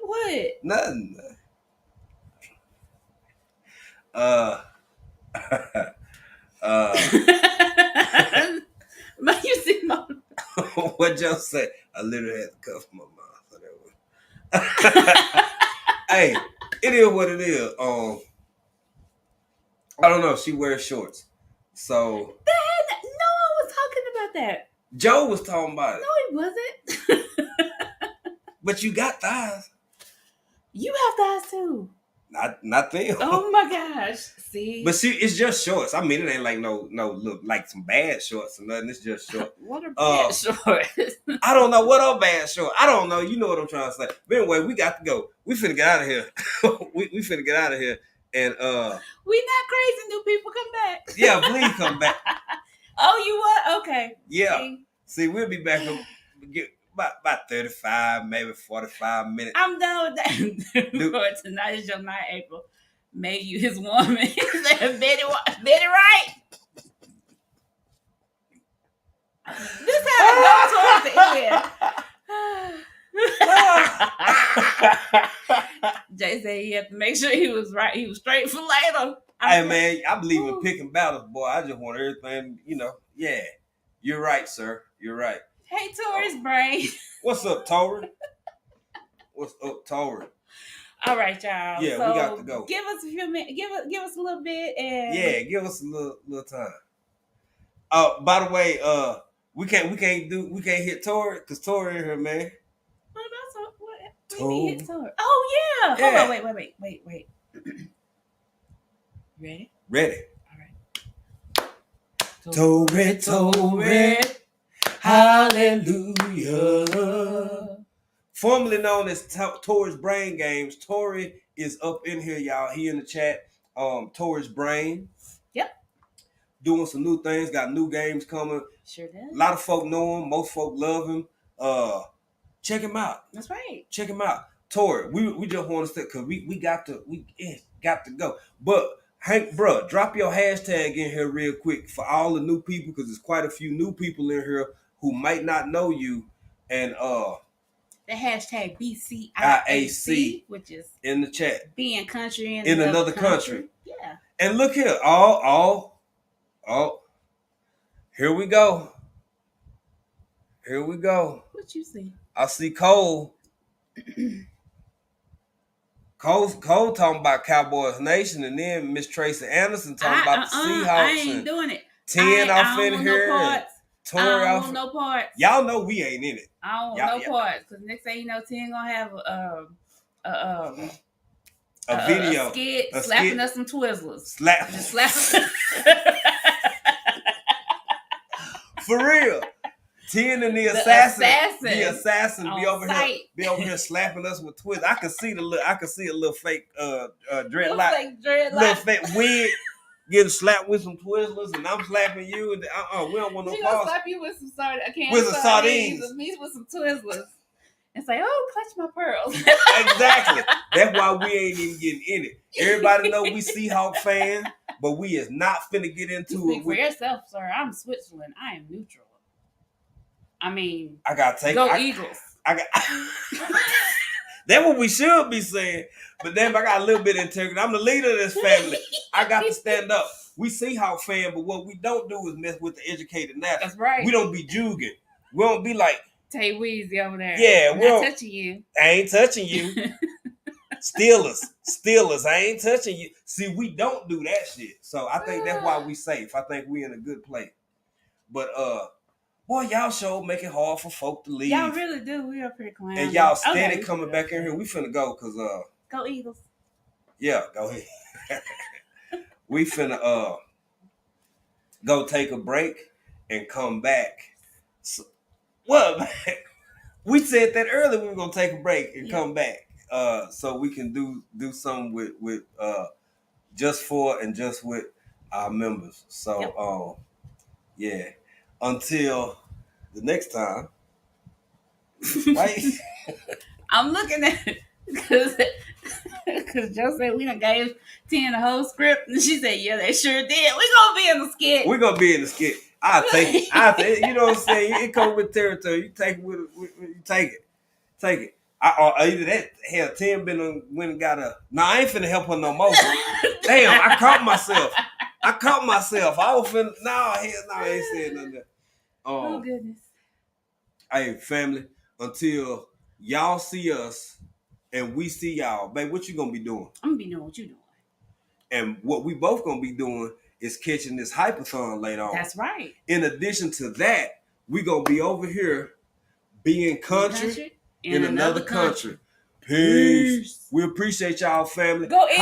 What? Nothing. You see my what y'all say? I literally had to cuff my mouth. Hey, it is what it is. I don't know. She wears shorts, so. No one was talking about that. Joe was talking about it. No, he wasn't. But you got thighs. You have thighs too. Not them. Oh my gosh. See? But see, it's just shorts. I mean, it ain't like no look like some bad shorts or nothing. It's just shorts. What are bad shorts? I don't know what are bad shorts. I don't know. You know what I'm trying to say. But anyway, we got to go. We finna get out of here. we finna get out of here. And we not crazy. New people come back. Yeah, please come back. Oh, you what? Okay. Yeah. See, we'll be back about 35, maybe 45 minutes. I'm done with that. Tonight is your night, April. Made you his woman. Betty Wright. This had to go towards the end. Jay said he had to make sure he was right. He was straight for later. Hey, man, I believe in picking battles, boy. I just want everything, Yeah, you're right, sir. You're right. Hey, Tori's brain. What's up, Tori? What's up, Tori? All right, y'all. Yeah, so we got to go. Give us a few minutes. Give us a little bit, and give us a little time. By the way, we can't hit Tori because Tori in here, man. What about what do you mean hit Tori? Oh yeah. Hold on, wait. Ready? All right. Tori, hallelujah. Formerly known as Tori's Brain Games. Tori is up in here, y'all. He in the chat. Tori's Brain. Yep. Doing some new things. Got new games coming. Sure does. A lot of folk know him. Most folk love him. Check him out. That's right. Check him out. Tori, we just want to say, because we got to go. But Hank, bro, drop your hashtag in here real quick for all the new people, because there's quite a few new people in here who might not know you. And the hashtag BCIAC, which is in the chat. Being country in another country. Yeah. And look here, all here we go. Here we go. What you see? I see Cole. Cole talking about Cowboys Nation, and then Miss Tracy Anderson talking about the Seahawks. I ain't doing it. 10 off in here. No Tori I don't want no parts. Y'all know we ain't in it. I don't want no parts, because next thing you know, 10 gonna have a video, a skit slapping us some Twizzlers. Slap. For real. 10 and the assassin be over here slapping us with Twizzlers. I can see a little fake dreadlock, little fake wig getting slapped with some Twizzlers, and I'm slapping you, and we don't want no pause. She gonna slap you with some sardines, and me with some Twizzlers, and say, "Oh, clutch my pearls." Exactly. That's why we ain't even getting in it. Everybody know we Seahawk fans, but we is not finna get into it. For yourself, sir. I'm Switzerland. I am neutral. I mean, I gotta take Eagles. That's what we should be saying. But then I got a little bit of integrity. I'm the leader of this family. I got to stand up. We Seahawk fan, but what we don't do is mess with the educated now. That's right. We don't be jugging. We don't be like Tay Weezy over there. Yeah, I'm not touching you. I ain't touching you. Steelers. I ain't touching you. See, we don't do that shit. So I think that's why we safe. I think we in a good place. But boy, y'all sure make it hard for folk to leave. Y'all really do. We up here clowning. And y'all steady coming back in here. We finna go, cause go Eagles. Yeah, go ahead. We finna go take a break and come back. So, well, we said that earlier we were gonna take a break and come back. So we can do something with just for and just with our members. So yeah. Until the next time. Right? I'm looking at it because Joe said we done gave 10 the whole script, and she said, "Yeah, they sure did. We gonna be in the skit. We're gonna be in the skit. I'll take it. You know what I'm saying? It comes with territory. You take it with you take it. Either that, hell, 10 went and got a. No, I ain't finna help her no more. Damn, I caught myself. I was finna. No, I ain't saying nothing. Oh goodness. Hey, family, until y'all see us and we see y'all, babe, what you gonna be doing? I'm gonna be doing what you doing. And what we both gonna be doing is catching this hypathon later on. That's right. In addition to that, we gonna be over here being country in another country. Peace. We appreciate y'all, family. Go Eagles.